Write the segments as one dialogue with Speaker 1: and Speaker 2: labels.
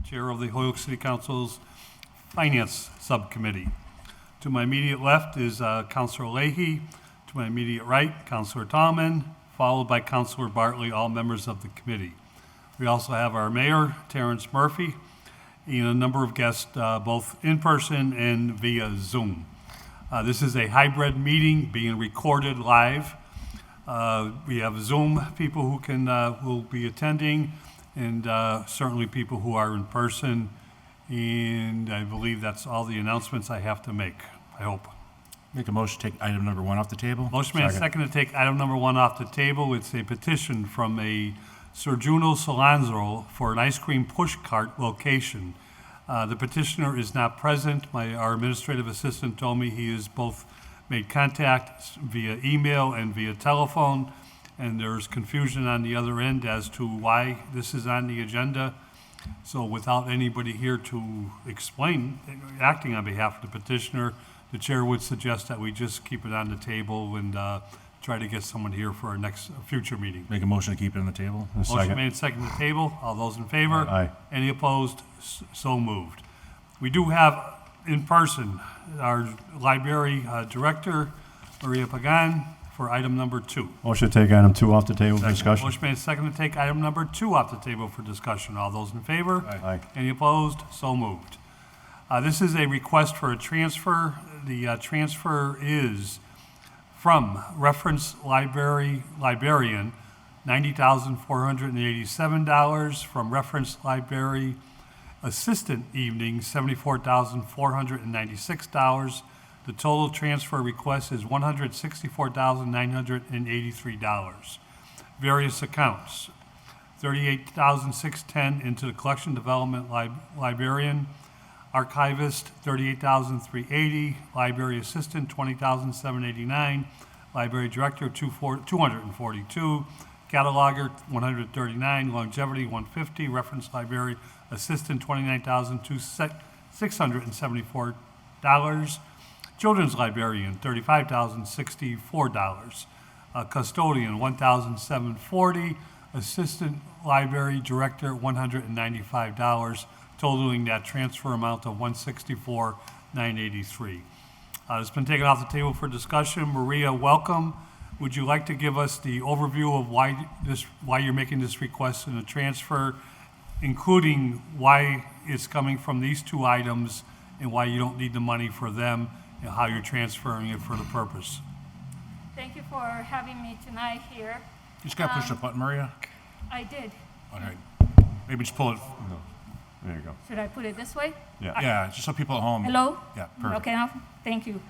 Speaker 1: Chair of the Holyoke City Council's Finance Subcommittee. To my immediate left is Councilor Leahy. To my immediate right, Councilor Tallman, followed by Councilor Bartley, all members of the committee. We also have our mayor, Terrence Murphy, and a number of guests, both in person and via Zoom. This is a hybrid meeting being recorded live. We have Zoom people who will be attending, and certainly people who are in person. And I believe that's all the announcements I have to make, I hope.
Speaker 2: Make a motion to take item number 1 off the table.
Speaker 1: Motion made second to take item number 1 off the table. It's a petition from a Sergiuno Solanzo for an ice cream push cart location. The petitioner is not present. Our administrative assistant told me he has both made contact via email and via telephone, and there's confusion on the other end as to why this is on the agenda. So without anybody here to explain, acting on behalf of the petitioner, the chair would suggest that we just keep it on the table and try to get someone here for our next future meeting.
Speaker 2: Make a motion to keep it on the table.
Speaker 1: Motion made second to the table. All those in favor?
Speaker 2: Aye.
Speaker 1: Any opposed? So moved. We do have in person our library director, Maria Pagan, for item number 2.
Speaker 3: Motion to take item 2 off the table for discussion.
Speaker 1: Motion made second to take item number 2 off the table for discussion. All those in favor?
Speaker 3: Aye.
Speaker 1: Any opposed? So moved. This is a request for a transfer. The transfer is from reference librarian, $90,487, from reference library assistant evening, $74,496. The total transfer request is $164,983. Various accounts: $38,610 into the collection development librarian, archivist $38,380, library assistant $20,789, library director $242, cataloger $139, longevity $150, reference library assistant $29,674, children's librarian $35,064, custodian $1,740, assistant library director $195, totaling that transfer amount of $164,983. It's been taken off the table for discussion. Maria, welcome. Would you like to give us the overview of why you're making this request in a transfer, including why it's coming from these 2 items and why you don't need the money for them and how you're transferring it for the purpose?
Speaker 4: Thank you for having me tonight here.
Speaker 2: You just got to push the button, Maria.
Speaker 4: I did.
Speaker 2: All right. Maybe just pull it.
Speaker 3: There you go.
Speaker 4: Should I put it this way?
Speaker 3: Yeah.
Speaker 2: Yeah, just so people at home.
Speaker 4: Hello?
Speaker 2: Yeah, perfect.
Speaker 4: Okay, now, thank you.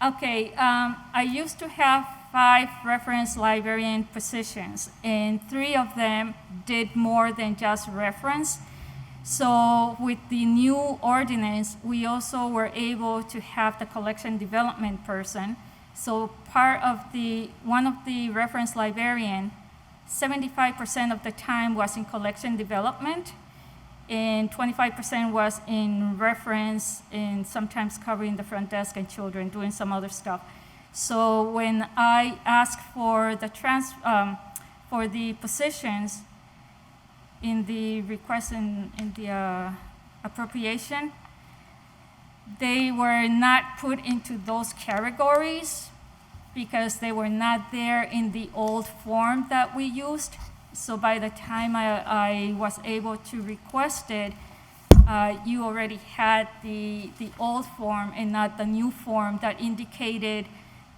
Speaker 4: Okay, I used to have 5 reference librarian positions, and 3 of them did more than just reference. So with the new ordinance, we also were able to have the collection development person. So one of the reference librarian, 75% of the time was in collection development, and 25% was in reference and sometimes covering the front desk and children, doing some other stuff. So when I asked for the positions in the request in the appropriation, they were not put into those categories because they were not there in the old form that we used. So by the time I was able to request it, you already had the old form and not the new form that indicated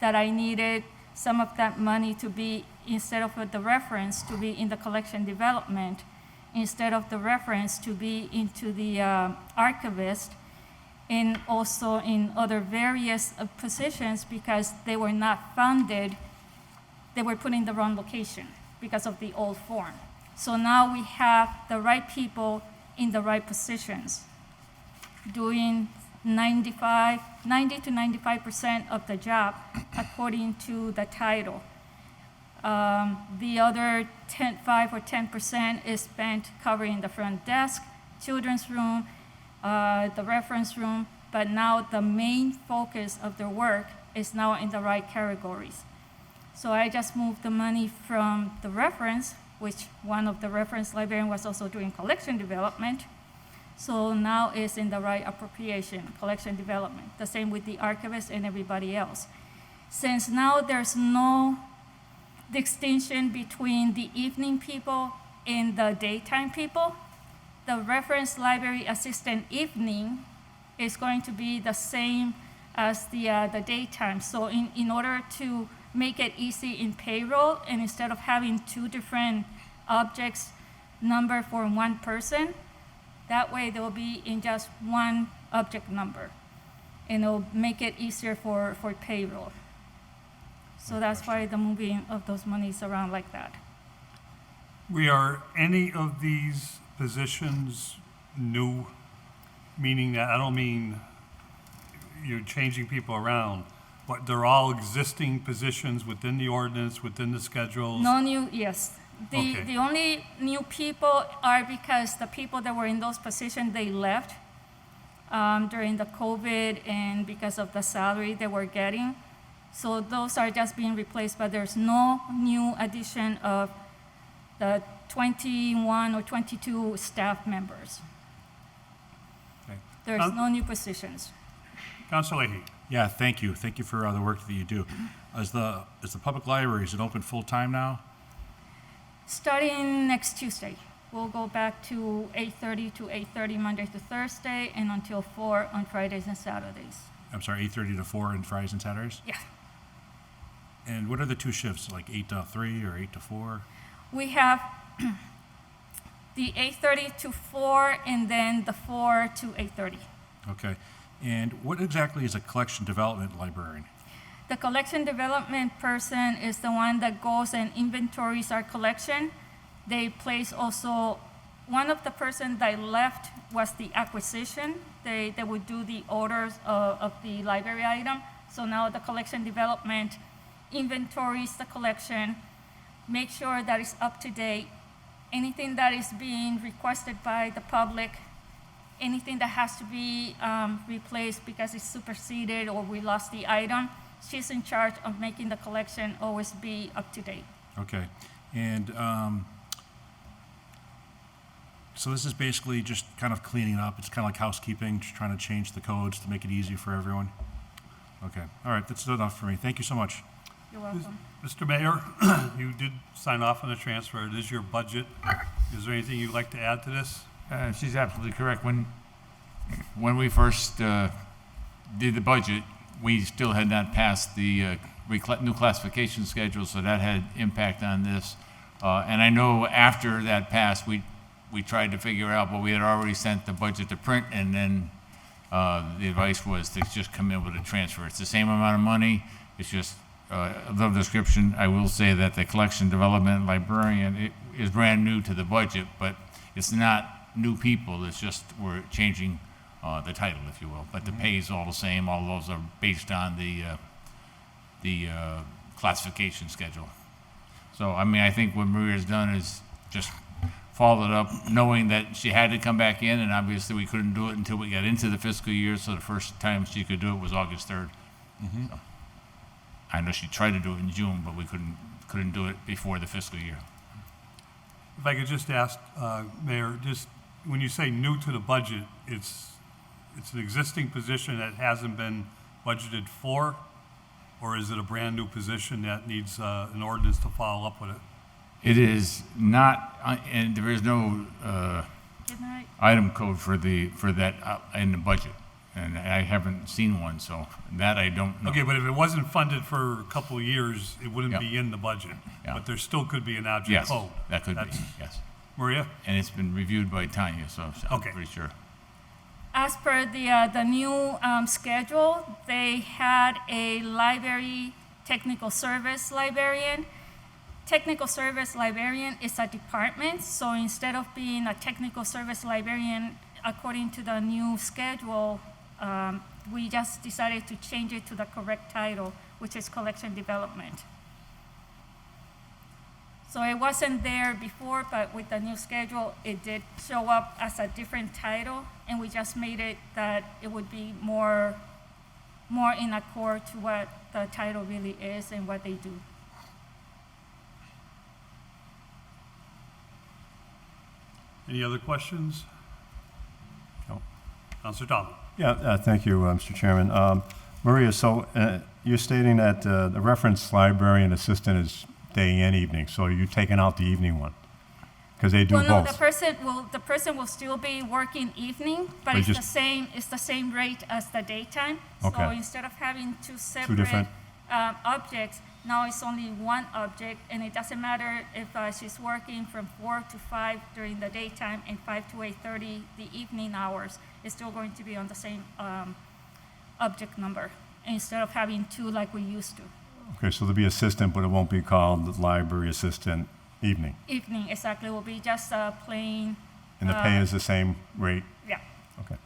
Speaker 4: that I needed some of that money to be, instead of the reference, to be in the collection development, instead of the reference to be into the archivist, and also in other various positions because they were not funded. They were put in the wrong location because of the old form. So now we have the right people in the right positions, doing 90 to 95% of the job according to the title. The other 5 or 10% is spent covering the front desk, children's room, the reference room, but now the main focus of their work is now in the right categories. So I just moved the money from the reference, which one of the reference librarian was also doing collection development, So now it's in the right appropriation, collection development. The same with the archivist and everybody else. Since now there's no distinction between the evening people and the daytime people, the reference library assistant evening is going to be the same as the daytime. So in order to make it easy in payroll, and instead of having two different objects number for one person, that way they'll be in just one object number. And it'll make it easier for payroll. So that's why the moving of those monies around like that.
Speaker 1: Are any of these positions new? Meaning that, I don't mean you're changing people around, but they're all existing positions within the ordinance, within the schedules?
Speaker 4: No new, yes.
Speaker 1: Okay.
Speaker 4: The only new people are because the people that were in those positions, they left during the COVID and because of the salary they were getting. So those are just being replaced, but there's no new addition of the 21 or 22 staff members.
Speaker 2: Okay.
Speaker 4: There's no new positions.
Speaker 1: Councilor Leahy?
Speaker 2: Yeah, thank you. Thank you for the work that you do. Is the public library, is it open full-time now?
Speaker 4: Starting next Tuesday, we'll go back to 8:30 to 8:30 Monday to Thursday and until 4 on Fridays and Saturdays.
Speaker 2: I'm sorry, 8:30 to 4 on Fridays and Saturdays?
Speaker 4: Yeah.
Speaker 2: And what are the two shifts, like 8 to 3 or 8 to 4?
Speaker 4: We have the 8:30 to 4 and then the 4 to 8:30.
Speaker 2: Okay. And what exactly is a collection development librarian?
Speaker 4: The collection development person is the one that goes and inventories our collection. They place also, one of the person that left was the acquisition. They would do the orders of the library item. So now the collection development inventories the collection, make sure that it's up to date. Anything that is being requested by the public, anything that has to be replaced because it's superseded or we lost the item, she's in charge of making the collection always be up to date.
Speaker 2: Okay. And so this is basically just kind of cleaning up. It's kind of like housekeeping, just trying to change the codes to make it easy for everyone. Okay. All right. That's enough for me. Thank you so much.
Speaker 4: You're welcome.
Speaker 1: Mr. Mayor, you did sign off on the transfer. It is your budget. Is there anything you'd like to add to this?
Speaker 5: She's absolutely correct. When we first did the budget, we still had not passed the new classification schedule, so that had impact on this. And I know after that passed, we tried to figure out, but we had already sent the budget to print, and then the advice was to just come in with a transfer. It's the same amount of money. It's just the description. I will say that the collection development librarian is brand new to the budget, but it's not new people. It's just we're changing the title, if you will. But the pay is all the same. All those are based on the classification schedule. So, I mean, I think what Maria's done is just followed up, knowing that she had to come back in, and obviously we couldn't do it until we got into the fiscal year, so the first time she could do it was August 3rd.
Speaker 2: Mm-hmm.
Speaker 5: So, I know she tried to do it in June, but we couldn't do it before the fiscal year.
Speaker 1: If I could just ask, Mayor, just when you say new to the budget, it's an existing position that hasn't been budgeted for, or is it a brand-new position that needs an ordinance to follow up with it?
Speaker 5: It is not, and there is no
Speaker 4: Good night.
Speaker 5: item code for that in the budget, and I haven't seen one, so that I don't know.
Speaker 1: Okay, but if it wasn't funded for a couple of years, it wouldn't
Speaker 5: Yeah.
Speaker 1: be in the budget.
Speaker 5: Yeah.
Speaker 1: But there still could be an object
Speaker 5: Yes,
Speaker 1: code.
Speaker 5: that could be,
Speaker 1: That's-
Speaker 5: yes.
Speaker 1: Maria?
Speaker 5: And it's been reviewed by Tanya, so I'm
Speaker 1: Okay.
Speaker 5: pretty sure.
Speaker 4: As per the new schedule, they had a library technical service librarian. Technical service librarian is a department, so instead of being a technical service librarian, according to the new schedule, we just decided to change it to the correct title, which is collection development. So it wasn't there before, but with the new schedule, it did show up as a different title, and we just made it that it would be more in accord to what the title really is and what they do.
Speaker 1: Any other questions? Counselor Tomlin.
Speaker 3: Yeah, thank you, Mr. Chairman. Maria, so you're stating that the reference librarian assistant is day and evening, so you're taking out the evening one? Because they do
Speaker 4: Well, no,
Speaker 3: both.
Speaker 4: the person will still be working evening, but
Speaker 3: But
Speaker 4: it's
Speaker 3: just-
Speaker 4: the same rate as the daytime. So
Speaker 3: Okay.
Speaker 4: instead of having two separate
Speaker 3: different-
Speaker 4: objects, now it's only one object, and it doesn't matter if she's working from 4 to 5 during the daytime and 5 to 8:30 the evening hours. It's still going to be on the same object number instead of having two like we used to.
Speaker 3: Okay, so there'll be assistant, but it won't be called the library assistant evening?
Speaker 4: Evening, exactly, will be just plain,
Speaker 3: And the pay is the same rate?
Speaker 4: yeah.
Speaker 3: Okay.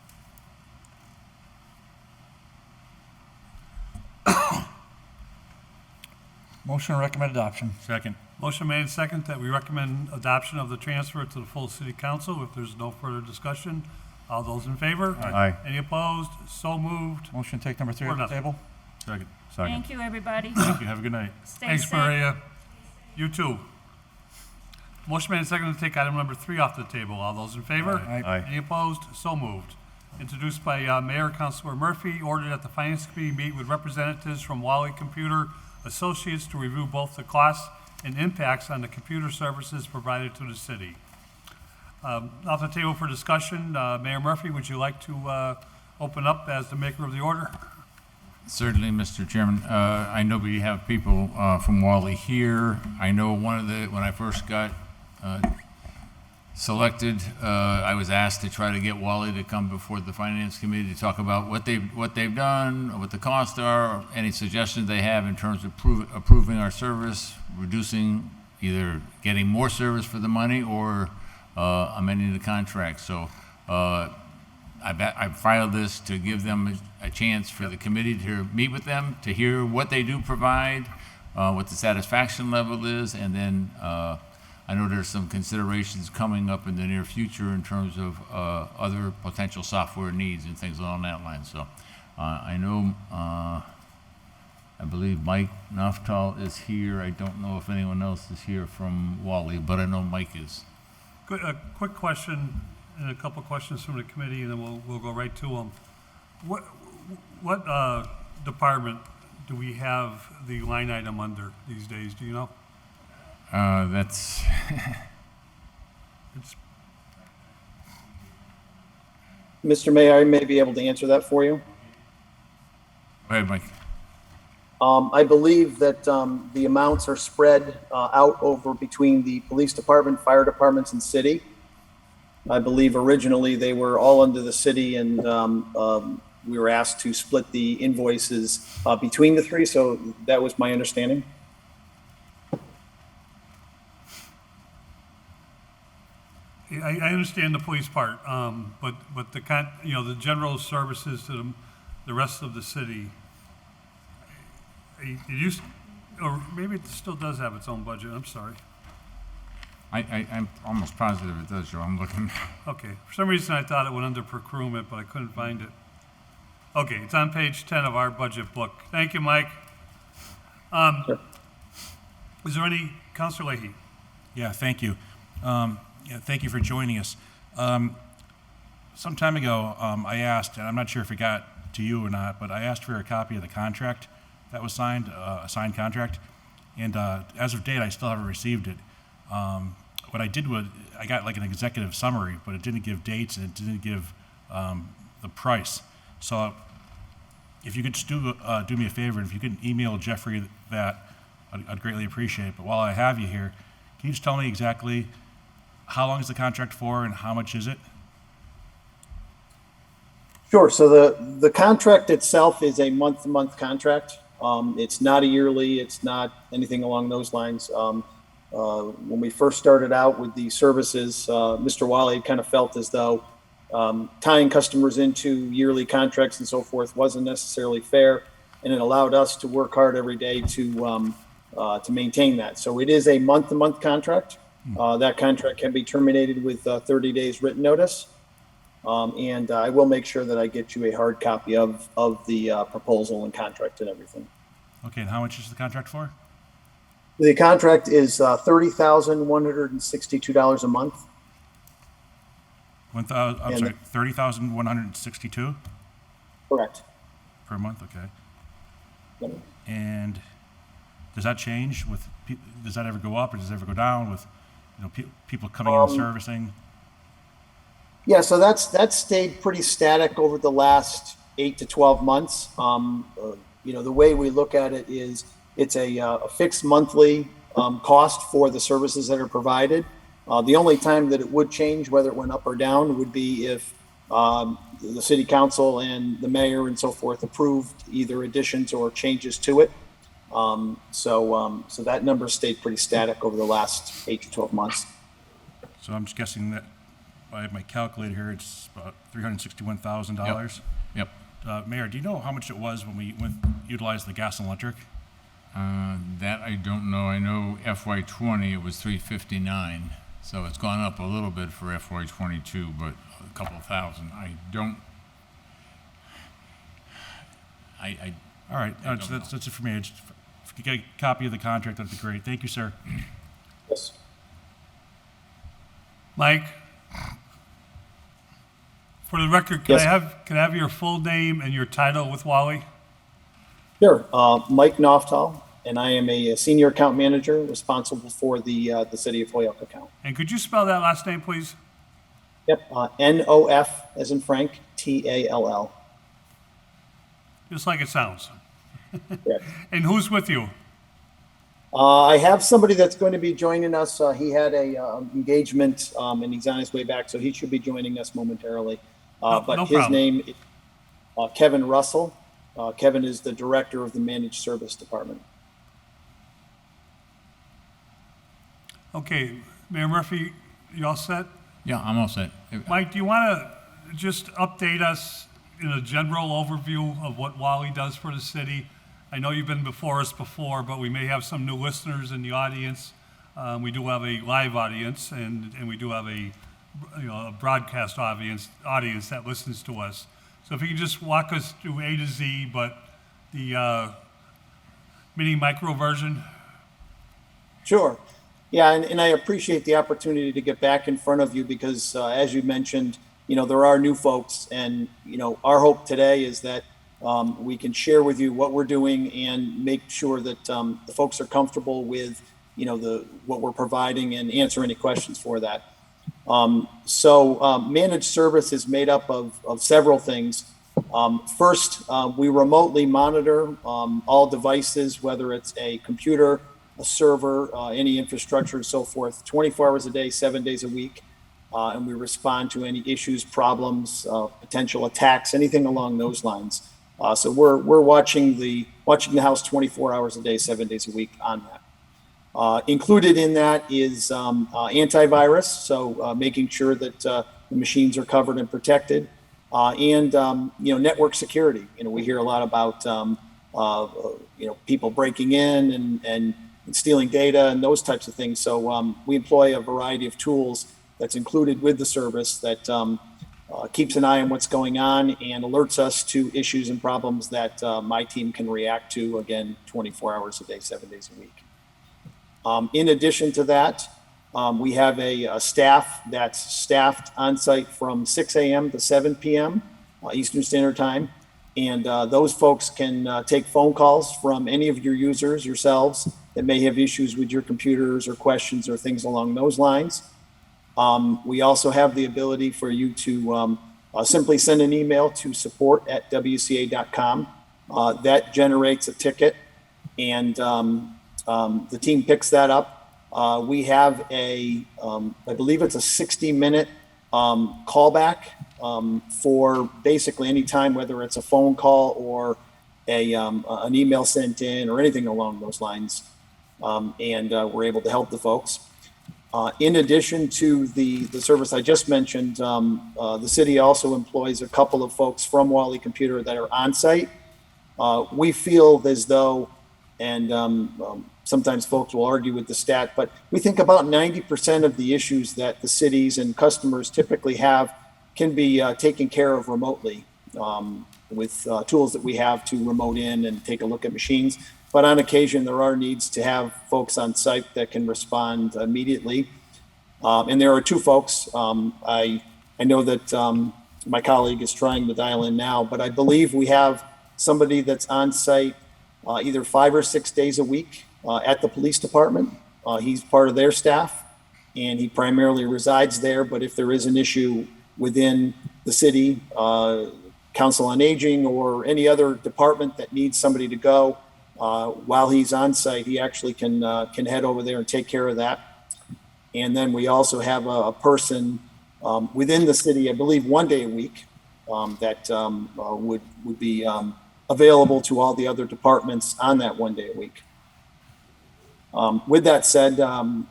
Speaker 6: Motion to recommend adoption.
Speaker 2: Second.
Speaker 1: Motion made and second that we recommend adoption of the transfer to the full city council. If there's no further discussion, all those in favor?
Speaker 3: Aye.
Speaker 1: Any opposed? So moved.
Speaker 6: Motion to take number 3 off the
Speaker 1: nothing.
Speaker 6: table.
Speaker 2: Second.
Speaker 3: Second.
Speaker 4: Thank you, everybody.
Speaker 2: Thank you. Have a good night.
Speaker 4: Stay
Speaker 1: Thanks,
Speaker 4: safe.
Speaker 1: Maria. You too. Motion made and second to take item number 3 off the table. All those in favor?
Speaker 6: Aye.
Speaker 3: Aye.
Speaker 1: Any opposed? So moved. Introduced by Mayor Councilor Murphy, ordered that the Finance Committee meet with representatives from Wally Computer Associates to review both the costs and impacts on the computer services provided to the city. Off the table for discussion, Mayor Murphy, would you like to open up as the maker of the order?
Speaker 5: Certainly, Mr. Chairman. I know we have people from Wally here. I know when I first got selected, I was asked to try to get Wally to come before the Finance Committee to talk about what they've done, what the costs are, any suggestions they have in terms of approving our service, reducing, either getting more service for the money or amending the contract. So I filed this to give them a chance for the committee to meet with them, to hear what they do provide, what the satisfaction level is, and then I know there's some considerations coming up in the near future in terms of other potential software needs and things along that line. So I know, I believe Mike Naftal is here. I don't know if anyone else is here from Wally, but I know Mike is.
Speaker 1: A quick question and a couple questions from the committee, and then we'll go right to them. What department do we have the line item under these days? Do you know?
Speaker 5: That's,
Speaker 1: It's
Speaker 7: Mr. Mayor, I may be able to answer that for you.
Speaker 5: go ahead, Mike.
Speaker 7: I believe that the amounts are spread out over between the police department, fire departments, and city. I believe originally they were all under the city, and we were asked to split the invoices between the three, so that was my understanding.
Speaker 1: I understand the police part, but the general services to the rest of the city, it used, or maybe it still does have its own budget, I'm sorry.
Speaker 5: I'm almost positive it does, Joe. I'm looking.
Speaker 1: Okay, for some reason I thought it went under procurement, but I couldn't find it. Okay, it's on page 10 of our budget book. Thank you, Mike.
Speaker 7: Sure.
Speaker 1: Is there any, Counselor Leahy?
Speaker 2: Yeah, thank you. Thank you for joining us. Some time ago, I asked, and I'm not sure if it got to you or not, but I asked for a copy of the contract that was signed, a signed contract, and as of date, I still haven't received it. What I did was, I got like an executive summary, but it didn't give dates and it didn't give the price. So if you could just do me a favor, and if you could email Jeffrey that, I'd greatly appreciate it. But while I have you here, can you just tell me exactly how long is the contract for and how much is it?
Speaker 7: Sure. So the contract itself is a month-to-month contract. It's not a yearly. It's not anything along those lines. When we first started out with the services, Mr. Wally kind of felt as though tying customers into yearly contracts and so forth wasn't necessarily fair, and it allowed us to work hard every day to maintain that. So it is a month-to-month contract. That contract can be terminated with 30 days written notice. And I will make sure that I get you a hard copy of the proposal and contract and everything.
Speaker 2: Okay, and how much is the contract for?
Speaker 7: The contract is $30,162 a month.
Speaker 2: I'm
Speaker 7: And-
Speaker 2: sorry, 30,162
Speaker 7: Correct.
Speaker 2: per month, okay.
Speaker 7: Yep.
Speaker 2: And does that change with, does that ever go up or does it ever go down with, people coming in and servicing?
Speaker 7: Yeah, so that's stayed pretty static over the last 8 to 12 months. The way we look at it is it's a fixed monthly cost for the services that are provided. The only time that it would change, whether it went up or down, would be if the city council and the mayor and so forth approved either additions or changes to it. So that number stayed pretty static over the last 8 to 12 months.
Speaker 2: So I'm just guessing that by my calculator here, it's about $361,000.
Speaker 5: Yep.
Speaker 2: Mayor, do you know how much it was when we utilized the gas and electric?
Speaker 5: That I don't know. I know FY '20 it was 359, so it's gone up a little bit for FY '22, but a couple of thousand. I don't.
Speaker 2: All right,
Speaker 5: I don't
Speaker 2: so that's it for me. If you get a copy of the contract, that'd be great. Thank you, sir.
Speaker 7: Yes.
Speaker 1: Mike? For the record, can
Speaker 7: Yes.
Speaker 1: I have your full name and your title with Wally?
Speaker 7: Sure. Mike Noftal, and I am a senior account manager responsible for the city of Holyoke account.
Speaker 1: And could you spell that last name, please?
Speaker 7: Yep. NOF as in Frank, TALL.
Speaker 1: Just like it sounds.
Speaker 7: Correct.
Speaker 1: And who's with you?
Speaker 7: I have somebody that's going to be joining us. He had a engagement, and he's on his way back, so he should be joining us momentarily.
Speaker 1: No
Speaker 7: But his
Speaker 1: problem.
Speaker 7: name is Kevin Russell. Kevin is the director of the managed service department.
Speaker 1: Okay, Mayor Murphy, you all set?
Speaker 5: Yeah, I'm all set.
Speaker 1: Mike, do you want to just update us in a general overview of what Wally does for the city? I know you've been before us before, but we may have some new listeners in the audience. We do have a live audience, and we do have a broadcast audience that listens to us. So if you can just walk us through A to Z, but the mini micro version.
Speaker 7: Sure. Yeah, and I appreciate the opportunity to get back in front of you because, as you mentioned, there are new folks, and our hope today is that we can share with you what we're doing and make sure that the folks are comfortable with what we're providing and answer any questions for that. Managed service is made up of several things. First, we remotely monitor all devices, whether it's a computer, a server, any infrastructure and so forth, 24 hours a day, 7 days a week. And we respond to any issues, problems, potential attacks, anything along those lines. So we're watching the house 24 hours a day, 7 days a week on that. Included in that is antivirus, so making sure that the machines are covered and protected, and network security. We hear a lot about people breaking in and stealing data and those types of things. So we employ a variety of tools that's included with the service that keeps an eye on what's going on and alerts us to issues and problems that my team can react to, again, 24 hours a day, 7 days a week. In addition to that, we have a staff that's staffed on site from 6 a.m. to 7 p.m. Eastern Standard Time. And those folks can take phone calls from any of your users yourselves that may have issues with your computers or questions or things along those lines. We also have the ability for you to simply send an email to support@wca.com. That generates a ticket, and the team picks that up. We have I believe it's a 60-minute callback for basically any time, whether it's a phone call or an email sent in or anything along those lines. And we're able to help the folks. In addition to the service I just mentioned, the city also employs a couple of folks from Wally Computer that are on site. We feel as though, and sometimes folks will argue with the stat, but we think about 90% of the issues that the cities and customers typically have can be taken care of remotely with tools that we have to remote in and take a look at machines. But on occasion, there are needs to have folks on site that can respond immediately. And there are two folks. I I know that my colleague is trying to dial in now, but I believe we have somebody that's on site either 5 or 6 days a week at the police department. He's part of their staff, and he primarily resides there. But if there is an issue within the city, Council on Aging, or any other department that needs somebody to go, while he's on site, he actually can head over there and take care of that. And then we also have a person within the city, I believe 1 day a week, that would be available to all the other departments on that 1 day a week. With that said,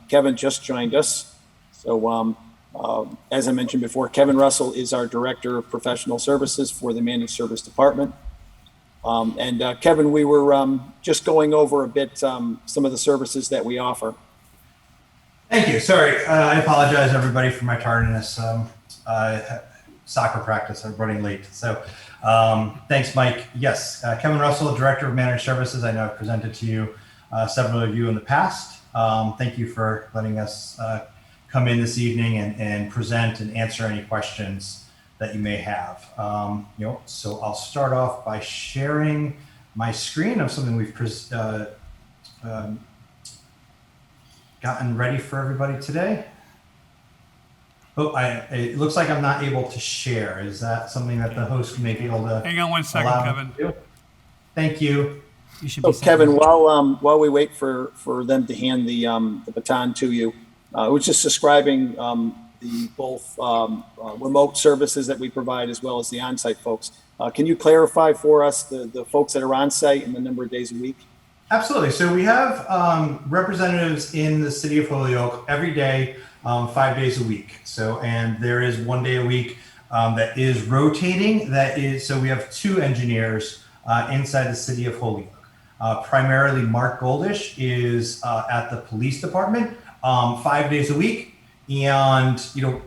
Speaker 7: Kevin just joined us. So as I mentioned before, Kevin Russell is our Director of Professional Services for the Managed Service Department. And Kevin, we were just going over a bit some of the services that we offer.
Speaker 8: Thank you. Sorry, I apologize everybody for my tardiness. Soccer practice, I'm running late. So thanks, Mike. Yes, Kevin Russell, Director of Managed Services. I know I've presented to you, several of you in the past. Thank you for letting us come in this evening and present and answer any questions that you may have. So I'll start off by sharing my screen of something we've gotten ready for everybody today. Oh, it looks like I'm not able to share. Is that something that the host may be able to?
Speaker 1: Hang on one second,
Speaker 8: allow
Speaker 1: Kevin.
Speaker 8: me to do? Thank you.
Speaker 6: You should
Speaker 7: So
Speaker 6: be
Speaker 7: Kevin, while we wait for them to hand the baton to you, I was just describing the both remote services that we provide as well as the on-site folks. Can you clarify for us the folks that are on-site and the number of days a week?
Speaker 8: Absolutely. So we have representatives in the city of Holyoke every day, 5 days a week. So, and there is 1 day a week that is rotating. So we have 2 engineers inside the city of Holyoke. Primarily Mark Goldish is at the police department 5 days a week. And,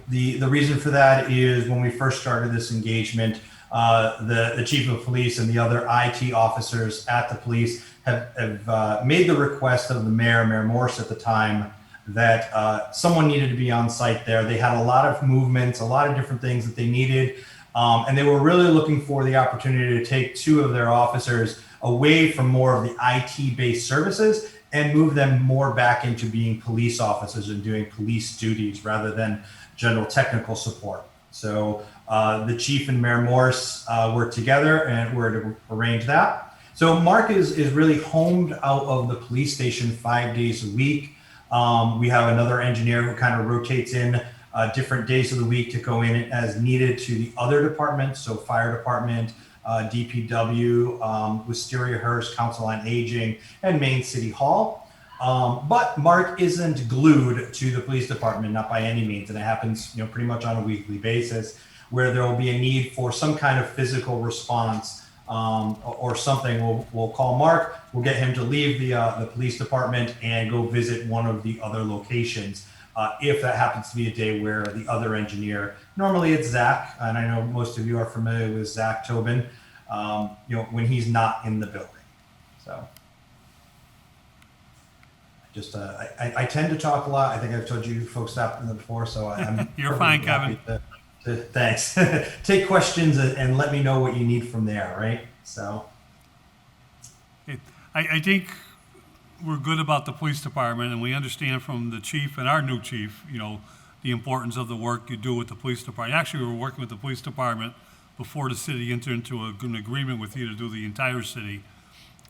Speaker 8: the reason for that is when we first started this engagement, the chief of police and the other IT officers at the police have made the request of the Mayor Morse at the time, that someone needed to be on site there. They had a lot of movements, a lot of different things that they needed. And they were really looking for the opportunity to take 2 of their officers away from more of the IT-based services and move them more back into being police officers and doing police duties rather than general technical support. So the chief and Mayor Morse worked together and were to arrange that. So Mark is really homed out of the police station 5 days a week. We have another engineer who kind of rotates in different days of the week to go in as needed to the other departments. So fire department, DPW, Wisteria Hearst, Council on Aging, and Main City Hall. But Mark isn't glued to the police department, not by any means. And it happens, pretty much on a weekly basis, where there will be a need for some kind of physical response or something. We'll call Mark. We'll get him to leave the police department and go visit one of the other locations. If that happens to be a day where the other engineer, normally it's Zach, and I know most of you are familiar with Zach Tobin, when he's not in the building. So I tend to talk a lot. I think I've told you folks that before, so I'm
Speaker 1: You're fine, Kevin.
Speaker 8: Thanks. Take questions and let me know what you need from there, right? So
Speaker 1: I think we're good about the police department, and we understand from the chief and our new chief, the importance of the work you do with the police department. Actually, we were working with the police department before the city entered into an agreement with you to do the entire city.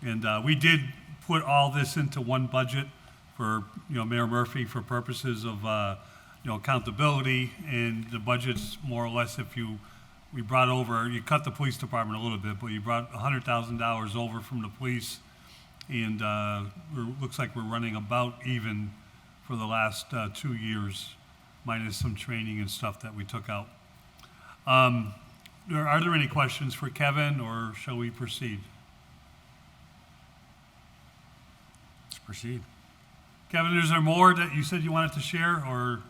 Speaker 1: And we did put all this into one budget for, Mayor Murphy, for purposes of, accountability, and the budget's more or less, we brought over, you cut the police department a little bit, but you brought $100,000 over from the police, and looks like we're running about even for the last 2 years, minus some training and stuff that we took out. Are there any questions for Kevin, or shall we proceed?
Speaker 2: Let's proceed.
Speaker 1: Kevin, is there more that you said you wanted to share, or?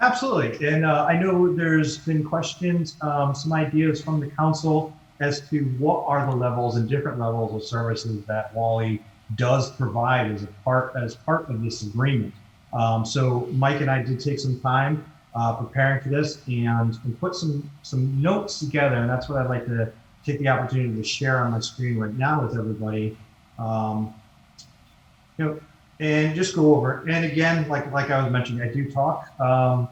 Speaker 9: Absolutely. And I know there's been questions, some ideas from the council as to what are the levels and different levels of services that Wally does provide as part of this agreement. So Mike and I did take some time preparing for this and put some notes together. And that's what I'd like to take the opportunity to share on my screen right now with everybody. And just go over it. And again, like I was mentioning, I do talk. So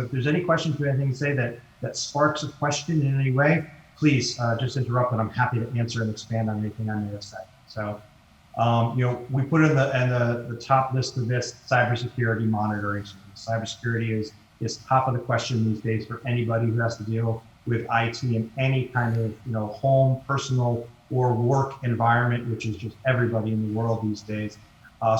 Speaker 9: if there's any questions or anything to say that sparks a question in any way, please just interrupt, and I'm happy to answer and expand on anything I may have said. So, we put in the top list of this cybersecurity monitoring. Cybersecurity is top of the question these days for anybody who has to deal with IT in any kind of home, personal, or work environment, which is just everybody in the world these days.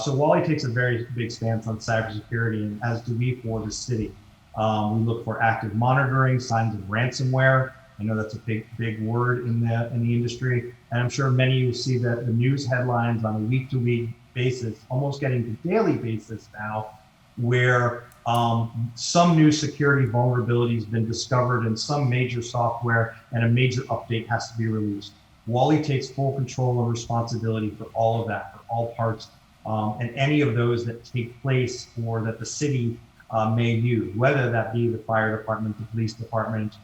Speaker 9: So Wally takes a very big stance on cybersecurity, and as do we for the city. We look for active monitoring, signs of ransomware. I know that's a big word in the industry, and I'm sure many of you see the news headlines on a week-to-week basis, almost getting to daily basis now, where some new security vulnerability has been discovered in some major software, and a major update has to be released. Wally takes full control and responsibility for all of that, for all parts, and any of those that take place or that the city may use, whether that be the fire department, the police department,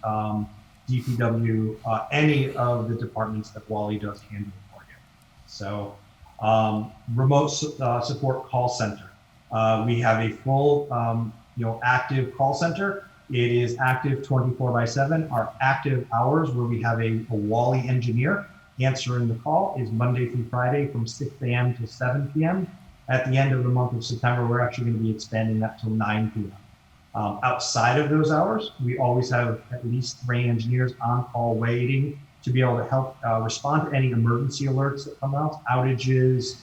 Speaker 9: DPW, any of the departments that Wally does handle for you. So, remote support call center. We have a full, active call center. It is active 24/7. Our active hours where we have a Wally engineer answering the call is Monday through Friday from 6 a.m. to 7 p.m. At the end of the month of September, we're actually going to be expanding that till 9 p.m. Outside of those hours, we always have at least 3 engineers on call waiting to be able to help respond to any emergency alerts that come out, outages,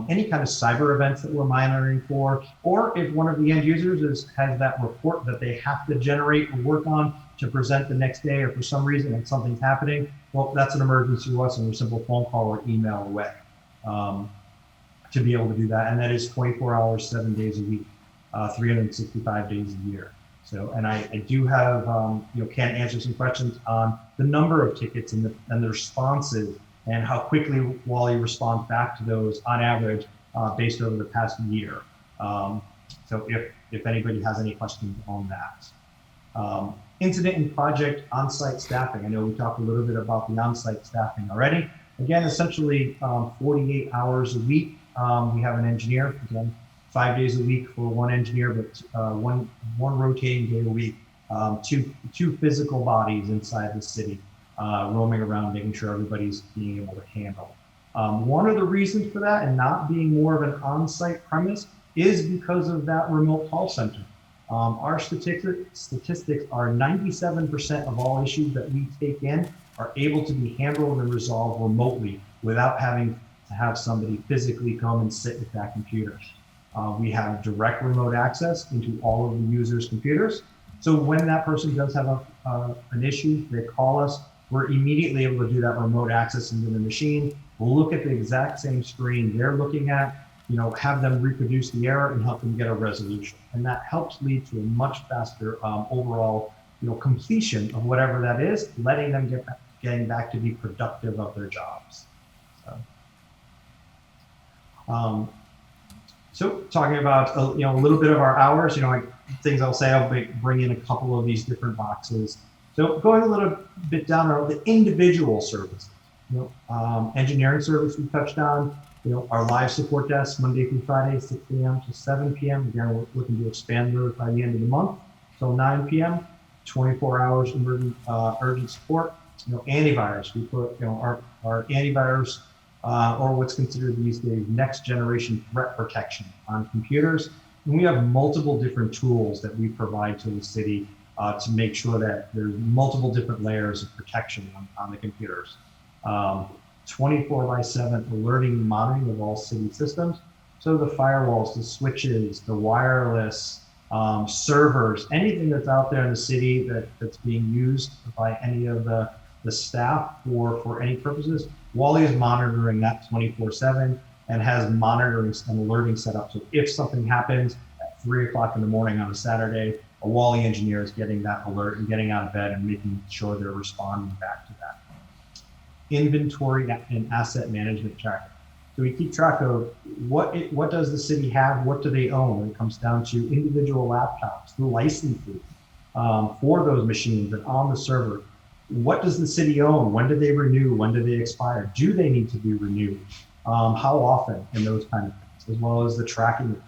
Speaker 9: any kind of cyber events that we're monitoring for, or if one of the end users has that report that they have to generate or work on to present the next day, or for some reason if something's happening, well, that's an emergency to us, and we're a simple phone call or email away to be able to do that. And that is 24 hours, 7 days a week, 365 days a year. So, and I do have, can answer some questions on the number of tickets and the responses and how quickly Wally responds back to those on average based over the past year. So if anybody has any questions on that. Incident and project on-site staffing. I know we talked a little bit about the on-site staffing already. Again, essentially 48 hours a week. We have an engineer, again, 5 days a week for one engineer, but one rotating day a week, two physical bodies inside the city, roaming around, making sure everybody's being able to handle. One of the reasons for that and not being more of an on-site premise is because of that remote call center. Our statistics are 97% of all issues that we take in are able to be handled and resolved remotely without having to have somebody physically come and sit at that computer. We have direct remote access into all of the users' computers. So when that person does have an issue, they call us, we're immediately able to do that remote access into the machine. We'll look at the exact same screen they're looking at, have them reproduce the error and help them get a resolution. And that helps lead to a much faster overall, completion of whatever that is, letting them getting back to be productive of their jobs. So talking about, a little bit of our hours, things I'll say, I'll bring in a couple of these different boxes. So going a little bit down the individual services, engineering service we touched on, our live support desk, Monday through Friday, 6 a.m. to 7 p.m. Again, we're looking to expand those by the end of the month till 9 p.m. 24 hours urgent support. Antivirus, we put, our antivirus, or what's considered these days next generation threat protection on computers. And we have multiple different tools that we provide to the city to make sure that there's multiple different layers of protection on the computers. 24/7 alerting and monitoring of all city systems. So the firewalls, the switches, the wireless, servers, anything that's out there in the city that's being used by any of the staff for any purposes, Wally is monitoring that 24/7 and has monitoring and alerting set up. So if something happens at 3 o'clock in the morning on a Saturday, a Wally engineer is getting that alert and getting out of bed and making sure they're responding back to that. Inventory and asset management tracker. So we keep track of what does the city have, what do they own when it comes down to individual laptops, the licenses for those machines and on the server. What does the city own? When do they renew? When do they expire? Do they need to be renewed? How often? And those kind of things, as well as the tracking of them.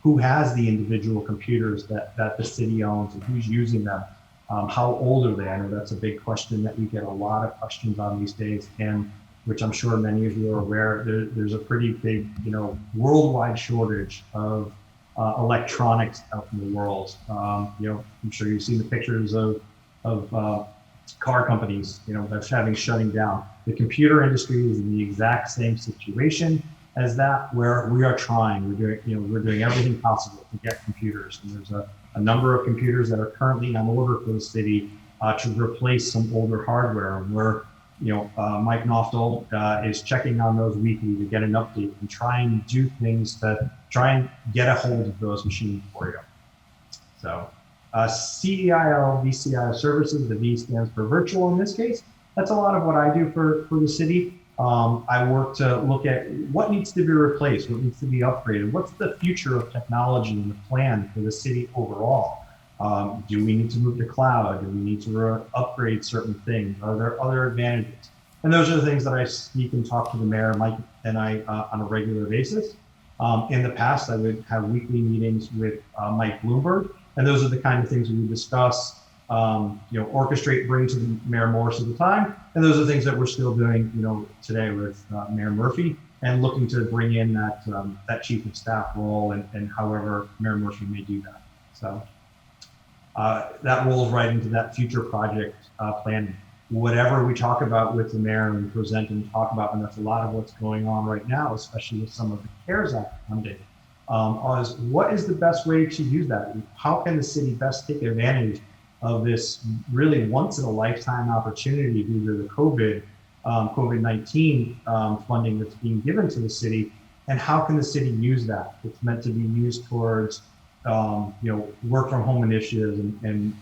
Speaker 9: Who has the individual computers that the city owns and who's using them? How old are they? I know that's a big question that we get a lot of questions on these days, and which I'm sure many of you are aware, there's a pretty big, worldwide shortage of electronics out in the world. I'm sure you've seen the pictures of car companies, that's shutting down. The computer industry is in the exact same situation as that, where we are trying. We're doing everything possible to get computers, and there's a number of computers that are currently on order for the city to replace some older hardware. And we're Mike Knoftel is checking on those weekly to get an update and try and do things to try and get a hold of those machines for you. So CEIL, VCIO services, the V stands for virtual in this case. That's a lot of what I do for the city. I work to look at what needs to be replaced, what needs to be upgraded, what's the future of technology and the plan for the city overall. Do we need to move to cloud? Do we need to upgrade certain things? Are there other advantages? And those are the things that I speak and talk to the mayor, Mike, and I on a regular basis. In the past, I would have weekly meetings with Mike Bloomberg, and those are the kind of things we would discuss, orchestrate, bring to the Mayor Morris at the time. And those are the things that we're still doing, today with Mayor Murphy, and looking to bring in that chief of staff role and however Mayor Murphy may do that. So. That rolls right into that future project planning. Whatever we talk about with the mayor and present and talk about, and that's a lot of what's going on right now, especially with some of the CARES Act funding, is what is the best way to use that? How can the city best take advantage of this really once in a lifetime opportunity due to the COVID-19 funding that's being given to the city? And how can the city use that? It's meant to be used towards work from home initiatives and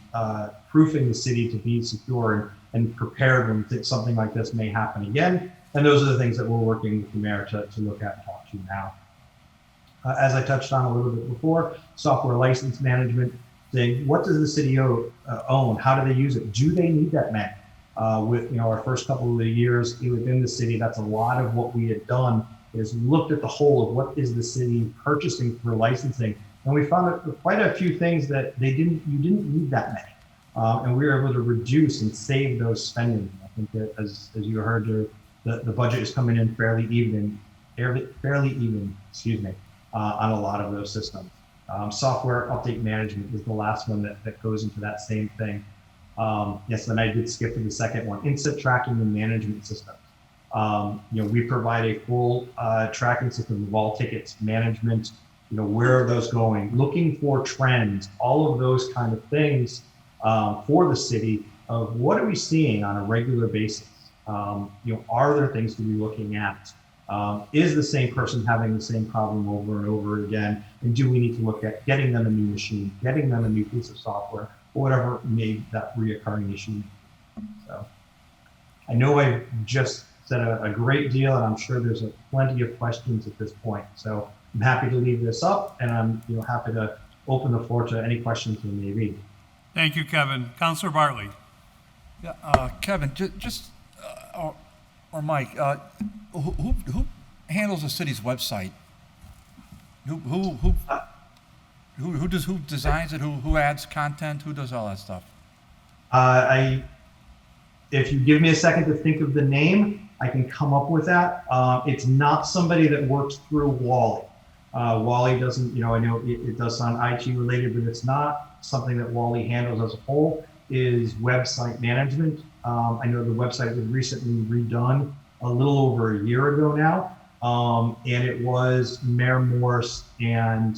Speaker 9: proofing the city to be secure and prepared when something like this may happen again. And those are the things that we're working with the mayor to look at and talk to now. As I touched on a little bit before, software license management, saying what does the city own? How do they use it? Do they need that many? With our first couple of years within the city, that's a lot of what we had done is looked at the whole of what is the city purchasing for licensing. And we found quite a few things that you didn't need that many. And we were able to reduce and save those spending. I think that as you heard, the budget is coming in fairly even, on a lot of those systems. Software update management is the last one that goes into that same thing. Yes, and I did skip to the second one, incident tracking and management systems. We provide a full tracking system of all tickets, management, where are those going, looking for trends, all of those kind of things for the city of what are we seeing on a regular basis? Are there things to be looking at? Is the same person having the same problem over and over again? And do we need to look at getting them a new machine, getting them a new piece of software, or whatever made that reoccurring issue? So I know I just said a great deal, and I'm sure there's plenty of questions at this point. So I'm happy to leave this up, and I'm happy to open the floor to any questions there may be.
Speaker 1: Thank you, Kevin. Councilor Bartley.
Speaker 6: Yeah, Kevin, or Mike, who handles the city's website? Who designs it? Who adds content? Who does all that stuff?
Speaker 9: If you give me a second to think of the name, I can come up with that. It's not somebody that works through Wally. Wally doesn't, I know it does sound IT related, but it's not something that Wally handles as a whole. Is website management. I know the website was recently redone a little over a year ago now, and it was Mayor Morris and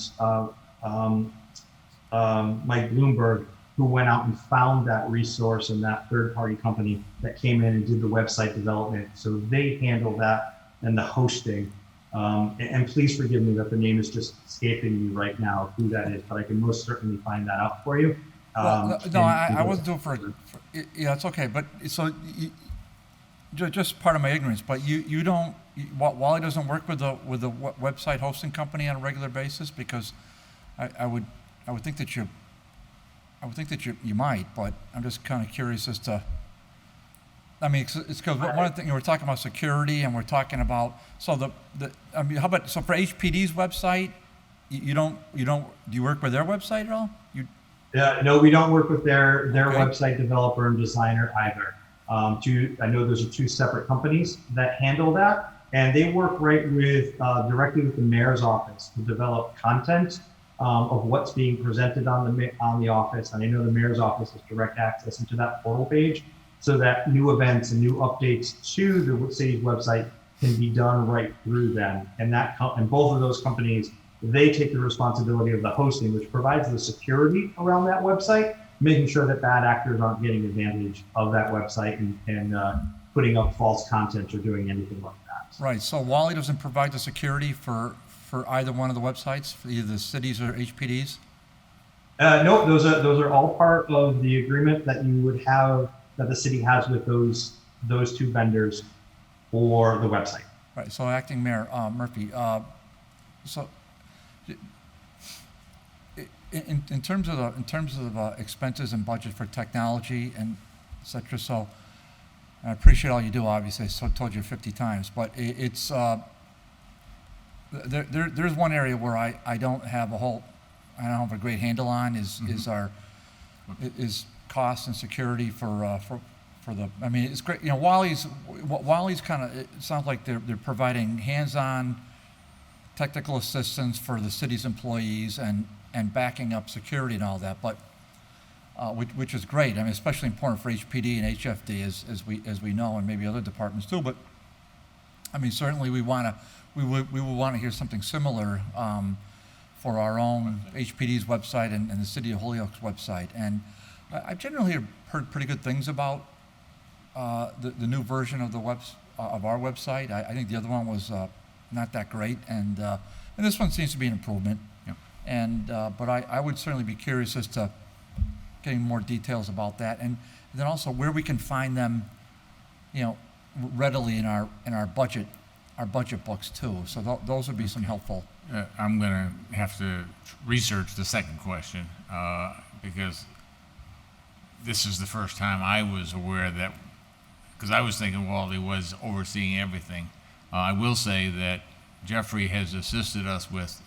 Speaker 9: Mike Bloomberg who went out and found that resource and that third-party company that came in and did the website development. So they handle that and the hosting. And please forgive me that the name is just escaping me right now who that is, but I can most certainly find that out for you.
Speaker 6: I wasn't doing for yeah, it's okay. But so just part of my ignorance, but you don't, Wally doesn't work with the website hosting company on a regular basis? Because I would think that you might, but I'm just kind of curious as to, I mean, it's because one of the things, we're talking about security and we're talking about, so I mean, how about, so for HPD's website, do you work with their website at all?
Speaker 9: No, we don't work with their
Speaker 6: Okay.
Speaker 9: website developer and designer either. I know those are two separate companies that handle that, and they work right with directly with the mayor's office to develop content of what's being presented on the office. And I know the mayor's office has direct access into that portal page, so that new events and new updates to the city's website can be done right through them. And and both of those companies, they take the responsibility of the hosting, which provides the security around that website, making sure that bad actors aren't getting advantage of that website and putting up false content or doing anything like that.
Speaker 6: Right, so Wally doesn't provide the security for either one of the websites, for either the cities or HPDs?
Speaker 9: No, those are all part of the agreement that you would have, that the city has with those two vendors for the website.
Speaker 6: Right, so Acting Mayor Murphy, so in terms of expenses and budget for technology and et cetera, so I appreciate all you do, obviously, I told you 50 times, but it's, there's one area where I don't have a great handle on is cost and security for the, I mean, it's great, you know, Wally's kind of, it sounds like they're providing hands-on technical assistance for the city's employees and backing up security and all that, but which is great. I mean, especially important for HPD and HFD as we know, and maybe other departments too. But I mean, certainly we will want to hear something similar for our own HPD's website and the City of Holyoke's website. And I've generally heard pretty good things about the new version of of our website. I think the other one was not that great, and this one seems to be an improvement.
Speaker 5: Yep.
Speaker 6: And but I would certainly be curious as to getting more details about that, and then also where we can find them, you know, readily in our budget books too. So those would be some helpful.
Speaker 5: I'm going to have to research the second question because this is the first time I was aware that, because I was thinking Wally was overseeing everything. I will say that Jeffrey has assisted us with,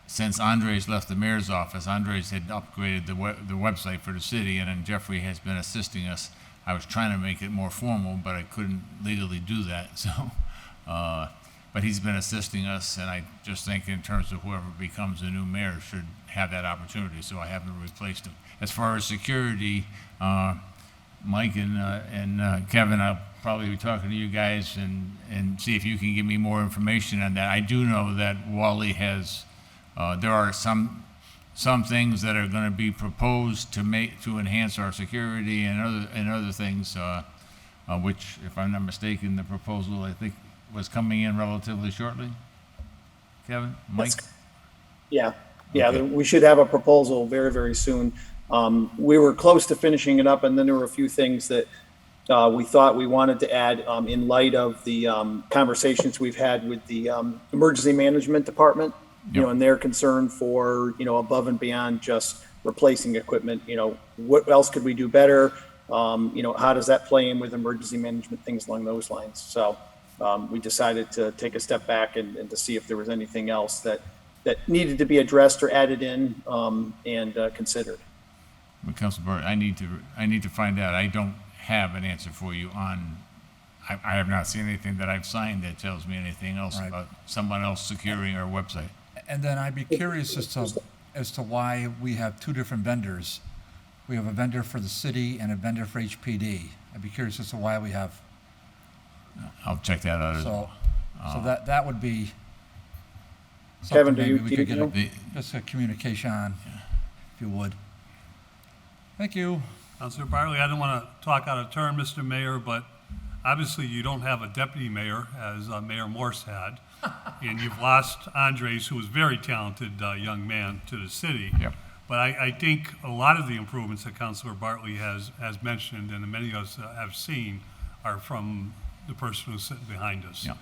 Speaker 5: since Andres left the mayor's office, Andres had upgraded the website for the city, and then Jeffrey has been assisting us. I was trying to make it more formal, but I couldn't legally do that. So, but he's been assisting us, and I just think in terms of whoever becomes the new mayor should have that opportunity. So I haven't replaced him. As far as security, Mike and Kevin, I'll probably be talking to you guys and see if you can give me more information on that. I do know that Wally has, there are some things that are going to be proposed to enhance our security and other things, which, if I'm not mistaken, the proposal I think was coming in relatively shortly. Kevin, Mike.
Speaker 7: Yeah,
Speaker 5: Okay.
Speaker 7: we should have a proposal very, very soon. We were close to finishing it up, and then there were a few things that we thought we wanted to add in light of the conversations we've had with the emergency management department, you know, and their concern for, you know, above and beyond just replacing equipment. You know, what else could we do better? You know, how does that play in with emergency management, things along those lines? So we decided to take a step back and to see if there was anything else that needed to be addressed or added in and considered.
Speaker 5: Well, Councilor Burt, I need to find out. I don't have an answer for you on. I have not seen anything that I've signed that tells me anything else
Speaker 6: Right.
Speaker 5: about someone else securing our website.
Speaker 6: And then I'd be curious as to why we have two different vendors. We have a vendor for the city and a vendor for HPD. I'd be curious as to why we have.
Speaker 5: I'll check that out as well.
Speaker 6: So that would be
Speaker 7: Kevin,
Speaker 6: something maybe we could
Speaker 7: know?
Speaker 6: get just a communication on, if you would. Thank you.
Speaker 1: Councilor Bartley, I don't want to talk out of turn, Mr. Mayor, but obviously you don't have a deputy mayor, as Mayor Morse had, and you've lost Andres, who was a very talented young man, to the city.
Speaker 5: Yep.
Speaker 1: But I think a lot of the improvements that Councilor Bartley has mentioned and many of us have seen are from the person who's sitting behind us.
Speaker 5: Yeah.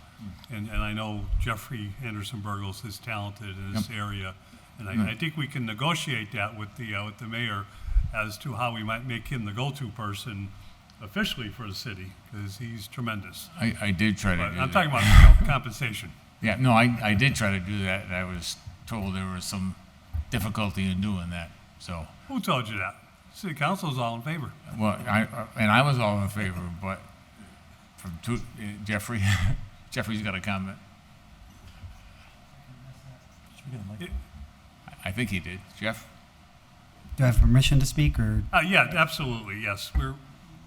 Speaker 1: And I know Jeffrey Anderson Burgos is talented in this area, and I think we can negotiate that with the mayor as to how we might make him the go-to person officially for the city, because he's tremendous.
Speaker 5: I did try to
Speaker 1: But
Speaker 5: do
Speaker 1: I'm
Speaker 5: that.
Speaker 1: talking about compensation.
Speaker 5: Yeah, no, I did try to do that, and I was told there was some difficulty in doing that. So,
Speaker 1: Who told you that? City council's all in favor.
Speaker 5: well, I was all in favor, but from Jeffrey, Jeffrey's got a comment. I think he did. Jeff?
Speaker 10: Do I have permission to speak, or?
Speaker 1: Yeah, absolutely, yes.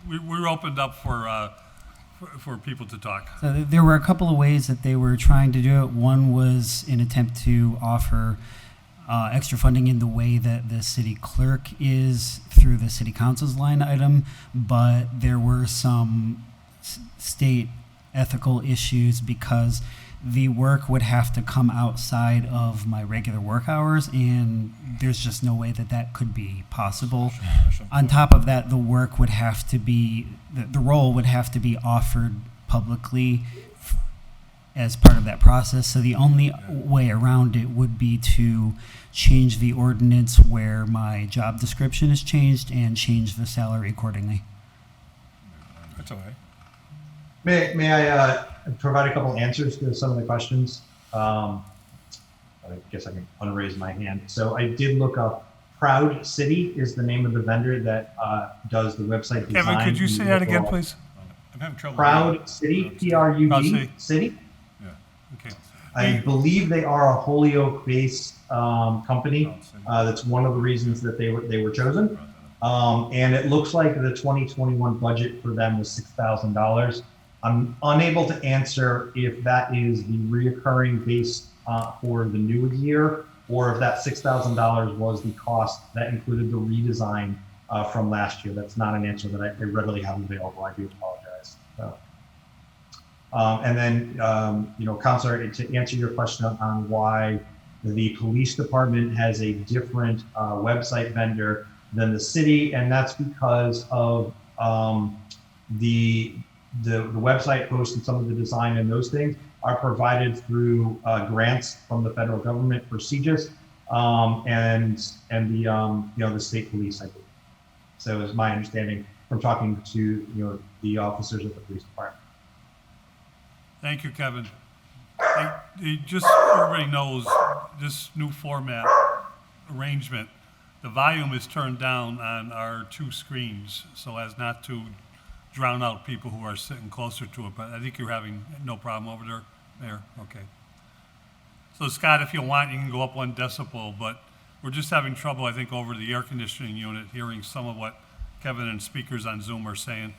Speaker 1: We're opened up for people to talk.
Speaker 10: So there were a couple of ways that they were trying to do it. One was an attempt to offer extra funding in the way that the city clerk is through the city council's line item, but there were some state ethical issues because the work would have to come outside of my regular work hours, and there's just no way that that could be possible. On top of that, the work would have to be, the role would have to be offered publicly as part of that process. So the only way around it would be to change the ordinance where my job description is changed and change the salary accordingly.
Speaker 2: That's all right.
Speaker 9: May I provide a couple answers to some of the questions? I guess I can unraise my hand. So I did look up Proud City is the name of the vendor that does the website design.
Speaker 1: Kevin, could you say that again, please?
Speaker 2: I'm having trouble.
Speaker 9: Proud City, P-R-U-D, City.
Speaker 1: Okay.
Speaker 9: I believe they are a Holyoke-based company. That's one of the reasons that they were chosen. And it looks like the 2021 budget for them was $6,000. I'm unable to answer if that is the reoccurring base for the new year, or if that $6,000 was the cost that included the redesign from last year. That's not an answer that I readily have available. I do apologize. So. And then, Counselor, to answer your question on why the police department has a different website vendor than the city, and that's because of the website post and some of the design and those things are provided through grants from the federal government for CJIS and the state police, I believe. So is my understanding from talking to the officers of the police department.
Speaker 1: Thank you, Kevin. Just so everybody knows, this new format arrangement, the volume is turned down on our two screens so as not to drown out people who are sitting closer to it, but I think you're having no problem over there, Mayor? Okay. So Scott, if you want, you can go up 1 decibel, but we're just having trouble, I think, over the air conditioning unit, hearing some of what Kevin and speakers on Zoom are saying.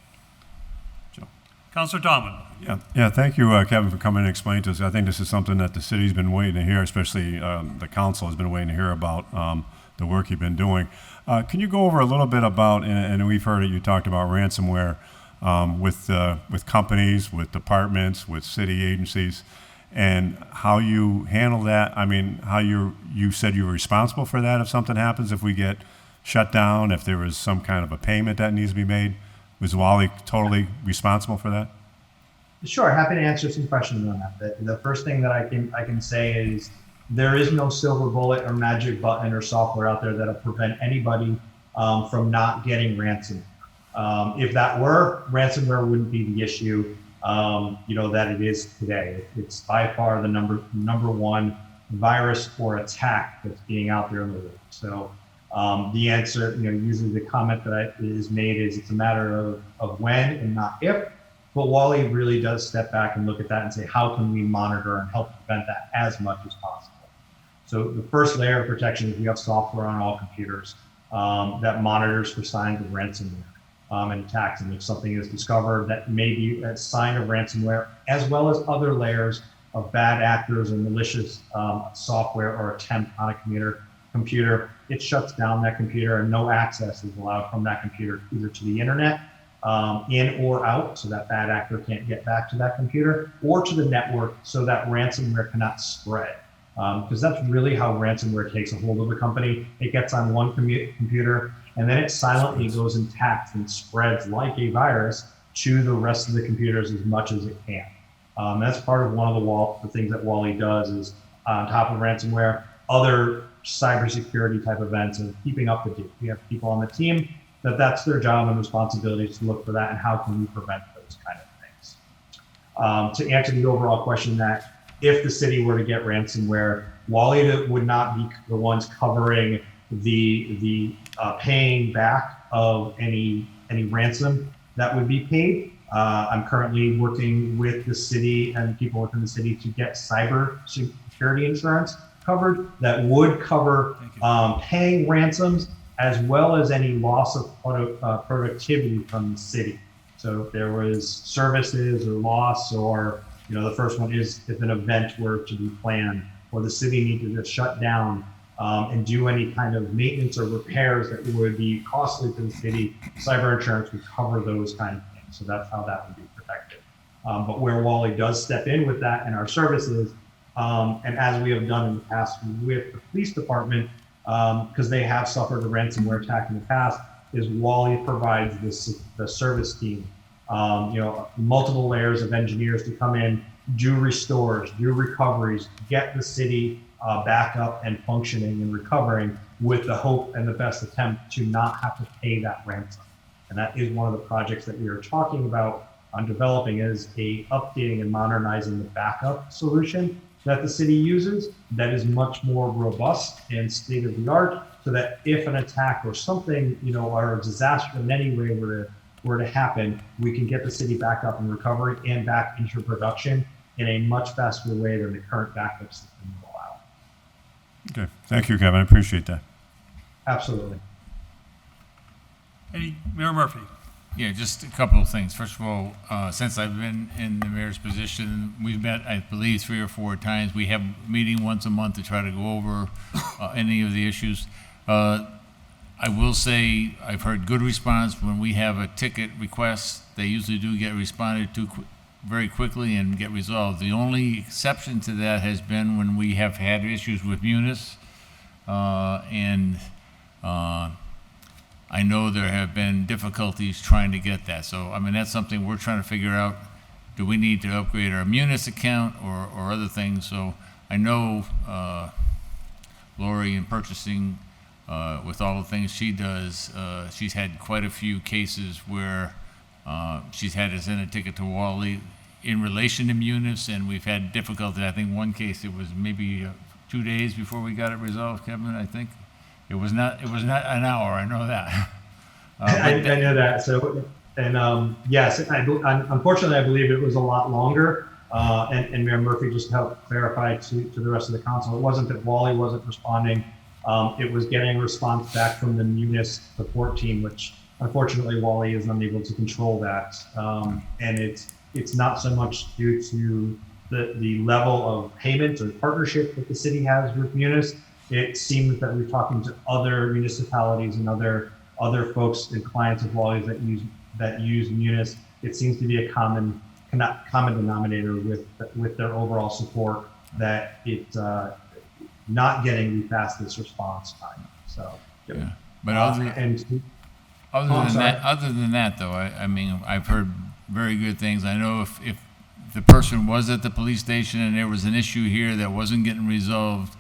Speaker 1: Councilor Tallman.
Speaker 3: Yeah. Thank you, Kevin, for coming and explaining to us. I think this is something that the city's been waiting to hear, especially the council has been waiting to hear about the work you've been doing. Can you go over a little bit about, and we've heard it, you talked about ransomware with companies, with departments, with city agencies, and how you handle that? I mean, how you said you were responsible for that if something happens, if we get shut down, if there was some kind of a payment that needs to be made. Was Wally totally responsible for that?
Speaker 9: Sure, happy to answer some questions on that. The first thing that I can say is there is no silver bullet or magic button or software out there that'll prevent anybody from not getting ransomware. If that were, ransomware wouldn't be the issue that it is today. It's by far the number one virus or attack that's being out there in the world. So the answer, usually the comment that is made is it's a matter of when and not if. But Wally really does step back and look at that and say, how can we monitor and help prevent that as much as possible? So the first layer of protection is we have software on all computers that monitors for signs of ransomware and attacks. And if something is discovered that may be a sign of ransomware, as well as other layers of bad actors and malicious software or attempt on a computer, it shuts down that computer and no access is allowed from that computer either to the internet, in or out, so that bad actor can't get back to that computer, or to the network so that ransomware cannot spread. Because that's really how ransomware takes a hold of a company. It gets on one computer and then it silently goes and attacks and spreads like a virus to the rest of the computers as much as it can. That's part of one of the things that Wally does is on top of ransomware, other cybersecurity type events and keeping up to date. We have people on the team that's their job and responsibility to look for that and how can we prevent those kind of things. To answer the overall question that if the city were to get ransomware, Wally would not be the ones covering the paying back of any ransom that would be paid. I'm currently working with the city and people within the city to get cyber security insurance covered that would cover paying ransoms as well as any loss of productivity from the city. So if there was services or loss, or the first one is if an event were to be planned or the city needed to shut down and do any kind of maintenance or repairs that would be costly to the city, cyber insurance would cover those kind of things. So that's how that would be protected. But where Wally does step in with that in our services, and as we have done in the past with the police department, because they have suffered a ransomware attack in the past, is Wally provides the service team, multiple layers of engineers to come in, do restores, do recoveries, get the city back up and functioning and recovering with the hope and the best attempt to not have to pay that ransom. And that is one of the projects that we are talking about on developing is updating and modernizing the backup solution that the city uses that is much more robust and state of the art, so that if an attack or something, or a disaster in any way were to happen, we can get the city back up and recovery and back into production in a much faster way than the current backup system will allow.
Speaker 3: Okay, thank you, Kevin. I appreciate that.
Speaker 9: Absolutely.
Speaker 1: Mayor Murphy.
Speaker 5: Yeah, just a couple of things. First of all, since I've been in the mayor's position, we've met, I believe, 3 or 4 times. We have a meeting once a month to try to go over any of the issues. I will say I've heard good response when we have a ticket request. They usually do get responded to very quickly and get resolved. The only exception to that has been when we have had issues with Munis, I know there have been difficulties trying to get that. So, that's something we're trying to figure out. Do we need to upgrade our Munis account or other things? So I know Lori in purchasing, with all the things she does, she's had quite a few cases where she's had to send a ticket to Wally in relation to Munis, and we've had difficulty. I think one case, it was maybe 2 days before we got it resolved, Kevin, I think. It was not an hour, I know that.
Speaker 9: I know that. So, and yes, unfortunately, I believe it was a lot longer. And Mayor Murphy just helped clarify to the rest of the council. It wasn't that Wally wasn't responding. It was getting a response back from the Munis support team, which unfortunately Wally is unable to control that. And it's not so much due to the level of payment or partnership that the city has with Munis. It seems that we're talking to other municipalities and other folks and clients of Wally's that use Munis. It seems to be a common denominator with their overall support that it's not getting the fastest response time. So
Speaker 5: yeah, but other than that, though, I've heard very good things. I know if the person was at the police station and there was an issue here that wasn't getting resolved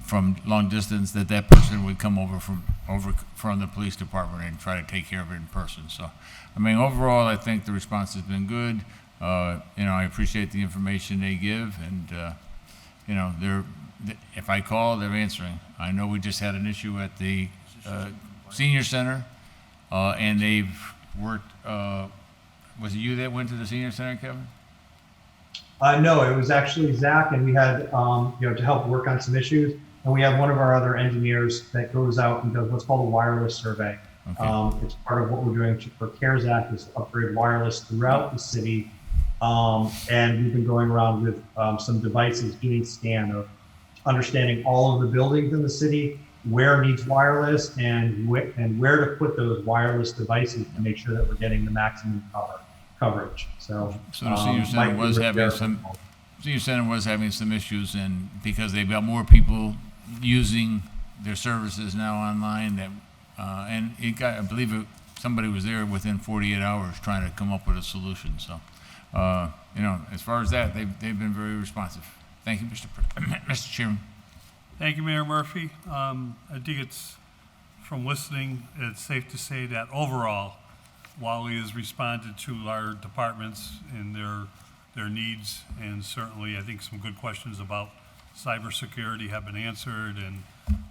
Speaker 5: from long distance, that person would come over from the police department and try to take care of it in person. So, overall, I think the response has been good. I appreciate the information they give, and if I call, they're answering. I know we just had an issue at the senior center, and they've worked. Was it you that went to the senior center, Kevin?
Speaker 9: No, it was actually Zach, and we had, to help work on some issues. And we have one of our other engineers that goes out and does what's called a wireless survey. Okay. It's part of what we're doing for CARES Act is to upgrade wireless throughout the city. And we've been going around with some devices doing scan of understanding all of the buildings in the city, where needs wireless, and where to put those wireless devices to make sure that we're getting the maximum coverage. So
Speaker 5: the senior center was having some issues, and because they've got more people using their services now online, that and it got, I believe somebody was there within 48 hours trying to come up with a solution. So, as far as that, they've been very responsive. Thank you, Mr. Chairman.
Speaker 1: Thank you, Mayor Murphy. I think it's, from listening, it's safe to say that overall, Wally has responded to our departments and their needs, and certainly I think some good questions about cybersecurity have been answered, and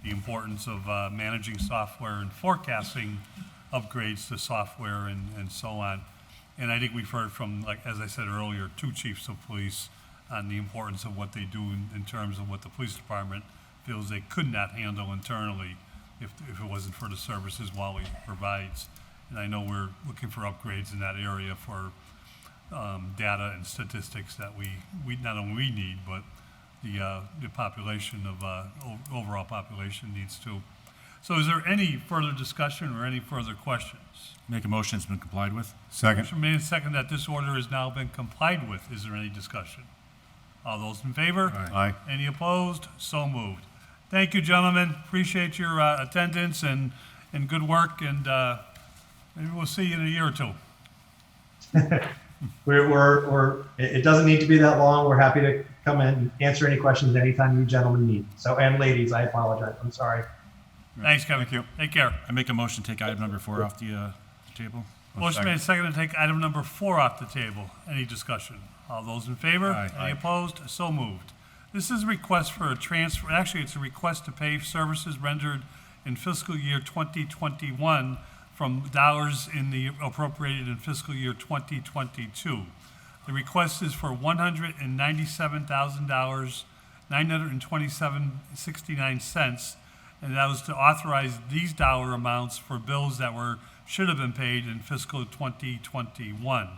Speaker 1: the importance of managing software and forecasting upgrades to software and so on. And I think we've heard from, like, as I said earlier, 2 chiefs of police on the importance of what they do in terms of what the police department feels they could not handle internally if it wasn't for the services Wally provides. And I know we're looking for upgrades in that area for data and statistics that we not only we need, but the population of overall population needs too. So is there any further discussion or any further questions?
Speaker 2: Make a motion, it's been complied with.
Speaker 3: Second.
Speaker 1: Motion made and second that this order has now been complied with. Is there any discussion? All those in favor?
Speaker 3: Aye.
Speaker 1: Any opposed? So moved. Thank you, gentlemen. Appreciate your attendance and good work, and maybe we'll see you in a year or two.
Speaker 9: It doesn't need to be that long. We're happy to come in and answer any questions anytime you gentlemen need. So, and ladies, I apologize. I'm sorry.
Speaker 1: Thanks, Kevin.
Speaker 3: Thank you.
Speaker 1: Take care.
Speaker 2: I make a motion to take item number 4 off the table.
Speaker 1: Motion made and seconded to take item number 4 off the table. Any discussion? All those in favor?
Speaker 2: Aye.
Speaker 1: Any opposed? So moved. This is a request for a transfer, actually, it's a request to pay services rendered in fiscal year 2021 from dollars appropriated in fiscal year 2022. The request is for $197,000, $927.69, and that was to authorize these dollar amounts for bills that should have been paid in fiscal 2021.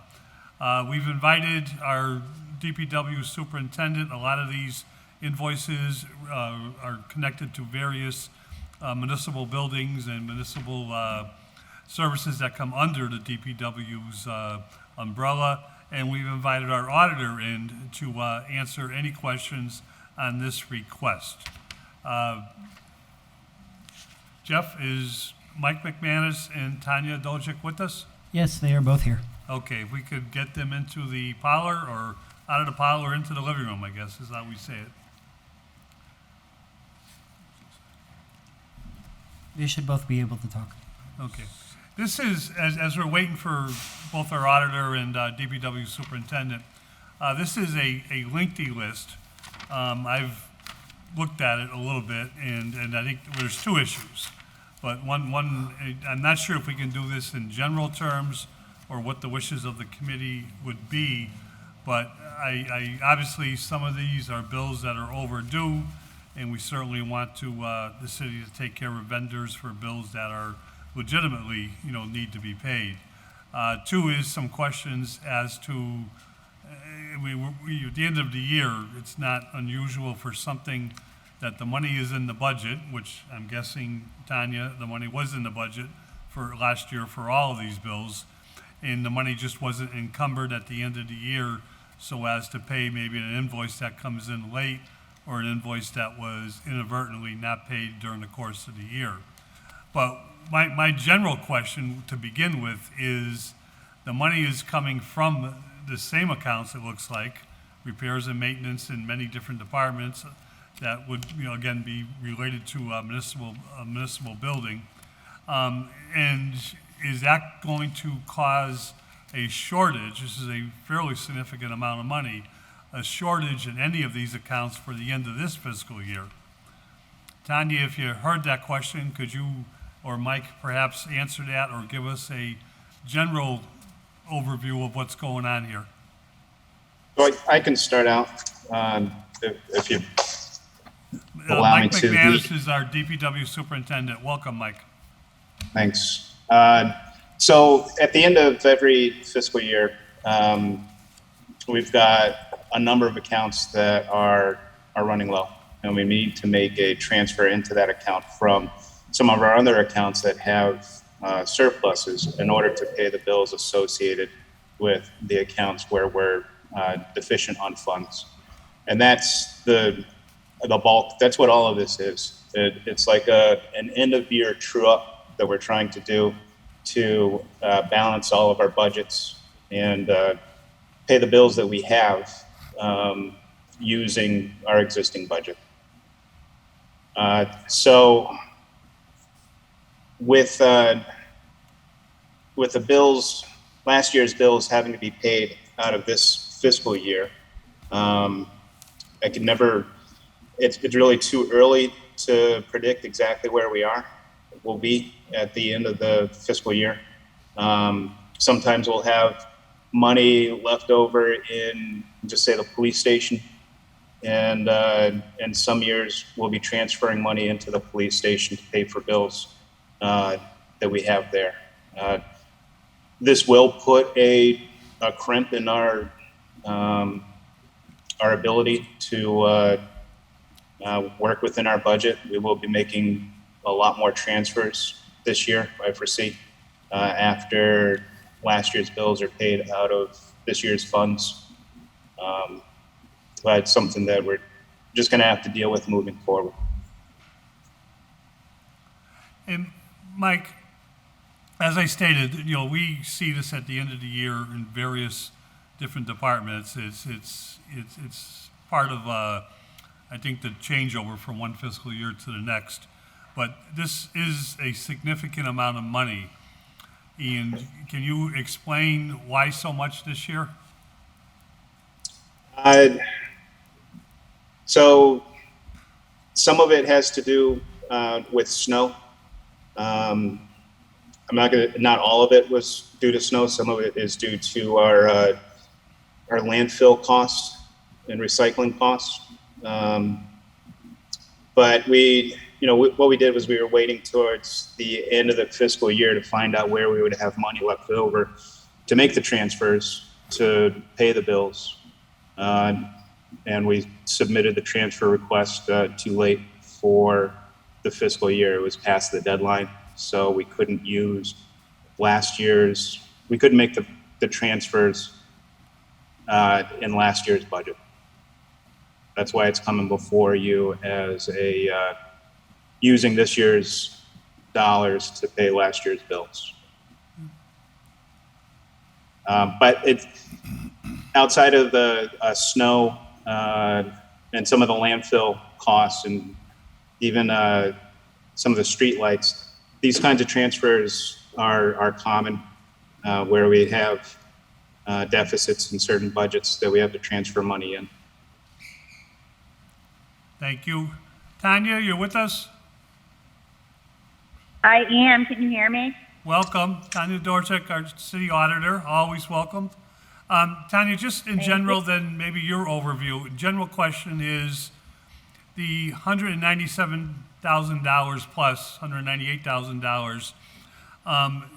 Speaker 1: We've invited our DPW superintendent. A lot of these invoices are connected to various municipal buildings and municipal services that come under the DPW's umbrella. And we've invited our auditor in to answer any questions on this request. Jeff, is Mike McManus and Tanya Dojic with us?
Speaker 10: Yes, they are both here.
Speaker 1: Okay, if we could get them into the parlor or out of the parlor into the living room, I guess is how we say it.
Speaker 10: They should both be able to talk.
Speaker 1: Okay. This is, as we're waiting for both our auditor and DPW superintendent, this is a lengthy list. I've looked at it a little bit, and I think there's 2 issues. But one, I'm not sure if we can do this in general terms or what the wishes of the committee would be, but I obviously, some of these are bills that are overdue, and we certainly want to the city to take care of vendors for bills that are legitimately, need to be paid. 2 is some questions as to, at the end of the year, it's not unusual for something that the money is in the budget, which I'm guessing, Tanya, the money was in the budget for last year for all of these bills, and the money just wasn't encumbered at the end of the year so as to pay maybe an invoice that comes in late or an invoice that was inadvertently not paid during the course of the year. But my general question to begin with is, the money is coming from the same accounts, it looks like, repairs and maintenance in many different departments that would, again, be related to a municipal building. And is that going to cause a shortage? This is a fairly significant amount of money, a shortage in any of these accounts for the end of this fiscal year. Tanya, if you heard that question, could you or Mike perhaps answer that or give us a general overview of what's going on here?
Speaker 11: So I can start out if you allow me
Speaker 1: Mike
Speaker 11: to.
Speaker 1: McManus is our DPW superintendent. Welcome, Mike.
Speaker 11: Thanks. So at the end of every fiscal year, we've got a number of accounts that are running low, and we need to make a transfer into that account from some of our other accounts that have surpluses in order to pay the bills associated with the accounts where we're deficient on funds. And that's the bulk. That's what all of this is. It's like an end of year true up that we're trying to do to balance all of our budgets and pay the bills that we have using our existing budget. So with the bills, last year's bills having to be paid out of this fiscal year, I could never, it's really too early to predict exactly where we'll be at the end of the fiscal year. Sometimes we'll have money left over in, just say, the police station, and some years we'll be transferring money into the police station to pay for bills that we have there. This will put a crimp in our ability to work within our budget. We will be making a lot more transfers this year, I foresee, after last year's bills are paid out of this year's funds. But it's something that we're just going to have to deal with moving forward.
Speaker 1: And Mike, as I stated, we see this at the end of the year in various different departments. It's part of, I think, the changeover from one fiscal year to the next. But this is a significant amount of money. And can you explain why so much this year?
Speaker 11: So some of it has to do with snow. Not all of it was due to snow. Some of it is due to our landfill costs and recycling costs. But what we did was we were waiting towards the end of the fiscal year to find out where we would have money left over to make the transfers to pay the bills. And we submitted the transfer request too late for the fiscal year. It was past the deadline, so we couldn't use we couldn't make the transfers in last year's budget. That's why it's coming before you as using this year's dollars to pay last year's bills. But it's outside of the snow and some of the landfill costs and even some of the street lights, these kinds of transfers are common where we have deficits in certain budgets that we have to transfer money in.
Speaker 1: Thank you. Tanya, you're with us?
Speaker 12: I am. Can you hear me?
Speaker 1: Welcome. Tanya Dorchek, our city auditor, always welcome. Tanya, just in general, then maybe your overview. General question is the $197,000 plus $198,000.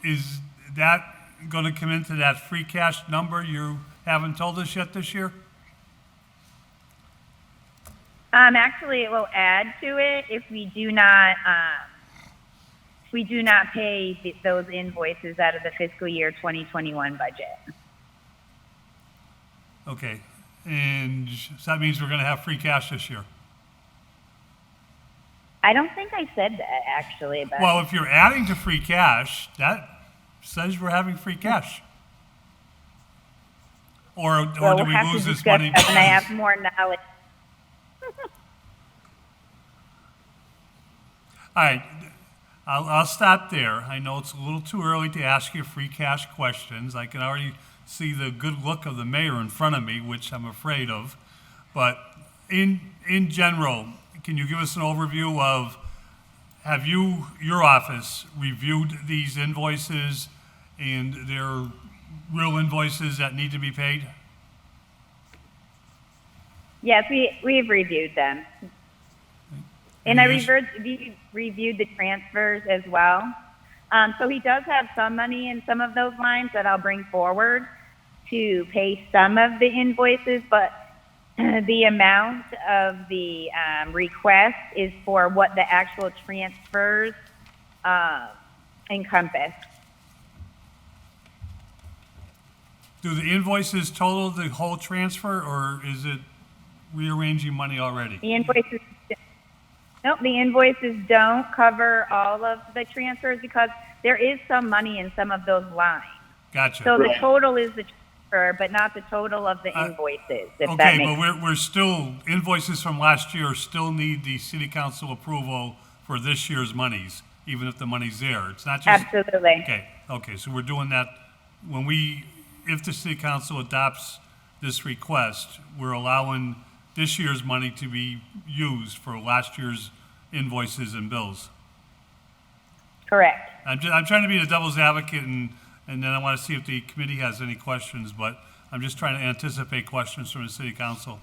Speaker 1: Is that going to come into that free cash number you haven't told us yet this year?
Speaker 12: Actually, it will add to it if we do not pay those invoices out of the fiscal year 2021 budget.
Speaker 1: Okay, and so that means we're going to have free cash this year.
Speaker 12: I don't think I said that actually, but
Speaker 1: Well, if you're adding to free cash, that says we're having free cash. Or
Speaker 12: we'll
Speaker 1: do we
Speaker 12: have to
Speaker 1: lose this
Speaker 12: discuss
Speaker 1: money?
Speaker 12: that when I have more knowledge.
Speaker 1: All right, I'll stop there. I know it's a little too early to ask you free cash questions. I can already see the good look of the mayor in front of me, which I'm afraid of. But in general, can you give us an overview of, have your office reviewed these invoices and they're real invoices that need to be paid?
Speaker 12: Yes, we've reviewed them. And I reviewed the transfers as well. So he does have some money in some of those lines that I'll bring forward to pay some of the invoices, but the amount of the request is for what the actual transfers encompass.
Speaker 1: Do the invoices total the whole transfer, or is it rearranging money already?
Speaker 12: The invoices don't cover all of the transfers because there is some money in some of those lines.
Speaker 1: Gotcha.
Speaker 12: So the
Speaker 11: Right.
Speaker 12: total is the transfer, but not the total of the invoices, if that
Speaker 1: Okay,
Speaker 12: makes
Speaker 1: but we're still, invoices from last year still need the city council approval for this year's monies, even if the money's there. It's not just.
Speaker 12: Absolutely.
Speaker 1: Okay, so we're doing that when if the city council adopts this request, we're allowing this year's money to be used for last year's invoices and bills.
Speaker 12: Correct.
Speaker 1: I'm trying to be the devil's advocate and then I want to see if the committee has any questions, but I'm just trying to anticipate questions from the city council.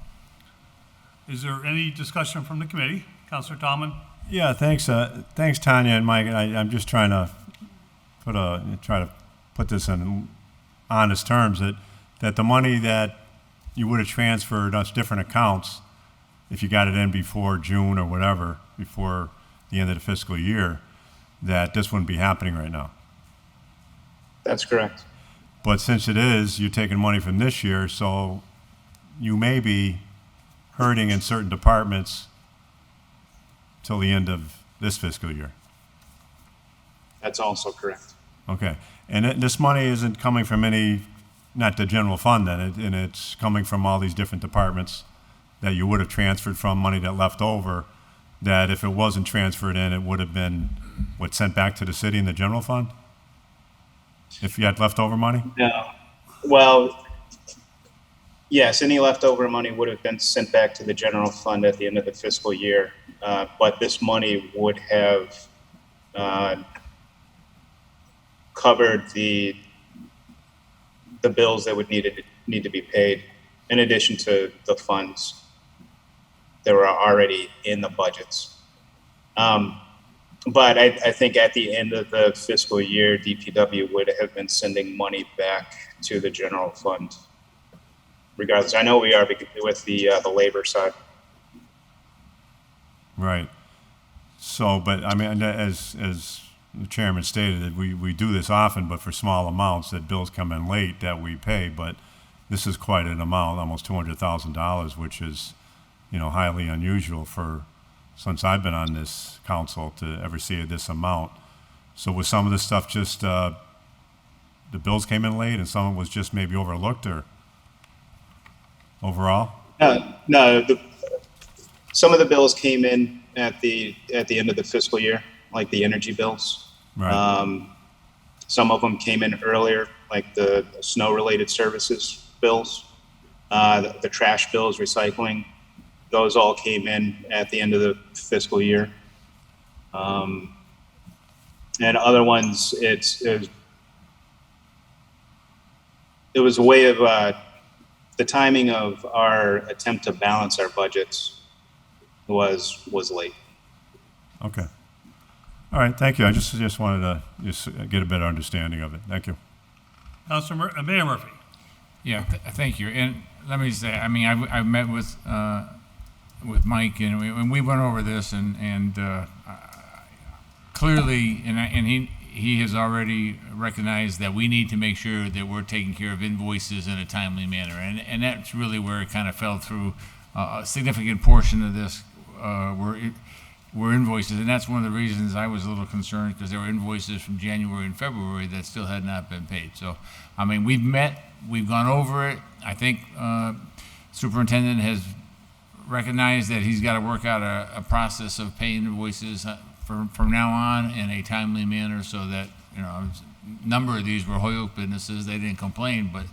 Speaker 1: Is there any discussion from the committee? Councilor Tallman?
Speaker 3: Yeah, thanks, thanks Tanya and Mike. I'm just trying to put this in honest terms, that the money that you would have transferred us different accounts, if you got it in before June or whatever, before the end of the fiscal year, that this wouldn't be happening right now.
Speaker 11: That's correct.
Speaker 3: But since it is, you're taking money from this year, so you may be hurting in certain departments till the end of this fiscal year.
Speaker 11: That's also correct.
Speaker 3: Okay. And this money isn't coming from not the general fund then, and it's coming from all these different departments that you would have transferred from, money that left over, that if it wasn't transferred in, it would have been, sent back to the city in the general fund? If you had leftover money?
Speaker 11: No. Well, yes, any leftover money would have been sent back to the general fund at the end of the fiscal year, but this money would have covered the bills that would need to be paid, in addition to the funds that were already in the budgets. But I think at the end of the fiscal year, DPW would have been sending money back to the general fund, regardless. I know we are with the labor side.
Speaker 3: Right. So, but I mean, as the chairman stated, we do this often, but for small amounts that bills come in late that we pay. But this is quite an amount, almost $200,000, which is, highly unusual since I've been on this council to ever see this amount. So was some of this stuff just the bills came in late, and some of it was just maybe overlooked, or overall?
Speaker 11: No. Some of the bills came in at the end of the fiscal year, like the energy bills.
Speaker 3: Right.
Speaker 11: Some of them came in earlier, like the snow-related services bills, the trash bills, recycling. Those all came in at the end of the fiscal year. And other ones, it was a way of the timing of our attempt to balance our budgets was late.
Speaker 3: Okay. All right, thank you. I just wanted to get a better understanding of it. Thank you.
Speaker 1: Councilor Mayor Murphy?
Speaker 5: Yeah, thank you. And let me say, I mean, I've met with Mike, and we went over this, and clearly, and he has already recognized that we need to make sure that we're taking care of invoices in a timely manner, and that's really where it kind of fell through. A significant portion of this were invoices, and that's one of the reasons I was a little concerned, because there were invoices from January and February that still had not been paid. So, I mean, we've gone over it. I think superintendent has recognized that he's got to work out a process of paying invoices from now on in a timely manner, so that, a number of these were Holyoke businesses. They didn't complain, but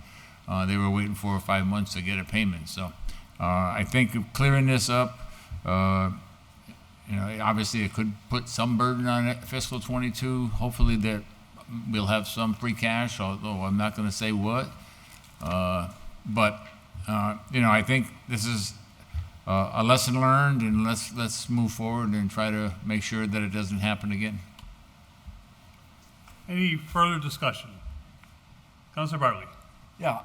Speaker 5: they were waiting 4 or 5 months to get a payment. So I think clearing this up, obviously it could put some burden on fiscal 22. Hopefully that we'll have some free cash, although I'm not going to say what. But I think this is a lesson learned, and let's move forward and try to make sure that it doesn't happen again.
Speaker 1: Any further discussion? Councilor Bartley?
Speaker 6: Yeah,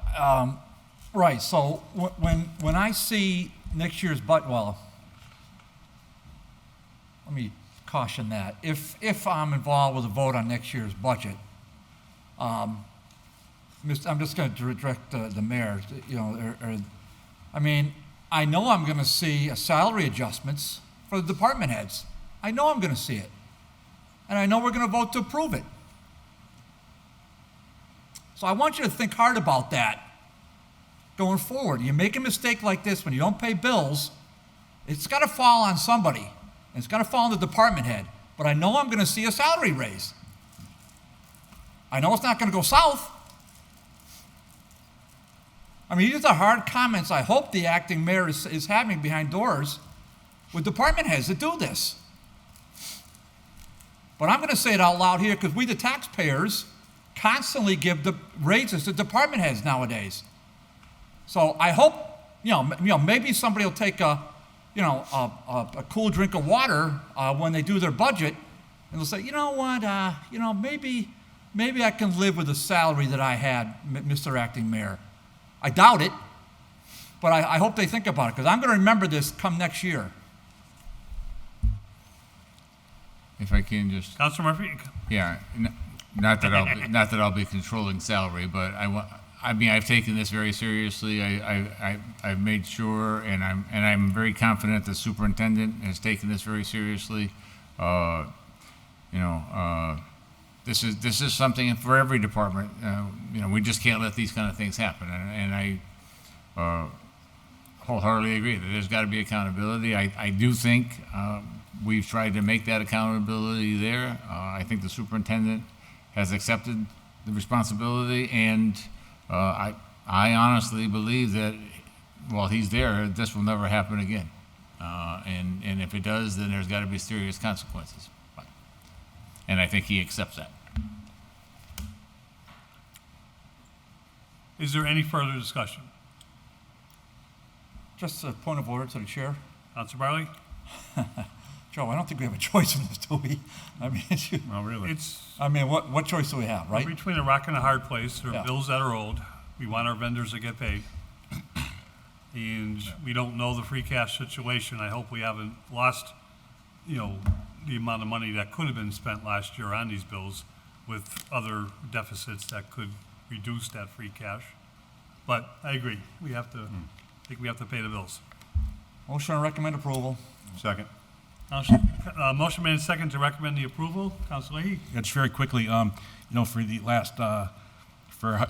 Speaker 6: right. So when I see next year's budget, well, let me caution that. If I'm involved with a vote on next year's budget, I'm just going to direct the mayor, I know I'm going to see salary adjustments for the department heads. I know I'm going to see it. And I know we're going to vote to approve it. So I want you to think hard about that going forward. You make a mistake like this when you don't pay bills, it's got to fall on somebody. And it's got to fall on the department head. But I know I'm going to see a salary raise. I know it's not going to go south. I mean, these are hard comments I hope the acting mayor is having behind doors with department heads that do this. But I'm going to say it out loud here because we, the taxpayers, constantly give the raises to department heads nowadays. So I hope, maybe somebody will take a cool drink of water when they do their budget, and they'll say, you know what, maybe I can live with the salary that I had, Mr. Acting Mayor. I doubt it, but I hope they think about it, because I'm going to remember this come next year.
Speaker 5: If I can just,
Speaker 1: Councilor Murphy?
Speaker 5: yeah, not that I'll be controlling salary, but I've taken this very seriously. I've made sure, and I'm very confident the superintendent has taken this very seriously. This is something for every department. We just can't let these kind of things happen. And I wholeheartedly agree that there's got to be accountability. I do think we've tried to make that accountability there. I think the superintendent has accepted the responsibility, and I honestly believe that while he's there, this will never happen again. And if it does, then there's got to be serious consequences. And I think he accepts that.
Speaker 1: Is there any further discussion?
Speaker 6: Just a point of order to the chair.
Speaker 1: Councilor Barley?
Speaker 6: Joe, I don't think we have a choice in this, do we? I mean,
Speaker 3: Oh, really?
Speaker 6: what choice do we have, right?
Speaker 1: We're between a rock and a hard place. There are
Speaker 6: Yeah.
Speaker 1: bills that are owed. We want our vendors to get paid. And we don't know the free cash situation. I hope we haven't lost, the amount of money that could have been spent last year on these bills with other deficits that could reduce that free cash. But I agree. I think we have to pay the bills.
Speaker 6: Motion to recommend approval.
Speaker 3: Second.
Speaker 1: Motion made and second to recommend the approval. Councilor Leahy?
Speaker 2: Yeah, just very quickly, for the last, for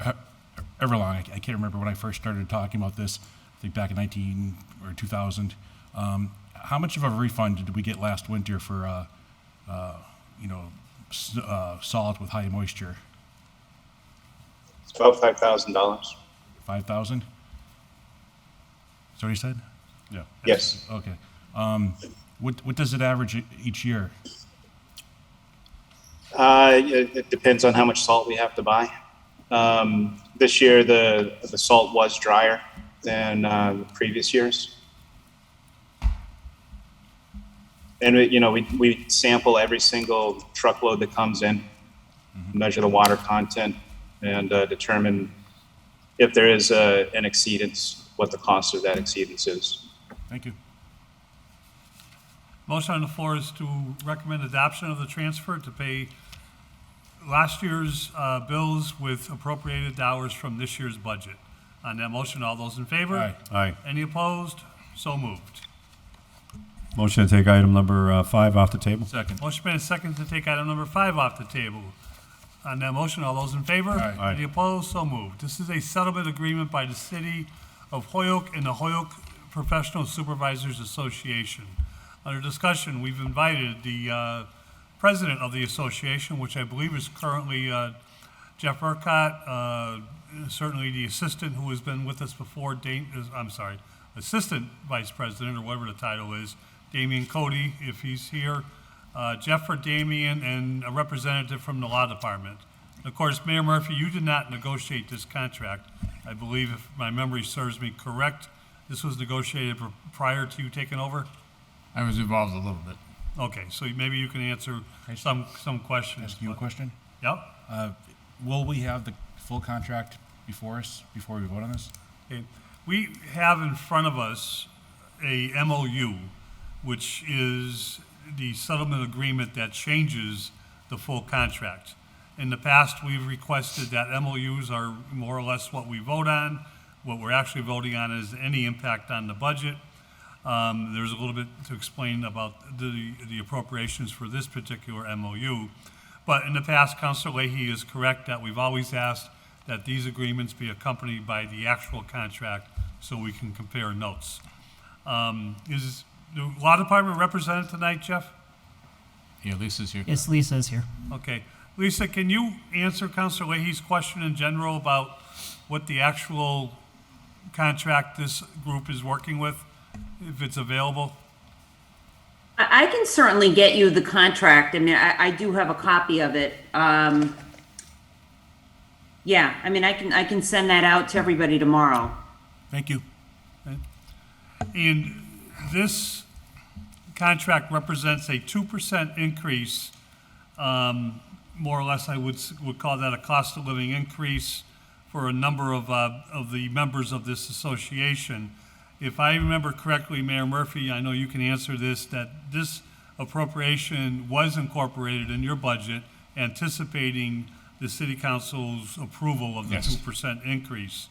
Speaker 2: ever long, I can't remember when I first started talking about this, I think back in 19 or 2000. How much of a refund did we get last winter for, salt with high moisture?
Speaker 11: It's about $5,000.
Speaker 2: 5,000? Is that what you said?
Speaker 3: Yeah.
Speaker 11: Yes.
Speaker 2: Okay. What does it average each year?
Speaker 11: It depends on how much salt we have to buy. This year, the salt was drier than previous years. And we sample every single truckload that comes in, measure the water content, and determine if there is an exceedance, what the cost of that exceedance is.
Speaker 2: Thank you.
Speaker 1: Motion on the floor is to recommend adoption of the transfer to pay last year's bills with appropriated dollars from this year's budget. On that motion, all those in favor?
Speaker 2: Aye.
Speaker 3: Aye.
Speaker 1: Any opposed? So moved.
Speaker 3: Motion to take item number 5 off the table?
Speaker 2: Second.
Speaker 1: Motion made and second to take item number 5 off the table. On that motion, all those in favor?
Speaker 2: Aye.
Speaker 3: Aye.
Speaker 1: Any opposed? So moved. This is a settlement agreement by the City of Holyoke and the Holyoke Professional Supervisors Association. Under discussion, we've invited the president of the association, which I believe is currently Jeff Urquhart, certainly the assistant who has been with us before, assistant vice president, or whatever the title is, Damian Cody, if he's here, Jeff or Damian, and a representative from the law department. And of course, Mayor Murphy, you did not negotiate this contract. I believe, if my memory serves me correct, this was negotiated prior to you taking over?
Speaker 5: I was involved a little bit.
Speaker 1: Okay, so maybe you can answer some questions.
Speaker 2: Ask you a question?
Speaker 1: Yep.
Speaker 2: Will we have the full contract before us, before we vote on this?
Speaker 1: Okay. We have in front of us a MOU, which is the settlement agreement that changes the full contract. In the past, we've requested that MOUs are more or less what we vote on. What we're actually voting on is any impact on the budget. There's a little bit to explain about the appropriations for this particular MOU. But in the past, Councilor Leahy is correct that we've always asked that these agreements be accompanied by the actual contract so we can compare notes. Is the Law Department represented tonight, Jeff?
Speaker 5: Yeah, Lisa's here.
Speaker 10: Yes, Lisa's here.
Speaker 1: Okay. Lisa, can you answer Councilor Leahy's question in general about what the actual contract this group is working with, if it's available?
Speaker 13: I can certainly get you the contract. I mean, I do have a copy of it. Yeah, I mean, I can send that out to everybody tomorrow.
Speaker 2: Thank you.
Speaker 1: And this contract represents a 2% increase, more or less I would call that a cost of living increase for a number of the members of this association. If I remember correctly, Mayor Murphy, I know you can answer this, that this appropriation was incorporated in your budget, anticipating the city council's approval of the
Speaker 5: Yes.
Speaker 1: 2% increase.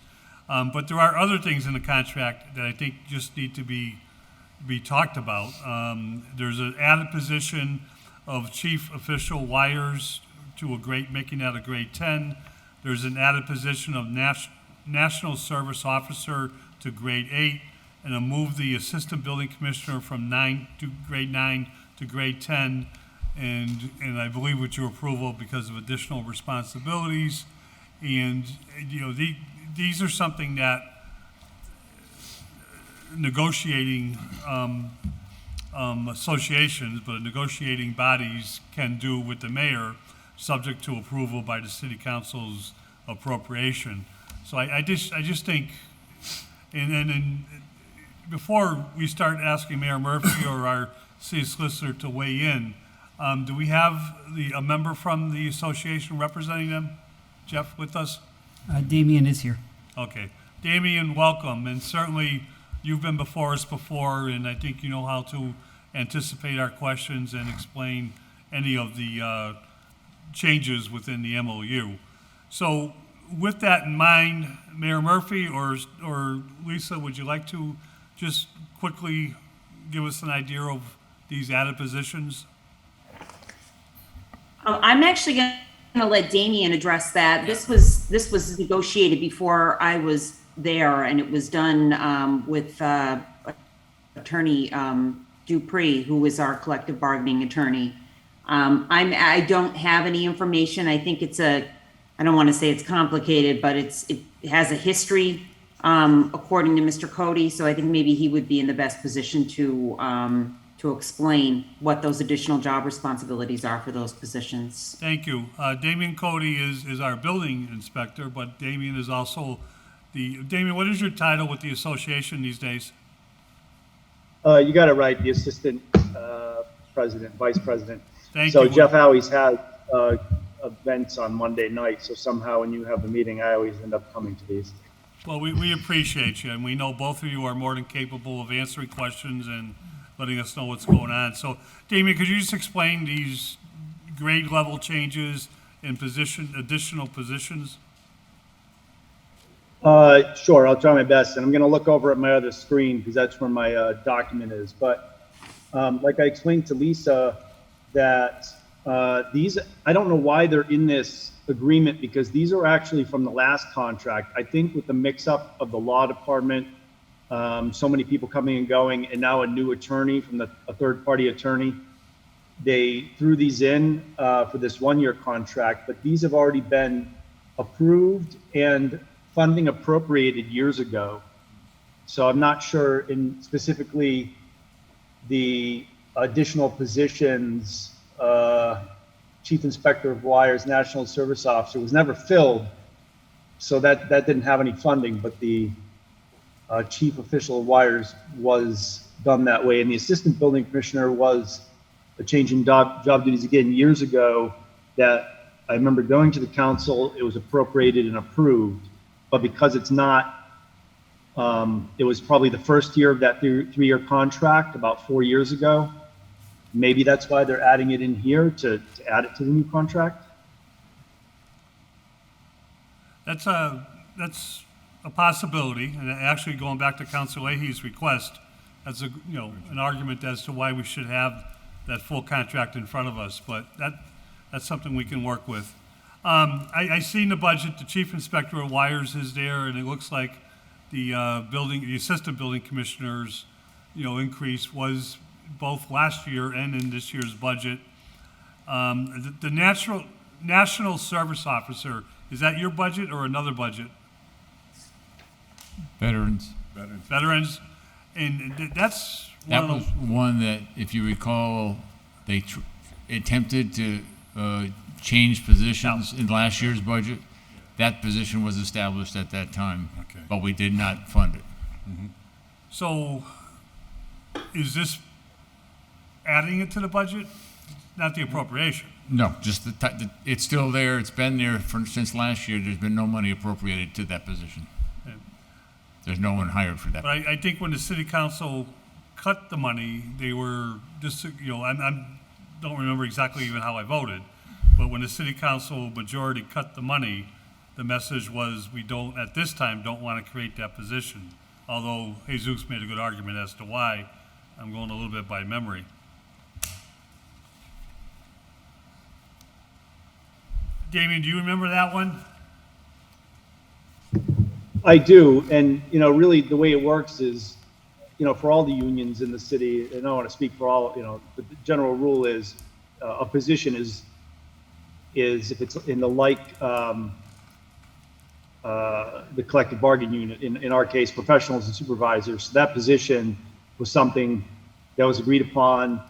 Speaker 1: But there are other things in the contract that I think just need to be talked about. There's an added position of chief official wires to making that a grade 10. There's an added position of national service officer to grade 8, and a move the assistant building commissioner from grade 9 to grade 10. And I believe with your approval because of additional responsibilities. And, these are something that negotiating associations, but negotiating bodies can do with the mayor, subject to approval by the city council's appropriation. So I just think, and before we start asking Mayor Murphy or our city solicitor to weigh in, do we have a member from the association representing them, Jeff, with us?
Speaker 10: Damien is here.
Speaker 1: Okay. Damien, welcome. And certainly you've been before us before, and I think you know how to anticipate our questions and explain any of the changes within the MOU. So with that in mind, Mayor Murphy or Lisa, would you like to just quickly give us an idea of these added positions?
Speaker 13: I'm actually going to let Damien address that. This was negotiated before I was there, and it was done with Attorney Dupree, who is our collective bargaining attorney. I don't have any information. I think I don't want to say it's complicated, but it has a history, according to Mr. Cody. So I think maybe he would be in the best position to explain what those additional job responsibilities are for those positions.
Speaker 1: Thank you. Damien Cody is our building inspector, but Damien is also Damien, what is your title with the association these days?
Speaker 14: You got it right, the assistant president, vice president.
Speaker 1: Thank
Speaker 14: you. So
Speaker 1: Jeff
Speaker 14: always has events on Monday night, so somehow when you have a meeting, I always end up coming to these.
Speaker 1: Well, we appreciate you, and we know both of you are more than capable of answering questions and letting us know what's going on. So, Damien, could you just explain these grade level changes in additional positions?
Speaker 14: Sure, I'll try my best, and I'm going to look over at my other screen because that's where my document is. But like I explained to Lisa, that these, I don't know why they're in this agreement, because these are actually from the last contract. I think with the mix-up of the law department, so many people coming and going, and now a new attorney from a third-party attorney, they threw these in for this one-year contract, but these have already been approved and funding appropriated years ago. So I'm not sure in specifically the additional positions, Chief Inspector of Wires, National Service Officer was never filled. So that didn't have any funding, but the Chief Official of Wires was done that way. And the Assistant Building Commissioner was a change in job duties again years ago that I remember going to the council, it was appropriated and approved. But because it's not, it was probably the first year of that three-year contract about 4 years ago. Maybe that's why they're adding it in here to add it to the new contract.
Speaker 1: That's a possibility, and actually going back to Councilor Leahy's request, that's an argument as to why we should have that full contract in front of us. But that's something we can work with. I seen the budget, the chief inspector of wires is there, and it looks like the assistant building commissioners, increase was both last year and in this year's budget. The national service officer, is that your budget or another budget?
Speaker 5: Veterans.
Speaker 1: Veterans, and that's
Speaker 5: That
Speaker 1: one of
Speaker 5: was
Speaker 1: those,
Speaker 5: one that, if you recall, they attempted to change positions in last year's budget. That position was established at that time,
Speaker 3: Okay.
Speaker 5: but we did not fund it.
Speaker 1: so is this adding it to the budget? Not the appropriation?
Speaker 5: No, just it's still there. It's been there since last year. There's been no money appropriated to that position.
Speaker 1: Okay.
Speaker 5: There's no one hired for that.
Speaker 1: But I think when the city council cut the money, they were just, I don't remember exactly even how I voted, but when the city council majority cut the money, the message was, we don't, at this time, don't want to create that position. Although Jesus made a good argument as to why. I'm going a little bit by memory. Damien, do you remember that one?
Speaker 14: I do, and really the way it works is, for all the unions in the city, and I don't want to speak for all, the general rule is a position is if it's in the the collective bargaining unit, in our case, professionals and supervisors. So that position was something that was agreed upon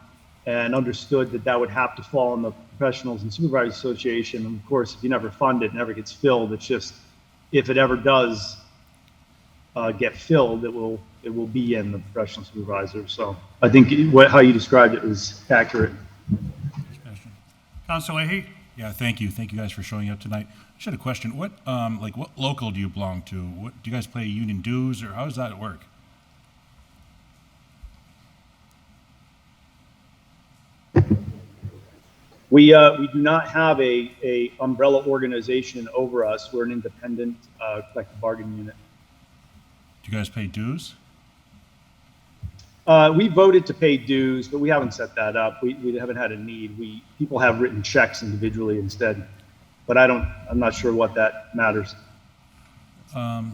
Speaker 14: and understood that would have to fall on the Professionals and Supervisors Association. And of course, if you never fund it, it never gets filled. It's just, if it ever does get filled, it will be in the professional supervisors. So I think how you described it was accurate.
Speaker 1: Councilor Leahy?
Speaker 2: Yeah, thank you. Thank you guys for showing up tonight. I just had a question. What local do you belong to? What, do you guys pay union dues, or how does that work?
Speaker 14: We do not have a umbrella organization over us. We're an independent collective bargaining unit.
Speaker 2: Do you guys pay dues?
Speaker 14: We voted to pay dues, but we haven't set that up. We haven't had a need. People have written checks individually instead, but I'm not sure what that matters.
Speaker 2: Well,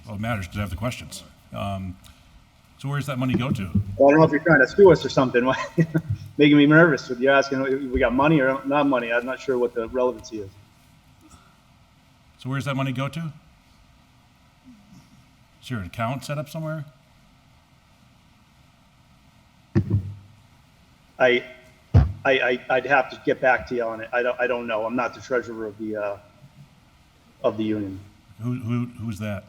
Speaker 2: it matters because I have the questions. So where does that money go to?
Speaker 14: Well, I don't know if you're trying to sue us or something, making me nervous with you asking if we got money or not money. I'm not sure what the relevancy is.
Speaker 2: So where does that money go to? Is there an account set up somewhere?
Speaker 14: I'd have to get back to you on it. I don't know. I'm not the treasurer of the union.
Speaker 2: Who's that?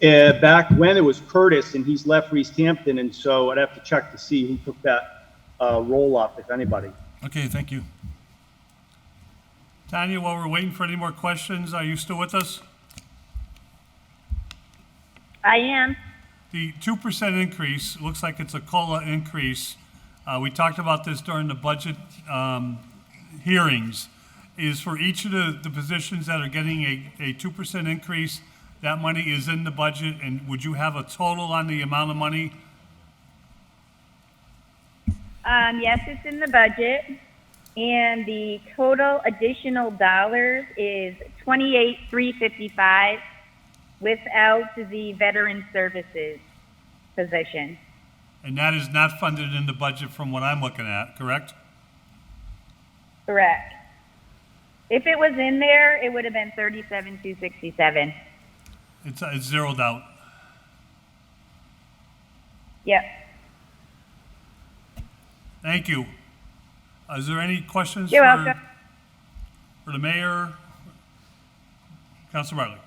Speaker 14: Back when it was Curtis, and he's left East Hampton, and so I'd have to check to see who took that roll up, if anybody.
Speaker 2: Okay, thank you.
Speaker 1: Tanya, while we're waiting for any more questions, are you still with us?
Speaker 12: I am.
Speaker 1: The 2% increase, looks like it's a COLA increase. We talked about this during the budget hearings, is for each of the positions that are getting a 2% increase, that money is in the budget, and would you have a total on the amount of money?
Speaker 12: Yes, it's in the budget, and the total additional dollars is $28,355 without the veteran services position.
Speaker 1: And that is not funded in the budget from what I'm looking at, correct?
Speaker 12: Correct. If it was in there, it would have been $37,267.
Speaker 1: It's zeroed out.
Speaker 12: Yep.
Speaker 1: Thank you. Is there any questions
Speaker 12: You're welcome.
Speaker 1: for the mayor? Councilor Bartley.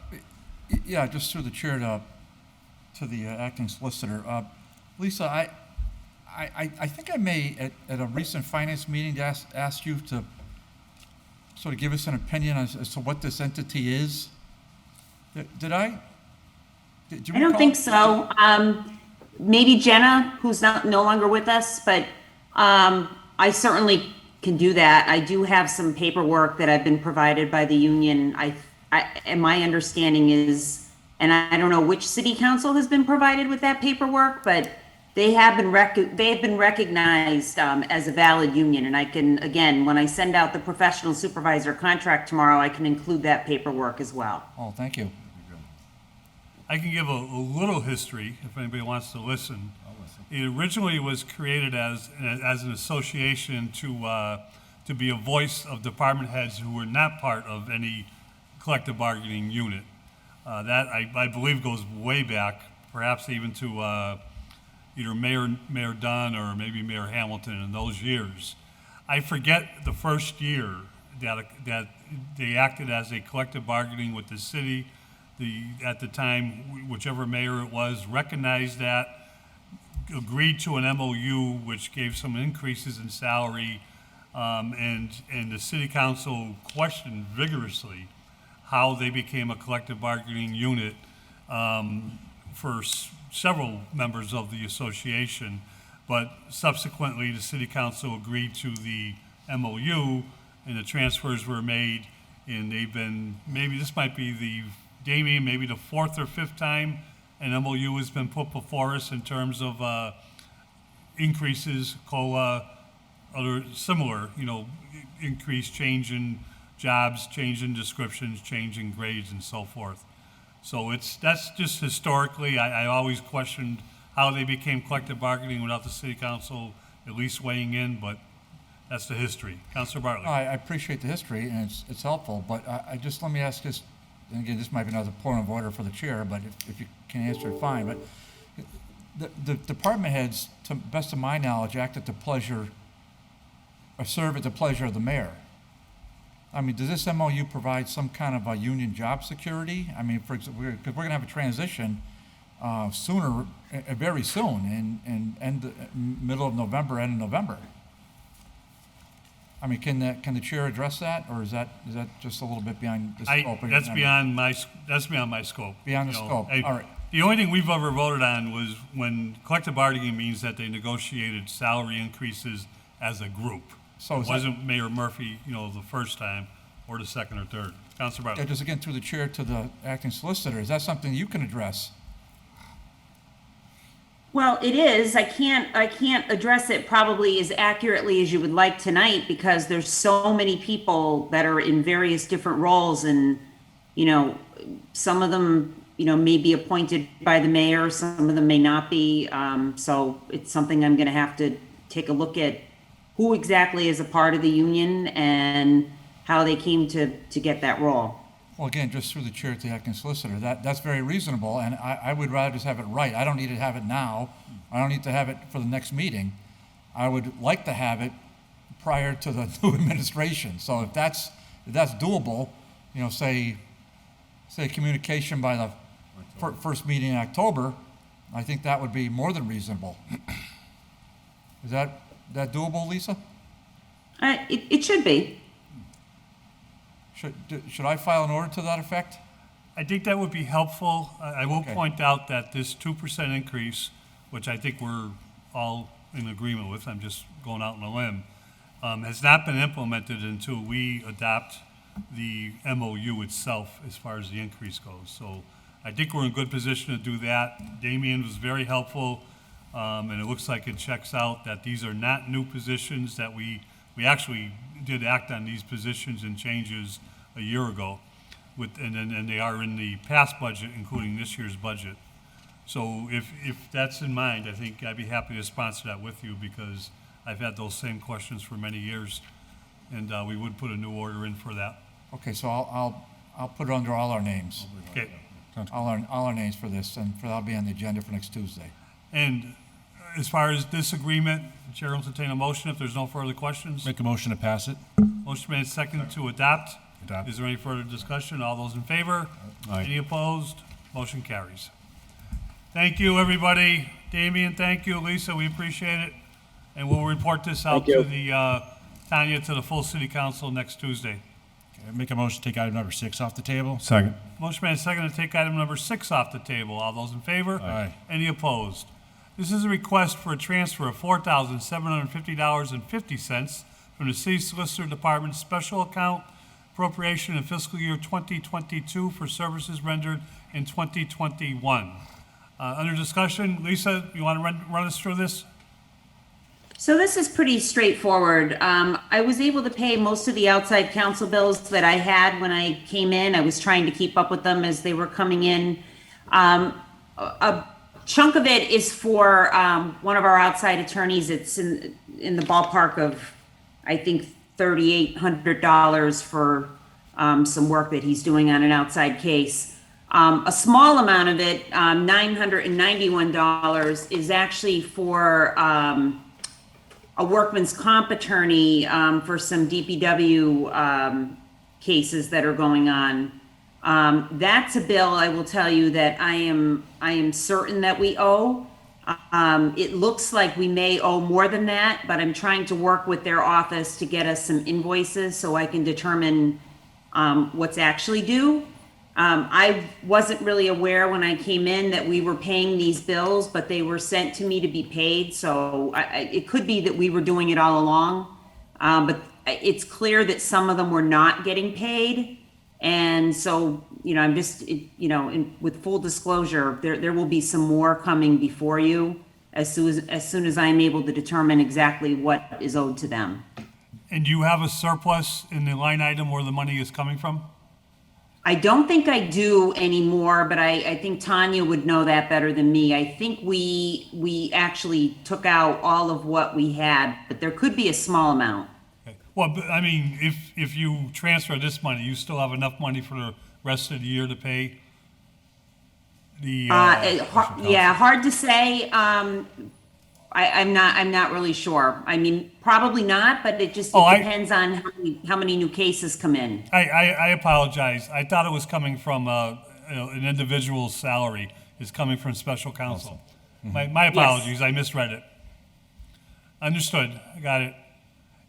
Speaker 6: Yeah, just through the chair to the acting solicitor. Lisa, I think I may, at a recent finance meeting, ask you to sort of give us an opinion as to what this entity is. Did I? Did you
Speaker 13: I don't
Speaker 6: recall?
Speaker 13: think so. Maybe Jenna, who's no longer with us, but I certainly can do that. I do have some paperwork that I've been provided by the union. And my understanding is, and I don't know which city council has been provided with that paperwork, but they have been recognized as a valid union, and I can, again, when I send out the professional supervisor contract tomorrow, I can include that paperwork as well.
Speaker 6: Oh, thank you.
Speaker 1: I can give a little history if anybody wants to listen. It originally was created as an association to be a voice of department heads who were not part of any collective bargaining unit. That I believe goes way back, perhaps even to either Mayor Dunn or maybe Mayor Hamilton in those years. I forget the first year that they acted as a collective bargaining with the city. At the time, whichever mayor it was, recognized that, agreed to an MOU which gave some increases in salary, and the city council questioned vigorously how they became a collective bargaining unit for several members of the association. But subsequently, the city council agreed to the MOU, and the transfers were made, and they've been, maybe this might be Damien, maybe the fourth or fifth time an MOU has been put before us in terms of increases, COLA, other similar, increase, change in jobs, change in descriptions, change in grades, and so forth. So that's just historically, I always questioned how they became collective bargaining without the city council at least weighing in, but that's the history. Councilor Bartley.
Speaker 6: I appreciate the history, and it's helpful, but I just, let me ask this, and again, this might be another point of order for the chair, but if you can answer it, fine. But the department heads, to best of my knowledge, act at the pleasure, or serve at the pleasure of the mayor. I mean, does this MOU provide some kind of a union job security? I mean, for example, because we're going to have a transition sooner, very soon, in middle of November, end of November. I mean, can the chair address that, or is that just a little bit behind the scope?
Speaker 1: That's beyond my scope.
Speaker 6: Beyond the scope. All right.
Speaker 1: The only thing we've ever voted on was when collective bargaining means that they negotiated salary increases as a group.
Speaker 6: So
Speaker 1: it wasn't Mayor Murphy, the first time, or the second or third. Councilor Bartley.
Speaker 6: Just again, through the chair to the acting solicitor, is that something you can address?
Speaker 13: Well, it is. I can't address it probably as accurately as you would like tonight, because there's so many people that are in various different roles, and, some of them, may be appointed by the mayor, some of them may not be. So it's something I'm going to have to take a look at, who exactly is a part of the union and how they came to get that role.
Speaker 6: Well, again, just through the chair to the acting solicitor, that's very reasonable, and I would rather just have it right. I don't need to have it now. I don't need to have it for the next meeting. I would like to have it prior to the new administration. So if that's doable, say communication by the first meeting in October, I think that would be more than reasonable. Is that doable, Lisa?
Speaker 13: It should be.
Speaker 6: Should I file an order to that effect?
Speaker 1: I think that would be helpful. I will point out that this 2% increase, which I think we're all in agreement with, I'm just going out on a limb, has not been implemented until we adopt the MOU itself as far as the increase goes. So I think we're in good position to do that. Damien was very helpful, and it looks like it checks out that these are not new positions, that we actually did act on these positions and changes a year ago, and they are in the past budget, including this year's budget. So if that's in mind, I think I'd be happy to sponsor that with you, because I've had those same questions for many years, and we would put a new order in for that.
Speaker 6: Okay, so I'll put it under all our names.
Speaker 1: Okay.
Speaker 6: All our names for this, and that'll be on the agenda for next Tuesday.
Speaker 1: And as far as this agreement, the chair will entertain a motion if there's no further questions.
Speaker 2: Make a motion to pass it.
Speaker 1: Motion made second to adopt.
Speaker 2: Adopt.
Speaker 1: Is there any further discussion? All those in favor?
Speaker 3: Aye.
Speaker 1: Any opposed? Motion carries. Thank you, everybody. Damien, thank you. Lisa, we appreciate it. And we'll report this out to the, Tanya, to the full city council next Tuesday.
Speaker 2: Okay, make a motion to take item number 6 off the table.
Speaker 3: Second.
Speaker 1: Motion made second to take item number 6 off the table. All those in favor?
Speaker 2: Aye.
Speaker 1: Any opposed? This is a request for a transfer of $4,750.50 from the City Solicitor Department's special account appropriation in fiscal year 2022 for services rendered in 2021. Under discussion, Lisa, you want to run us through this?
Speaker 13: So this is pretty straightforward. I was able to pay most of the outside council bills that I had when I came in. I was trying to keep up with them as they were coming in. A chunk of it is for one of our outside attorneys. It's in the ballpark of, I think, $3,800 for some work that he's doing on an outside case. A small amount of it, $991, is actually for a workman's comp attorney for some DPW cases that are going on. That's a bill, I will tell you, that I am certain that we owe. It looks like we may owe more than that, but I'm trying to work with their office to get us some invoices so I can determine what's actually due. I wasn't really aware when I came in that we were paying these bills, but they were sent to me to be paid. So it could be that we were doing it all along. But it's clear that some of them were not getting paid. And so, I'm just, with full disclosure, there will be some more coming before you as soon as I'm able to determine exactly what is owed to them.
Speaker 1: And do you have a surplus in the line item where the money is coming from?
Speaker 13: I don't think I do anymore, but I think Tanya would know that better than me. I think we actually took out all of what we had, but there could be a small amount.
Speaker 1: Okay. Well, but, I mean, if you transfer this money, you still have enough money for the rest of the year to pay the.
Speaker 13: Hard to say. I'm not really sure. I mean, probably not, but it just depends on how many new cases come in.
Speaker 1: I apologize. I thought it was coming from an individual's salary. It's coming from special counsel. Mm-hmm. My apologies. Yes. I misread it. Understood. I got it.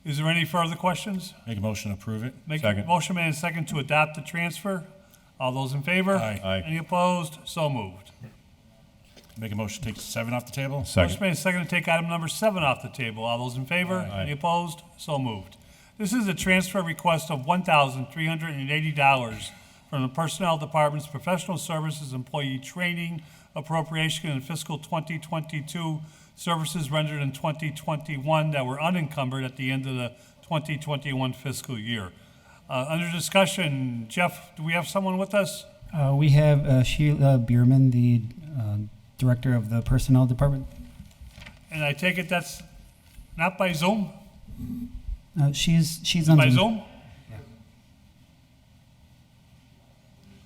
Speaker 1: Is there any further questions?
Speaker 2: Make a motion to approve it.
Speaker 1: Second. Motion made and second to adopt the transfer. All those in favor?
Speaker 2: Aye.
Speaker 1: Any opposed? So moved.
Speaker 2: Make a motion to take 7 off the table.
Speaker 1: Motion made and second to take item number 7 off the table. All those in favor?
Speaker 2: Aye.
Speaker 1: Any opposed? So moved. This is a transfer request of $1,380 from the Personnel Department's Professional Services Employee Training Appropriation in fiscal 2022, services rendered in 2021 that were unencumbered at the end of the 2021 fiscal year. Under discussion, Jeff, do we have someone with us?
Speaker 10: We have Sheila Bierman, the Director of the Personnel Department.
Speaker 1: And I take it that's not by Zoom?
Speaker 10: She's on
Speaker 1: by
Speaker 10: Zoom.
Speaker 1: Zoom?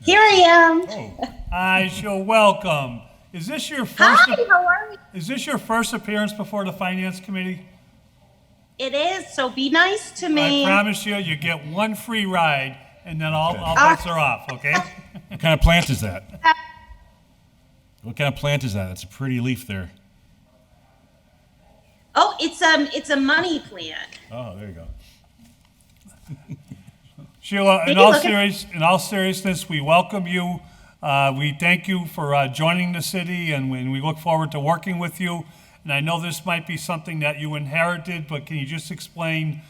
Speaker 15: Here I am.
Speaker 1: Oh. Hi, Sheila, welcome. Is this your first?
Speaker 15: Hi, how are you?
Speaker 1: Is this your first appearance before the Finance Committee?
Speaker 15: It is, so be nice to me.
Speaker 1: I promise you, you get one free ride, and then all bets are off, okay?
Speaker 2: What kind of plant is that? What kind of plant is that? That's a pretty leaf there.
Speaker 15: Oh, it's a money plant.
Speaker 2: Oh, there you go.
Speaker 1: Sheila, in all seriousness, we welcome you. We thank you for joining the city, and we look forward to working with you. And I know this might be something that you inherited, but can you just explain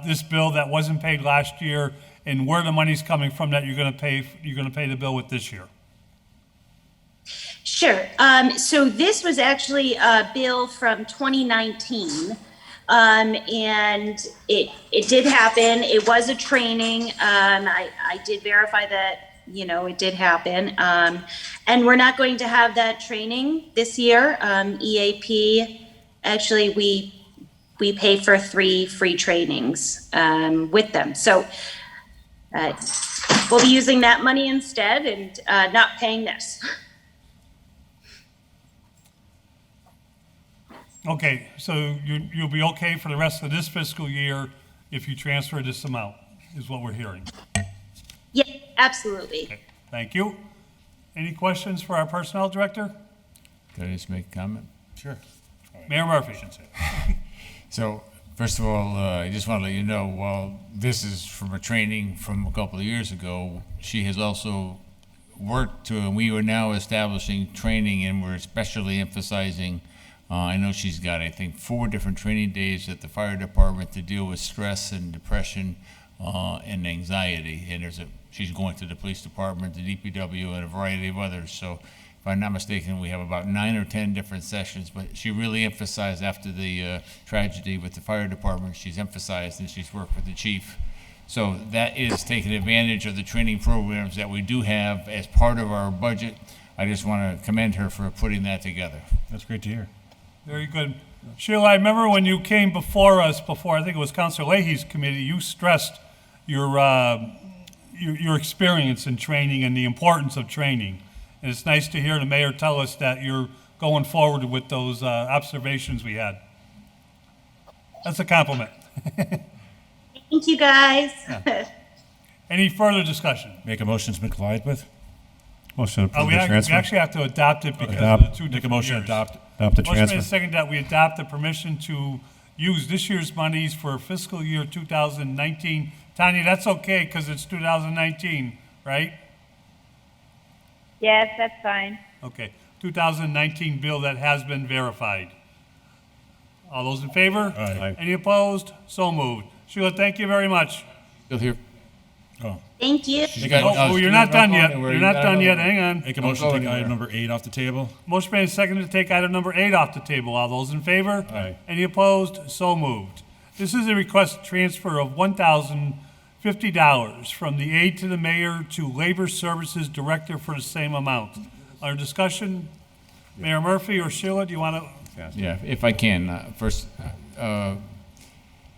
Speaker 1: this bill that wasn't paid last year and where the money's coming from that you're going to pay the bill with this year?
Speaker 15: Sure. So this was actually a bill from 2019, and it did happen. It was a training. I did verify that, it did happen. And we're not going to have that training this year. EAP, actually, we pay for 3 free trainings with them. So we'll be using that money instead and not paying this.
Speaker 1: Okay, so you'll be okay for the rest of this fiscal year if you transfer this amount, is what we're hearing.
Speaker 15: Yeah, absolutely.
Speaker 1: Okay, thank you. Any questions for our Personnel Director?
Speaker 5: Can I just make a comment?
Speaker 2: Sure.
Speaker 1: Mayor Murphy.
Speaker 5: So, first of all, I just want to let you know, while this is from a training from a couple of years ago, she has also worked to, and we are now establishing training, and we're especially emphasizing, I know she's got, I think, 4 different training days at the fire department to deal with stress and depression and anxiety. And she's going to the police department, the DPW, and a variety of others. So if I'm not mistaken, we have about 9 or 10 different sessions, but she really emphasized after the tragedy with the fire department, she's emphasized and she's worked with the chief. So that is taking advantage of the training programs that we do have as part of our budget. I just want to commend her for putting that together.
Speaker 2: That's great to hear.
Speaker 1: Very good. Sheila, I remember when you came before us, before I think it was Councilor Leahy's committee, you stressed your experience in training and the importance of training. And it's nice to hear the mayor tell us that you're going forward with those observations we had. That's a compliment.
Speaker 15: Thank you, guys.
Speaker 1: Any further discussion?
Speaker 2: Make a motion to be complied with?
Speaker 3: Motion to approve
Speaker 1: We
Speaker 3: the transfer.
Speaker 1: actually have to adopt it because
Speaker 3: Adopt.
Speaker 1: of the two
Speaker 2: Make a
Speaker 1: different
Speaker 2: motion to
Speaker 1: years.
Speaker 2: adopt.
Speaker 3: Adopt the
Speaker 1: Motion made and
Speaker 3: transfer.
Speaker 1: seconded that we adopt the permission to use this year's monies for fiscal year 2019. Tanya, that's okay because it's 2019, right?
Speaker 12: Yes, that's fine.
Speaker 1: Okay, 2019 bill that has been verified. All those in favor?
Speaker 2: Aye.
Speaker 1: Any opposed? So moved. Sheila, thank you very much.
Speaker 5: Still here?
Speaker 2: Oh.
Speaker 15: Thank you.
Speaker 1: Oh, you're not done yet. You're not done yet. Hang on.
Speaker 2: Make a motion to take item number 8 off the table?
Speaker 1: Motion made and seconded to take item number 8 off the table. All those in favor?
Speaker 2: Aye.
Speaker 1: Any opposed? So moved. This is a request transfer of $1,050 from the aide to the mayor to labor services director for the same amount. Under discussion, Mayor Murphy or Sheila, do you want to?
Speaker 5: Yeah, if I can. First,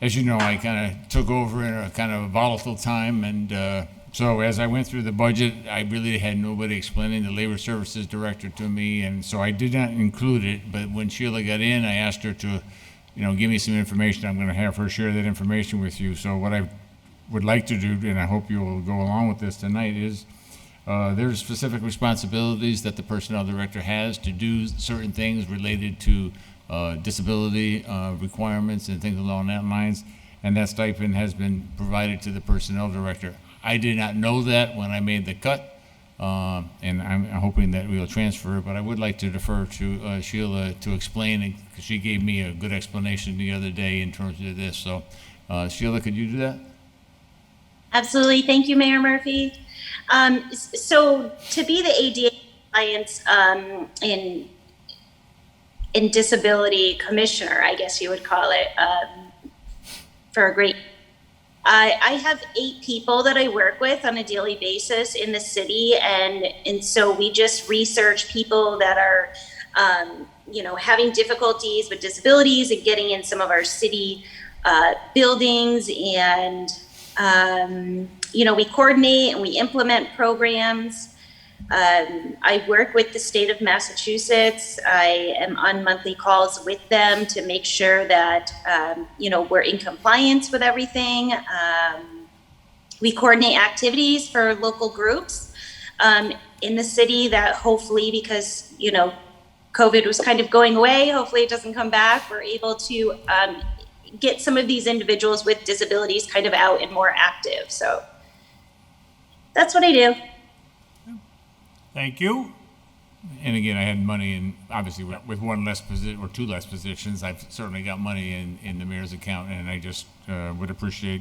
Speaker 5: as you know, I kind of took over in a kind of volatile time, and so as I went through the budget, I really had nobody explaining the labor services director to me, and so I did not include it. But when Sheila got in, I asked her to, give me some information. I'm going to have her share that information with you. So what I would like to do, and I hope you will go along with this tonight, is there's specific responsibilities that the personnel director has to do certain things related to disability requirements and things along that lines, and that stipend has been provided to the personnel director. I did not know that when I made the cut, and I'm hoping that we will transfer it, but I would like to defer to Sheila to explain it, because she gave me a good explanation the other day in terms of this. So Sheila, could you do that?
Speaker 15: Absolutely. Thank you, Mayor Murphy. So to be the ADA Alliance in Disability Commissioner, I guess you would call it, for a great, I have 8 people that I work with on a daily basis in the city. And so we just research people that are, having difficulties with disabilities and getting in some of our city buildings. And, we coordinate and we implement programs. I work with the state of Massachusetts. I am on monthly calls with them to make sure that, we're in compliance with everything. We coordinate activities for local groups in the city that hopefully, because, COVID was kind of going away, hopefully it doesn't come back. We're able to get some of these individuals with disabilities kind of out and more active. So that's what I do.
Speaker 1: Thank you.
Speaker 5: And again, I had money, and obviously with one less position or 2 less positions, I've certainly got money in the mayor's account, and I just would appreciate,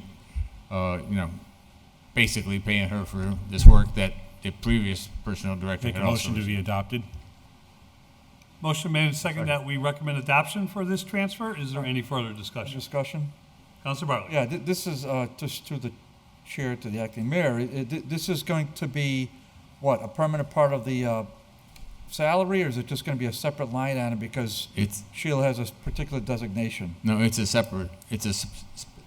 Speaker 5: basically paying her for this work that the previous personnel director
Speaker 2: Make a
Speaker 5: had also.
Speaker 2: motion to be adopted?
Speaker 1: Motion made and seconded that we recommend adoption for this transfer. Is there any further discussion? Councilor Bartley.
Speaker 6: Yeah, this is just to the chair, to the acting mayor. This is going to be, what, a permanent part of the salary, or is it just going to be a separate line item because Sheila has a particular designation?
Speaker 5: No, it's a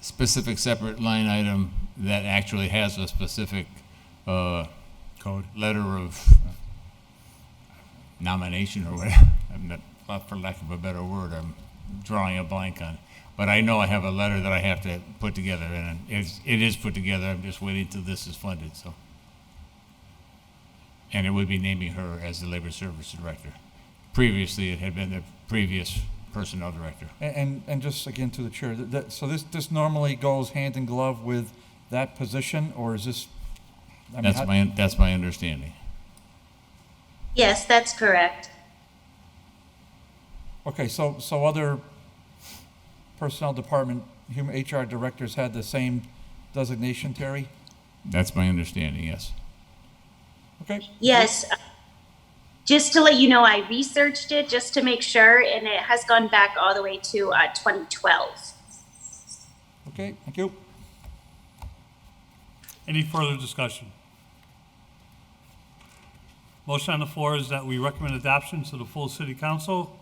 Speaker 5: specific separate line item that actually has a specific
Speaker 2: code,
Speaker 5: letter of nomination or whatever. I'm not, for lack of a better word, I'm drawing a blank on it. But I know I have a letter that I have to put together, and it is put together. I'm just waiting till this is funded. So, and it would be naming her as the labor service director. Previously, it had been the previous personnel director.
Speaker 6: And just again to the chair, so this normally goes hand in glove with that position, or is this?
Speaker 5: That's my understanding.
Speaker 15: Yes, that's correct.
Speaker 6: Okay, so other personnel department, human HR directors had the same designation, Terry?
Speaker 5: That's my understanding, yes.
Speaker 6: Okay.
Speaker 15: Yes. just to let you know, I researched it just to make sure, and it has gone back all the way to 2012.
Speaker 6: Okay, thank you.
Speaker 1: Any further discussion? Motion on the floor is that we recommend adoption to the full city council.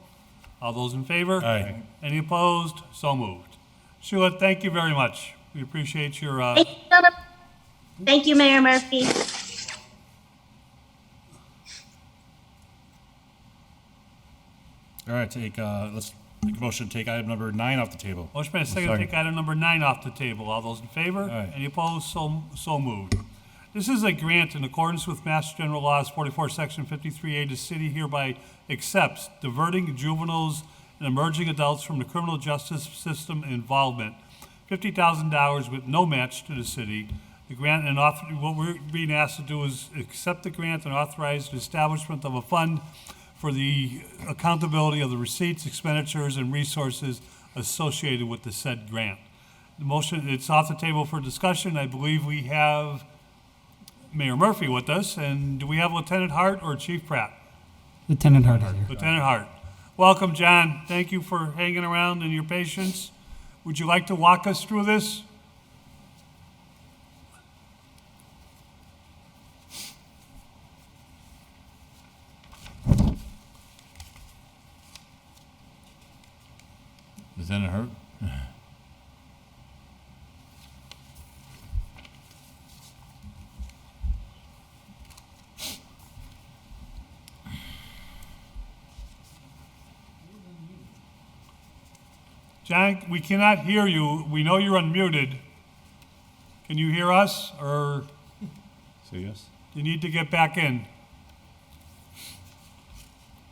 Speaker 1: All those in favor?
Speaker 2: Aye.
Speaker 1: Any opposed? So moved. Sheila, thank you very much. We appreciate your,
Speaker 15: Thank you, Donna. Thank you, Mayor Murphy.
Speaker 2: All right, let's make a motion to take item number 9 off the table.
Speaker 1: motion made and seconded to take item number 9 off the table. All those in favor?
Speaker 2: Aye.
Speaker 1: Any opposed? So moved. This is a grant in accordance with Mass General Laws 44, Section 53A. The city hereby accepts diverting juveniles and emerging adults from the criminal justice system involvement. $50,000 with no match to the city. The grant and what we're being asked to do is accept the grant and authorize the establishment of a fund for the accountability of the receipts, expenditures, and resources associated with the said grant. The motion, it's off the table for discussion. I believe we have Mayor Murphy with us, and do we have Lieutenant Hart or Chief Pratt?
Speaker 10: Lieutenant Hart is here.
Speaker 1: Lieutenant Hart. Welcome, John. Thank you for hanging around and your patience. Would you like to walk us through this?
Speaker 5: Lieutenant Hurt?
Speaker 1: John, we cannot hear you. We know you're unmuted. Can you hear us, or
Speaker 3: Say yes.
Speaker 1: you need to get back in?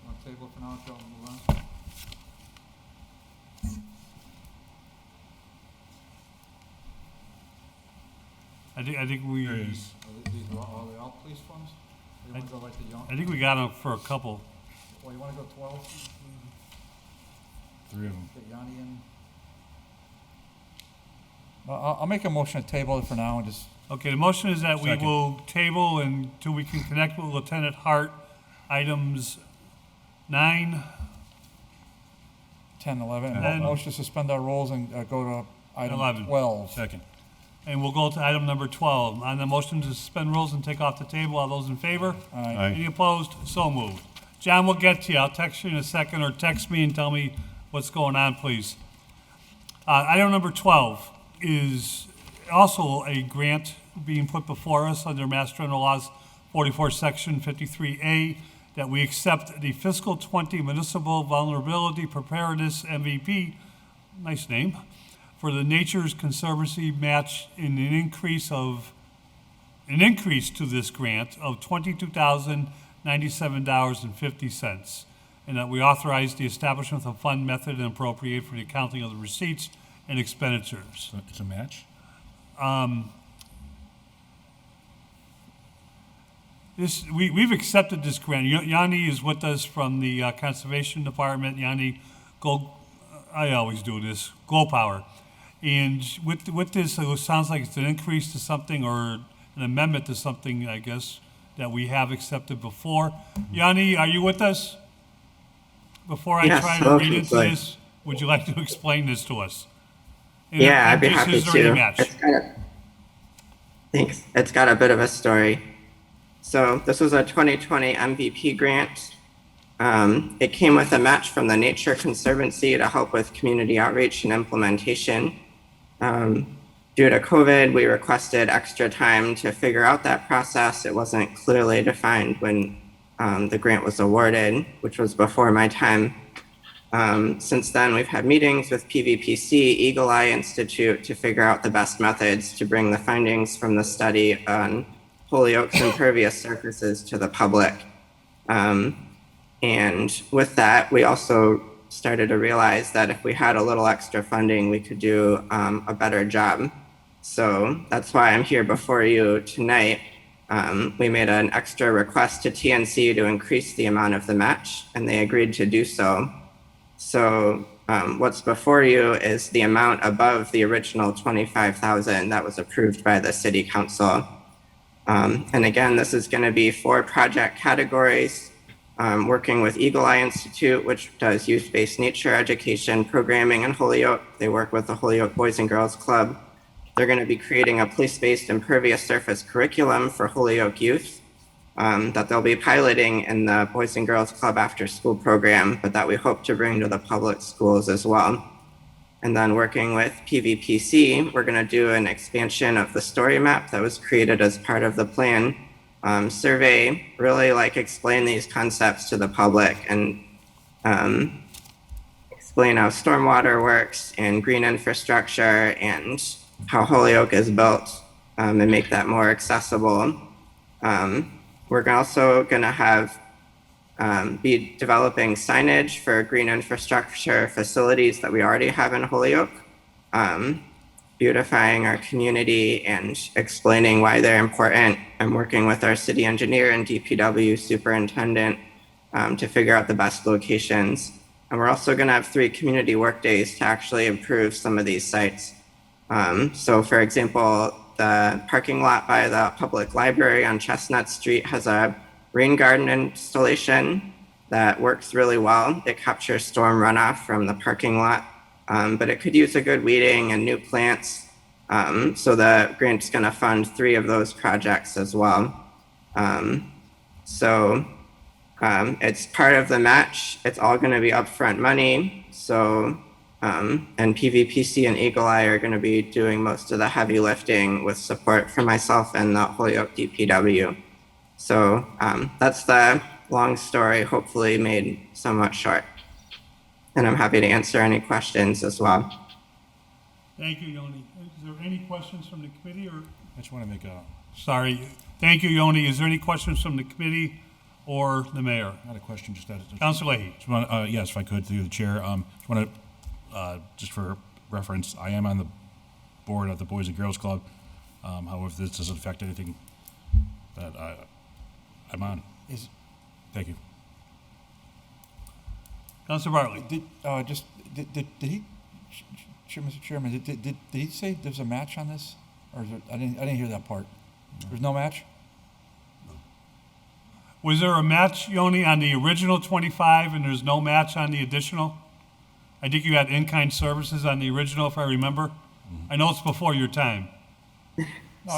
Speaker 6: Want to table for now, Joe, move on?
Speaker 1: I think we,
Speaker 2: There he is.
Speaker 6: These are all the out police funds? Or you want to go right to young?
Speaker 1: I think we got him for a couple.
Speaker 6: Well, you want to go 12?
Speaker 2: 3 of them.
Speaker 6: Get Yanni in. I'll make a motion to table it for now and just,
Speaker 1: Okay, the motion is that we
Speaker 2: Second.
Speaker 1: will table until we can connect with Lieutenant Hart, items 9,
Speaker 6: 10, 11.
Speaker 1: And-
Speaker 6: Motion to suspend our rules and go to item
Speaker 1: 11.
Speaker 6: 12.
Speaker 2: Second.
Speaker 1: and we'll go to item number 12. On the motion to suspend rules and take off the table, all those in favor?
Speaker 6: Aye.
Speaker 1: Any opposed? So moved. John, we'll get to you. I'll text you in a second, or text me and tell me what's going on, please. Item number 12 is also a grant being put before us under Mass General Laws 44, Section 53A, that we accept the fiscal 20 Municipal Vulnerability Preparedness MVP, nice name, for the Nature's Conservancy match in an increase to this grant of $22,097.50, and that we authorize the establishment of fund method and appropriate for the accounting of the receipts and expenditures.
Speaker 2: So it's a match?
Speaker 1: We've accepted this grant. Yanni is with us from the Conservation Department. Yanni, I always do this, Glow Power. And with this, it sounds like it's an increase to something, or an amendment to something, I guess, that we have accepted before. Yanni, are you with us? Before I
Speaker 16: Yes,
Speaker 1: try to read into
Speaker 16: absolutely.
Speaker 1: this, would you like to explain this to us? And
Speaker 16: Yeah, I'd be
Speaker 1: this
Speaker 16: happy
Speaker 1: is already
Speaker 16: to.
Speaker 1: matched.
Speaker 16: Thanks. It's got a bit of a story. So this was a 2020 MVP grant. It came with a match from the Nature Conservancy to help with community outreach and implementation. Due to COVID, we requested extra time to figure out that process. It wasn't clearly defined when the grant was awarded, which was before my time. Since then, we've had meetings with PVPC, Eagle Eye Institute to figure out the best methods to bring the findings from the study on Holyoke's impervious surfaces to the public. And with that, we also started to realize that if we had a little extra funding, we could do a better job. So that's why I'm here before you tonight. We made an extra request to TNC to increase the amount of the match, and they agreed to do so. So what's before you is the amount above the original $25,000 that was approved by the City Council. And again, this is going to be 4 project categories. working with Eagle Eye Institute, which does youth-based nature education programming in Holyoke. They work with the Holyoke Boys and Girls Club. They're going to be creating a place-based impervious surface curriculum for Holyoke youth that they'll be piloting in the Boys and Girls Club after school program, but that we hope to bring to the public schools as well. And then working with PVPC, we're going to do an expansion of the story map that was created as part of the plan survey, really like explain these concepts to the public and explain how stormwater works and green infrastructure and how Holyoke is built and make that more accessible. We're also going to have be developing signage for green infrastructure facilities that we already have in Holyoke, beautifying our community and explaining why they're important. I'm working with our city engineer and DPW superintendent to figure out the best locations. And we're also going to have 3 community work days to actually improve some of these sites. So for example, the parking lot by the public library on Chestnut Street has a rain garden installation that works really well. It captures storm runoff from the parking lot, but it could use a good weeding and new plants. So the grant's gonna fund 3 of those projects as well. It's part of the match. It's all gonna be upfront money. So, and PVPC and Eagle Eye are gonna be doing most of the heavy lifting with support from myself and the Holyoke DPW. So that's the long story, hopefully made somewhat short. And I'm happy to answer any questions as well.
Speaker 1: Thank you, Yoni. Is there any questions from the committee or?
Speaker 2: I just want to make a,
Speaker 1: Sorry. Thank you, Yoni. Is there any questions from the committee or the mayor?
Speaker 2: not a question, just that.
Speaker 1: Councilor Leahy.
Speaker 2: Yes, if I could, through the chair. Just want to, just for reference, I am on the board of the Boys and Girls Club. However, this doesn't affect anything that I'm on. Thank you.
Speaker 1: Councilor Bartley.
Speaker 6: Did he, Mr. Chairman, did he say there's a match on this? Or is it, I didn't hear that part. There's no match?
Speaker 1: Was there a match, Yoni, on the original 25 and there's no match on the additional? I think you had in-kind services on the original, if I remember. I know it's before your time.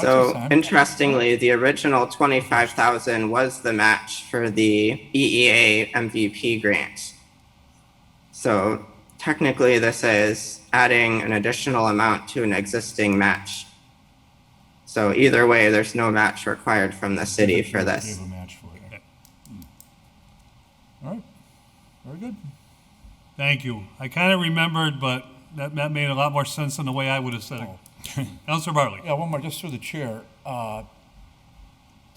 Speaker 16: So interestingly, the original 25,000 was the match for the EEA MVP grant. So technically this is adding an additional amount to an existing match. So either way, there's no match required from the city for this.
Speaker 2: Gave a match for it.
Speaker 6: All right, very good.
Speaker 1: Thank you. I kind of remembered, but that made a lot more sense than the way I would have said it. Councilor Bartley.
Speaker 6: Yeah, one more, just through the chair, to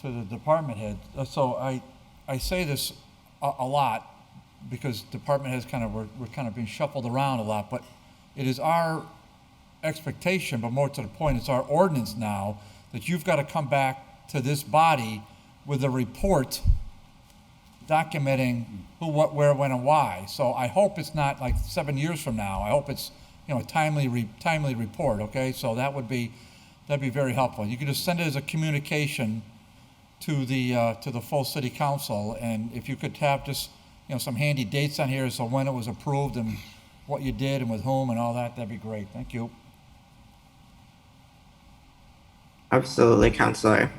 Speaker 6: the department head. So I say this a lot because department heads we're kind of being shuffled around a lot, but it is our expectation, but more to the point, it's our ordinance now that you've got to come back to this body with a report documenting who, what, where, when, and why. So I hope it's not like 7 years from now. I hope it's, a timely report, okay? So that'd be very helpful. You could just send it as a communication to the full city council, and if you could have just, some handy dates on here, so when it was approved and what you did and with whom and all that, that'd be great. Thank you.
Speaker 16: Absolutely, Councilor.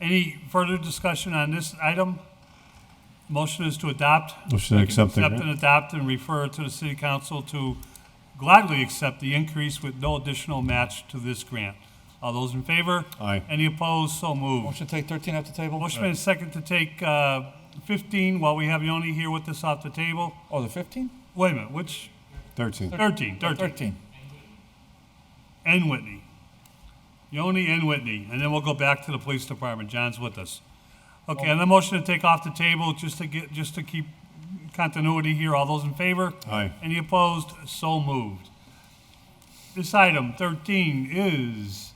Speaker 1: Any further discussion on this item? Motion is to adopt.
Speaker 3: Motion to accept the
Speaker 1: Accept
Speaker 3: grant.
Speaker 1: and adopt and refer to the city council to gladly accept the increase with no additional match to this grant. All those in favor?
Speaker 3: Aye.
Speaker 1: Any opposed? So moved.
Speaker 6: Motion to take 13 off the table?
Speaker 1: Motion made second to take 15 while we have Yoni here with us off the table.
Speaker 6: Oh, the 15?
Speaker 1: Wait a minute, which?
Speaker 3: 13.
Speaker 1: 13. And Whitney. Yoni and Whitney. And then we'll go back to the police department. John's with us. Okay, and the motion to take off the table just to keep continuity here. All those in favor?
Speaker 3: Aye.
Speaker 1: Any opposed? So moved. This item 13 is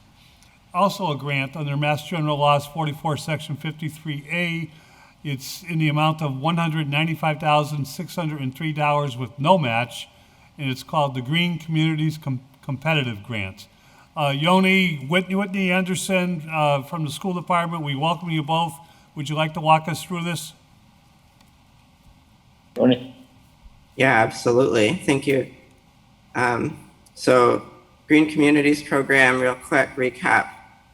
Speaker 1: also a grant under Mass General Laws 44, Section 53A. It's in the amount of $195,603 with no match, and it's called the Green Communities Competitive Grant. Yoni, Whitney Anderson from the school department, we welcome you both. Would you like to walk us through this?
Speaker 17: Tony?
Speaker 16: Yeah, absolutely. Thank you. So Green Communities Program, real quick recap.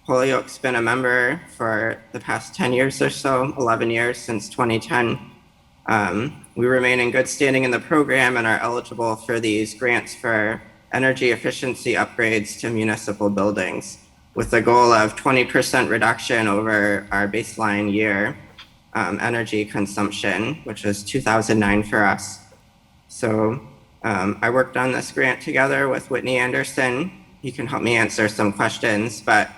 Speaker 16: Holyoke's been a member for the past 10 years or so, 11 years since 2010. We remain in good standing in the program and are eligible for these grants for energy efficiency upgrades to municipal buildings with the goal of 20% reduction over our baseline year energy consumption, which is 2009 for us. So I worked on this grant together with Whitney Anderson. He can help me answer some questions, but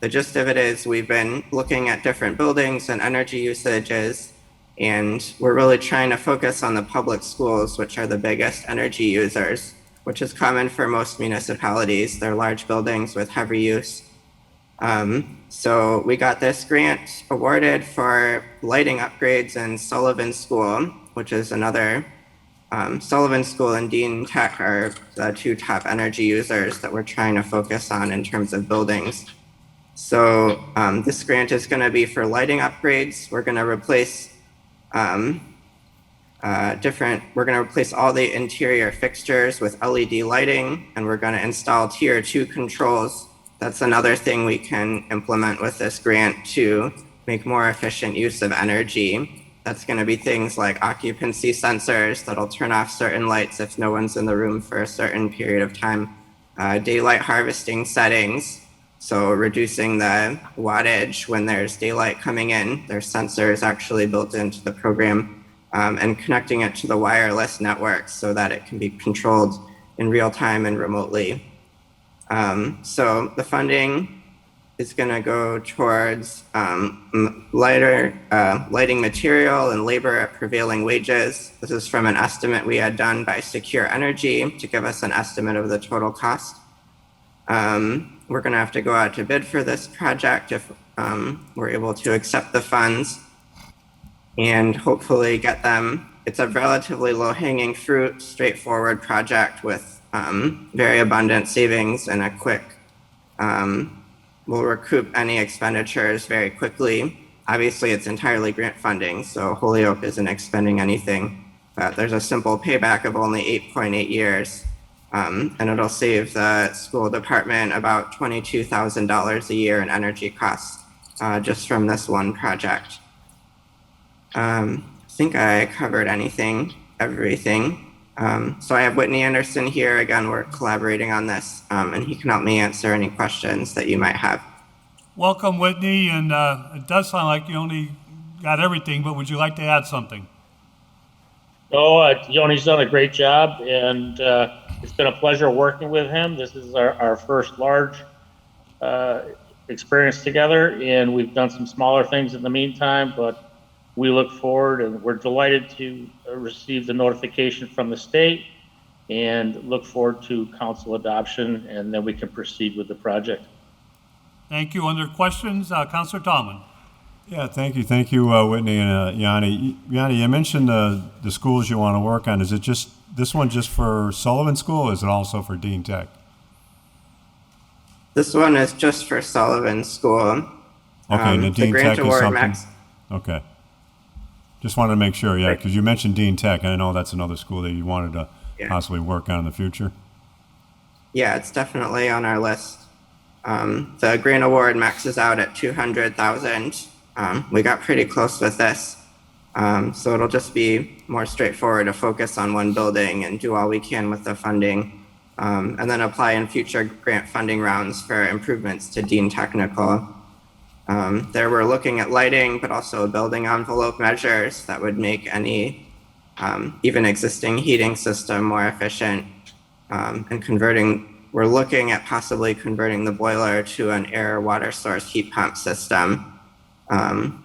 Speaker 16: the gist of it is we've been looking at different buildings and energy usages, and we're really trying to focus on the public schools, which are the biggest energy users, which is common for most municipalities. They're large buildings with heavy use. So we got this grant awarded for lighting upgrades in Sullivan School, which is another Sullivan School and Dean Tech are the two top energy users that we're trying to focus on in terms of buildings. So this grant is going to be for lighting upgrades. We're going to replace we're going to replace all the interior fixtures with LED lighting, and we're going to install tier 2 controls. That's another thing we can implement with this grant to make more efficient use of energy. That's going to be things like occupancy sensors that'll turn off certain lights if no one's in the room for a certain period of time. Daylight harvesting settings, so reducing the wattage when there's daylight coming in. There's sensors actually built into the program, and connecting it to the wireless network so that it can be controlled in real time and remotely. So the funding is going to go towards lighting material and labor at prevailing wages. This is from an estimate we had done by Secure Energy to give us an estimate of the total cost. We're going to have to go out to bid for this project if we're able to accept the funds and hopefully get them. It's a relatively low-hanging fruit, straightforward project with very abundant savings and a quick, we'll recoup any expenditures very quickly. Obviously, it's entirely grant funding, so Holyoke isn't expending anything, but there's a simple payback of only 8.8 years, and it'll save the school department about $22,000 a year in energy costs just from this one project. I think I covered everything. So I have Whitney Anderson here. Again, we're collaborating on this, and he can help me answer any questions that you might have.
Speaker 1: Welcome, Whitney, and it does sound like you only got everything, but would you like to add something?
Speaker 17: Yoni's done a great job, and it's been a pleasure working with him. This is our first large experience together, and we've done some smaller things in the meantime, but we look forward, and we're delighted to receive the notification from the state and look forward to council adoption, and then we can proceed with the project.
Speaker 1: Thank you. Under questions, Councilor Tallman.
Speaker 3: Yeah, thank you, Whitney and Yanni. Yanni, you mentioned the schools you want to work on. Is it just this one just for Sullivan School, or is it also for Dean Tech?
Speaker 16: This one is just for Sullivan School.
Speaker 3: Okay, and the Dean Tech is something.
Speaker 16: Max.
Speaker 3: Okay. Just wanted to make sure, yeah, because you mentioned Dean Tech, and I know that's another school that you wanted to possibly work on in the future.
Speaker 16: Yeah, it's definitely on our list. The grant award maxes out at $200,000. We got pretty close with this, so it'll just be more straightforward to focus on one building and do all we can with the funding, and then apply in future grant funding rounds for improvements to Dean Technical. There we're looking at lighting, but also building envelope measures that would make any even existing heating system more efficient, and we're looking at possibly converting the boiler to an air water source heat pump system,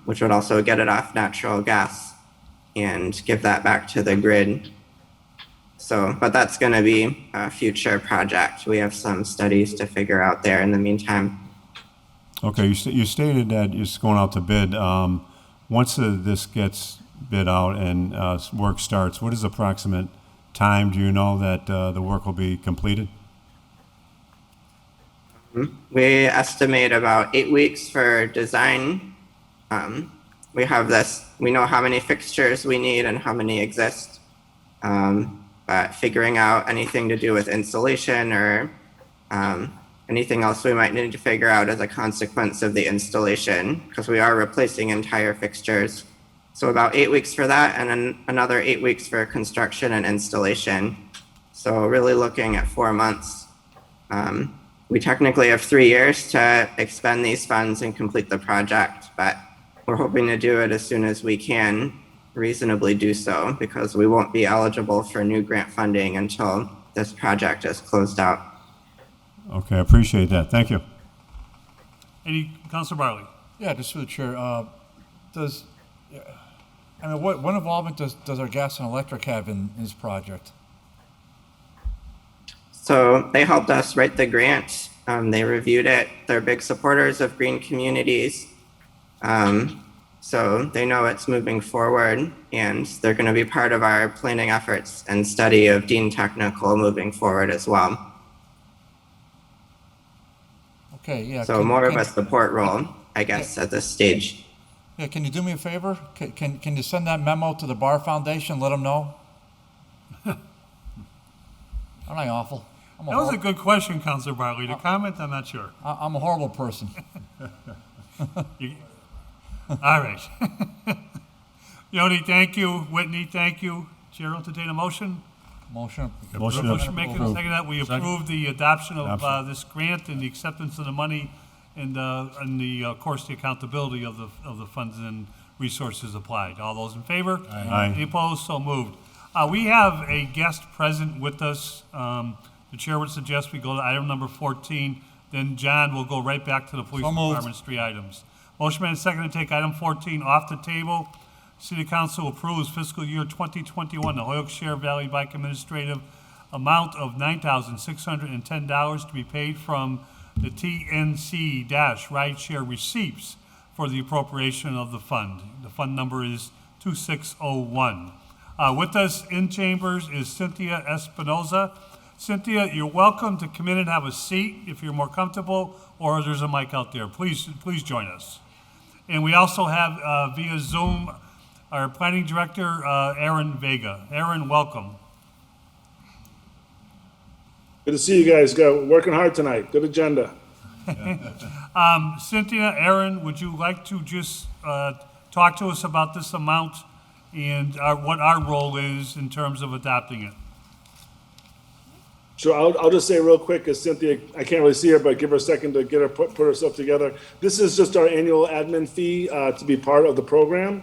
Speaker 16: which would also get it off natural gas and give that back to the grid. So, but that's going to be a future project. We have some studies to figure out there in the meantime.
Speaker 3: Okay, you stated that it's going out to bid. Once this gets bid out and work starts, what is the approximate time, do you know, that the work will be completed?
Speaker 16: We estimate about 8 weeks for design. We know how many fixtures we need and how many exist. But figuring out anything to do with installation or anything else we might need to figure out as a consequence of the installation, because we are replacing entire fixtures. So about 8 weeks for that, and then another 8 weeks for construction and installation. So really looking at 4 months. We technically have 3 years to expend these funds and complete the project, but we're hoping to do it as soon as we can reasonably do so, because we won't be eligible for new grant funding until this project is closed out.
Speaker 3: Okay, I appreciate that. Thank you.
Speaker 1: Councilor Bartley?
Speaker 6: Yeah, just through the chair, what involvement does our gas and electric have in this project?
Speaker 16: So they helped us write the grant. They reviewed it. They're big supporters of green communities. So they know it's moving forward, and they're going to be part of our planning efforts and study of Dean Technical moving forward as well.
Speaker 6: Okay, yeah.
Speaker 16: So more of a support role, I guess, at this stage.
Speaker 6: Yeah, can you do me a favor? Can you send that memo to the Bar Foundation, let them know? Aren't I awful?
Speaker 1: That was a good question, Councilor Bartley. To comment, I'm not sure.
Speaker 6: I'm a horrible person.
Speaker 1: All right. Yoni, thank you. Whitney, thank you. Chair will entertain a motion.
Speaker 6: Motion.
Speaker 3: Motion
Speaker 1: Making a second that we approve the adoption of this grant and the acceptance of the money and of course, the accountability of the funds and resources applied. All those in favor?
Speaker 3: Aye.
Speaker 1: Any opposed? So moved. We have a guest present with us. The chair would suggest we go to item number 14. Then John will go right back to the police department's 3 items. Motion made and seconded to take item 14 off the table. City Council approves fiscal year 2021 the Hoyoke Share Valley Bike Administrative amount of $9,610 to be paid from the TNC-Rideshare receipts for the appropriation of the fund. The fund number is 2601. With us in chambers is Cynthia Espinoza. Cynthia, you're welcome to come in and have a seat if you're more comfortable, or there's a mic out there. Please join us. And we also have via Zoom our planning director, Aaron Vega. Aaron, welcome.
Speaker 18: Good to see you guys. Working hard tonight. Good agenda.
Speaker 1: Cynthia, Aaron, would you like to just talk to us about this amount and what our role is in terms of adopting it?
Speaker 18: Sure. I'll just say real quick, as Cynthia, I can't really see her, but give her a second to get her put herself together. This is just our annual admin fee to be part of the program.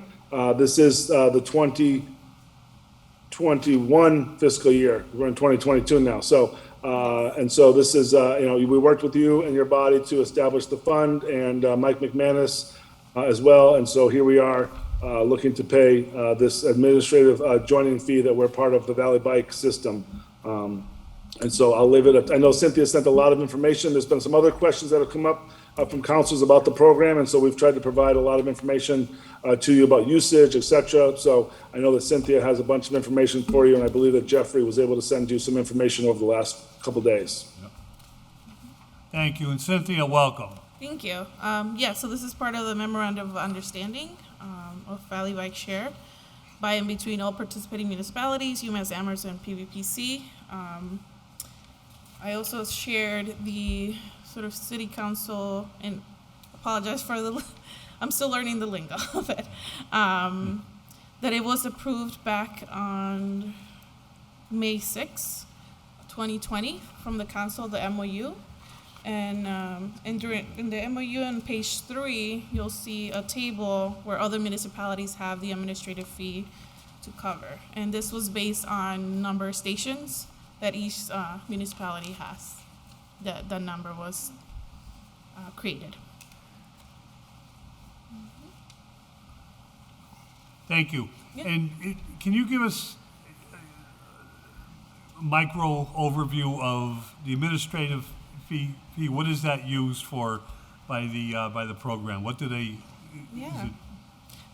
Speaker 18: This is the 2021 fiscal year. We're in 2022 now. So, and so this is, we worked with you and your body to establish the fund, and Mike McManus as well. And so here we are looking to pay this administrative joining fee that we're part of the Valley Bike system. And so I'll leave it at, I know Cynthia sent a lot of information. There's been some other questions that have come up from councils about the program. And so we've tried to provide a lot of information to you about usage, et cetera. So I know that Cynthia has a bunch of information for you. And I believe that Jeffrey was able to send you some information over the last couple days.
Speaker 1: Thank you. And Cynthia, welcome.
Speaker 19: Thank you. So this is part of the Memorandum of Understanding of Valley Bike Share by and between all participating municipalities, UMass Amherst, and PVPC. I also shared the sort of city council, and apologize for I'm still learning the lingo of it, that it was approved back on May 6, 2020 from the council, the MOU. And in the MOU on page 3, you'll see a table where other municipalities have the administrative fee to cover. And this was based on number of stations that each municipality has. The number was created.
Speaker 1: Thank you.
Speaker 19: Yeah.
Speaker 1: And can you give us a micro overview of the administrative fee? What is that used for by the program? What do they?
Speaker 19: Yeah.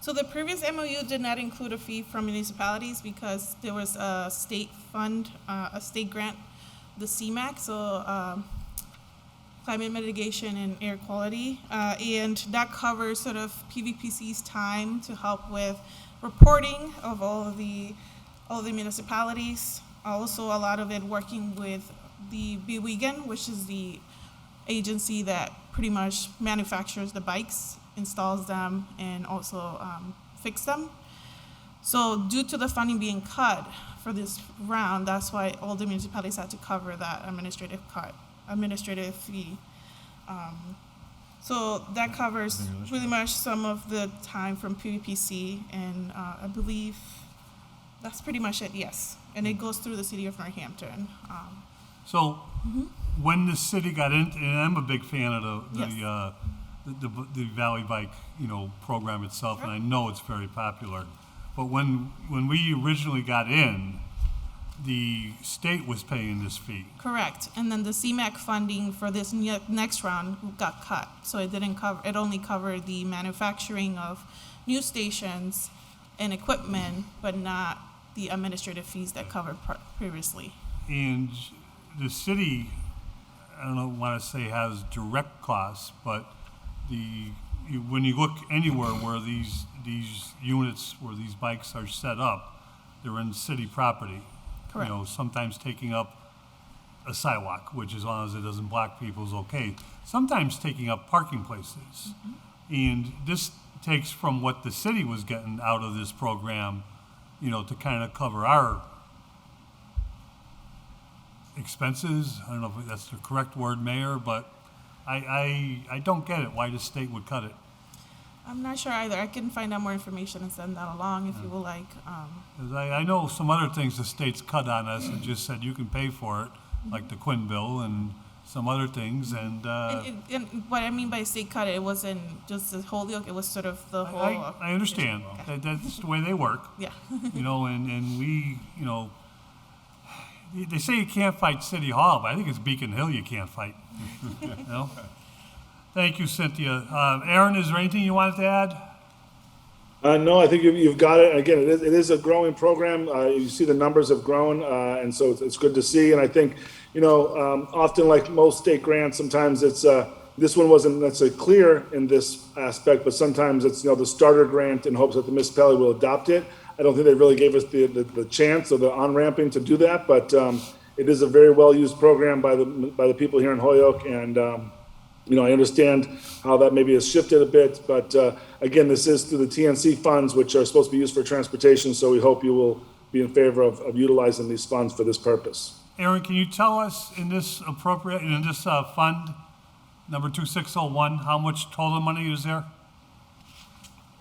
Speaker 19: So the previous MOU did not include a fee from municipalities because there was a state fund, a state grant, the CMAQ, so climate mitigation and air quality, and that covers sort of PVPC's time to help with reporting of all of the all the municipalities. Also, a lot of it working with the BWegan, which is the agency that pretty much manufactures the bikes, installs them, and also fix them. So due to the funding being cut for this round, that's why all the municipalities had to cover that administrative fee. So that covers pretty much some of the time from PVPC, and I believe that's pretty much it, yes. And it goes through the city of Northampton.
Speaker 1: So when the city got in, and I'm a big fan of
Speaker 19: Yes.
Speaker 1: the Valley Bike, program itself, and I know it's very popular. But when we originally got in, the state was paying this fee.
Speaker 19: Correct. And then the CMAQ funding for this next round got cut. So it didn't cover, it only covered the manufacturing of new stations and equipment, but not the administrative fees that covered previously.
Speaker 1: And the city, I don't want to say has direct costs, but when you look anywhere where these units, where these bikes are set up, they're in city property.
Speaker 19: Correct.
Speaker 1: Sometimes taking up a sidewalk, which as long as it doesn't block people is okay. Sometimes taking up parking places. And this takes from what the city was getting out of this program, to kind of cover our expenses. I don't know if that's the correct word, Mayor, but I don't get it, why the state would cut it.
Speaker 19: I'm not sure either. I can find out more information and send that along if you would like.
Speaker 1: 'Cause I know some other things the state's cut on us and just said you can pay for it, like the Quinn bill and some other things, and
Speaker 19: And what I mean by state cut, it wasn't just the whole deal, it was sort of the whole.
Speaker 1: I understand. That's the way they work.
Speaker 19: Yeah.
Speaker 1: And we, they say you can't fight City Hall, but I think it's Beacon Hill you can't fight. Thank you, Cynthia. Aaron, is there anything you wanted to add?
Speaker 18: No, I think you've got it. Again, it is a growing program. You see the numbers have grown, and so it's good to see. And I think, often like most state grants, sometimes it's this one wasn't necessarily clear in this aspect, but sometimes it's the starter grant in hopes that the municipality will adopt it. I don't think they really gave us the chance or the on-ramping to do that, but it is a very well-used program by the people here in Holyoke, and I understand how that maybe has shifted a bit, but again, this is through the TNC funds, which are supposed to be used for transportation, so we hope you will be in favor of utilizing these funds for this purpose.
Speaker 1: Aaron, can you tell us in this fund, number 2601, how much total money is there?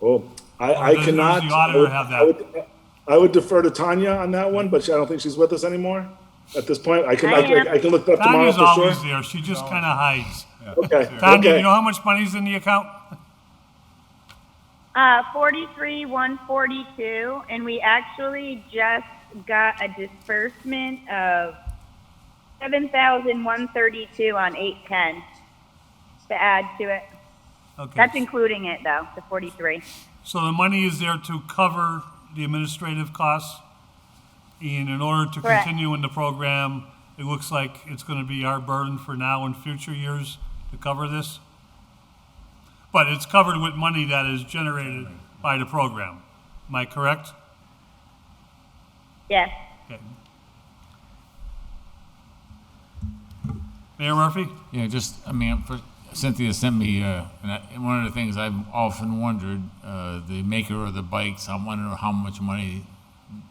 Speaker 18: Oh, I
Speaker 1: does
Speaker 18: cannot.
Speaker 1: the auditor have that?
Speaker 18: I would defer to Tanya on that one, but I don't think she's with us anymore at this point. I can look that up tomorrow
Speaker 1: Tanya's
Speaker 18: for sure.
Speaker 1: always there. She just kind of hides.
Speaker 18: Okay.
Speaker 1: Tanya,
Speaker 18: okay.
Speaker 1: do you know how much money's in the account?
Speaker 12: 43,142, and we actually just got a disbursement of 7,132 on 810 to add to it.
Speaker 1: Okay.
Speaker 12: That's including it though, the 43.
Speaker 1: So the money is there to cover the administrative costs, and in order to
Speaker 12: Correct.
Speaker 1: continue in the program, it looks like it's going to be our burden for now and future years to cover this. But it's covered with money that is generated by the program. Am I correct?
Speaker 12: Yes.
Speaker 1: Okay. Mayor Murphy?
Speaker 5: Yeah, Cynthia sent me, one of the things I've often wondered, the maker of the bikes, I wonder how much money,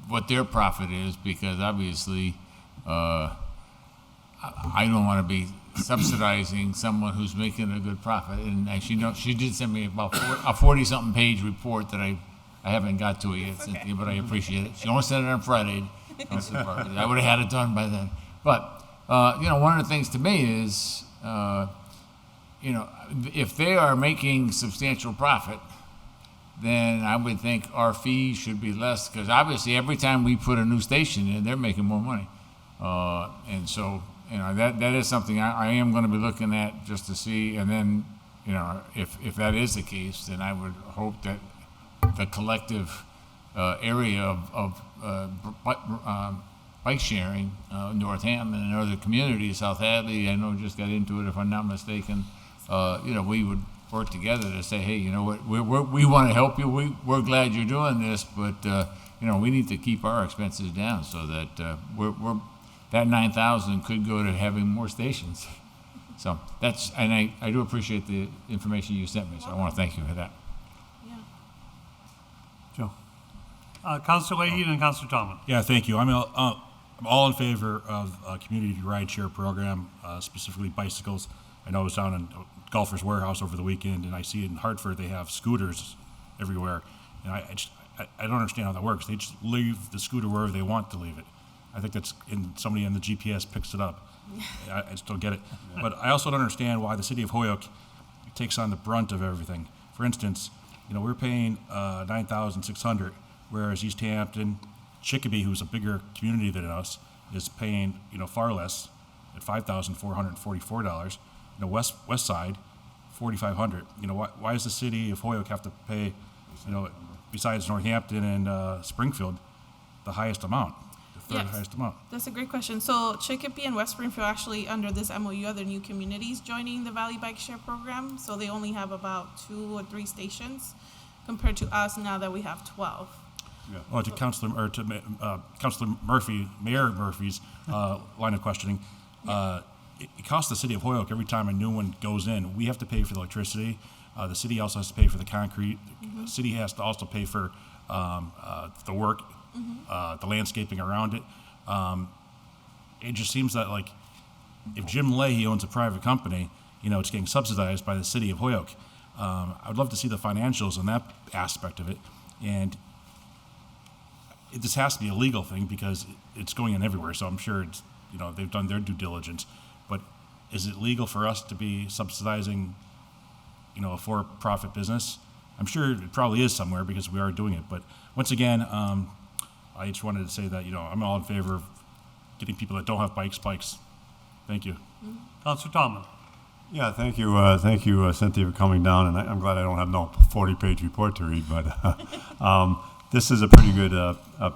Speaker 5: what their profit is, because obviously, I don't want to be subsidizing someone who's making a good profit. And actually, no, she did send me about a 40-something page report that I haven't got to it yet, Cynthia, but I appreciate it. She only sent it on Friday. I would have had it done by then. But, one of the things to me is, if they are making substantial profit, then I would think our fee should be less, because obviously every time we put a new station in, they're making more money. And so, that is something I am going to be looking at just to see. And then, if that is the case, then I would hope that the collective area of bike sharing, Northampton and other communities, South Hadley, I know just got into it if I'm not mistaken, we would work together to say, hey, you know what, we want to help you. We're glad you're doing this, but we need to keep our expenses down so that that 9,000 could go to having more stations. So and I do appreciate the information you sent me, so I want to thank you for that.
Speaker 1: Joe. Councilor Leahy and Councilor Tomlin.
Speaker 2: Yeah, thank you. I'm all in favor of a community rideshare program, specifically bicycles. I know I was down in Golfers Warehouse over the weekend, and I see in Hartford they have scooters everywhere. And I don't understand how that works. They just leave the scooter wherever they want to leave it. I think that's somebody in the GPS picks it up. I just don't get it. But I also don't understand why the city of Holyoke takes on the brunt of everything. For instance, we're paying $9,600, whereas East Hampton, Chicopee, who's a bigger community than us, is paying far less at $5,444. West Side, $4,500. Why does the city of Holyoke have to pay, besides Northampton and Springfield, the highest amount, the third highest amount?
Speaker 19: That's a great question. So Chicopee and West Springfield actually, under this MOU, are the new communities joining the Valley Bike Share program. So they only have about 2 or 3 stations compared to us now that we have 12.
Speaker 2: Yeah. Well, to Councilor Murphy, Mayor Murphy's line of questioning, it costs the city of Holyoke every time a new one goes in. We have to pay for the electricity. The city also has to pay for the concrete.
Speaker 19: Mm-hmm.
Speaker 2: The city has to also pay for the work, the landscaping around it. It just seems that if Jim Leahy owns a private company, it's getting subsidized by the city of Holyoke. I would love to see the financials on that aspect of it, and this has to be a legal thing because it's going in everywhere. So I'm sure it's they've done their due diligence. But is it legal for us to be subsidizing a for-profit business? I'm sure it probably is somewhere because we are doing it. But once again, I just wanted to say that I'm all in favor of getting people that don't have bikes. Thank you.
Speaker 1: Councilor Tomlin.
Speaker 3: Yeah, thank you, Cynthia, for coming down, and I'm glad I don't have no 40-page report to read, but this is a pretty good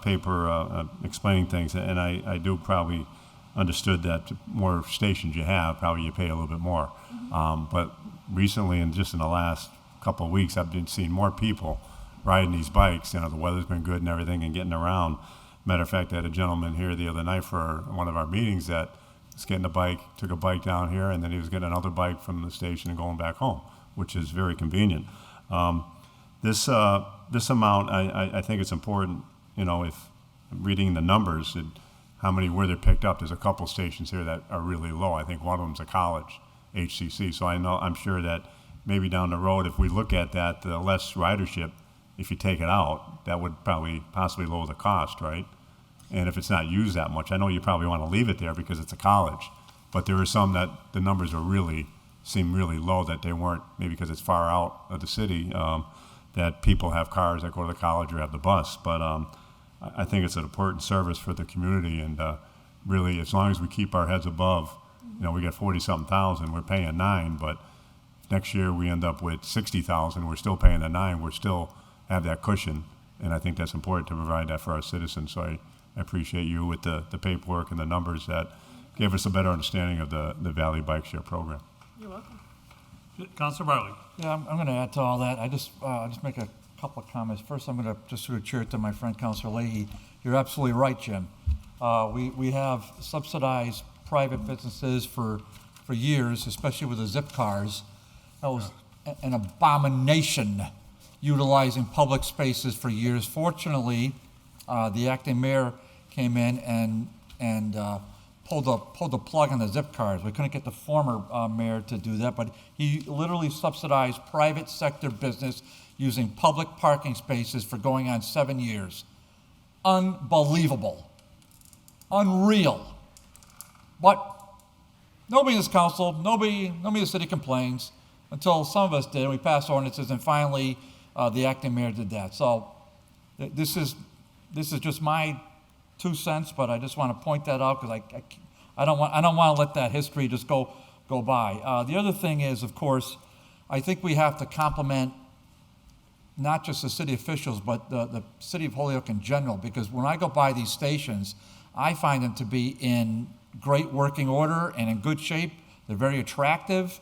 Speaker 3: paper explaining things, and I do probably understood that the more stations you have, probably you pay a little bit more. But recently, and just in the last couple of weeks, I've been seeing more people riding these bikes. The weather's been good and everything, and getting around. Matter of fact, I had a gentleman here the other night for one of our meetings that was getting a bike, took a bike down here, and then he was getting another bike from the station and going back home, which is very convenient. This amount, I think it's important, if reading the numbers, where they're picked up, there's a couple stations here that are really low. I think one of them's a college, HCC. So I'm sure that maybe down the road, if we look at that, the less ridership, if you take it out, that would possibly lower the cost, right? And if it's not used that much, I know you probably want to leave it there because it's a college, but there are some that the numbers seem really low, that they weren't, maybe because it's far out of the city, that people have cars that go to the college or have the bus. But I think it's an important service for the community, and really, as long as we keep our heads above, we got 40-something thousand, we're paying $9, but next year we end up with 60,000, we're still paying the $9, we're still have that cushion, and I think that's important to provide that for our citizens. So I appreciate you with the paperwork and the numbers that gave us a better understanding of the Valley Bike Share program.
Speaker 19: You're welcome.
Speaker 1: Councilor Bartley.
Speaker 6: Yeah, I'm going to add to all that. I just make a couple of comments. First, I'm going to just sort of cheer to my friend Councilor Leahy. You're absolutely right, Jim. We have subsidized private businesses for years, especially with the zip cars. That was an abomination, utilizing public spaces for years. Fortunately, the acting mayor came in and pulled the plug on the zip cars. We couldn't get the former mayor to do that, but he literally subsidized private sector business using public parking spaces for going on 7 years. Unbelievable. Unreal. But nobody in this council, nobody in the city complains until some of us did. We passed ordinances, and finally the acting mayor did that. So this is just my 2 cents, but I just want to point that out because I don't want to let that history just go by. The other thing is, of course, I think we have to compliment not just the city officials, but the city of Holyoke in general, because when I go by these stations, I find them to be in great working order and in good shape. They're very attractive.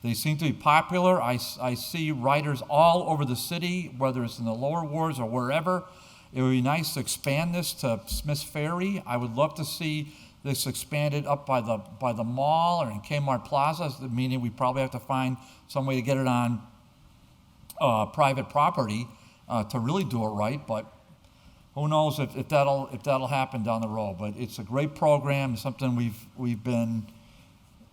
Speaker 6: They seem to be popular. I see riders all over the city, whether it's in the lower wards or wherever, It would be nice to expand this to Smith's Ferry. I would love to see this expanded up by the mall or in Kmart Plaza, meaning we probably have to find some way to get it on private property to really do it right, but who knows if that'll happen down the road. But it's a great program, it's something we've been,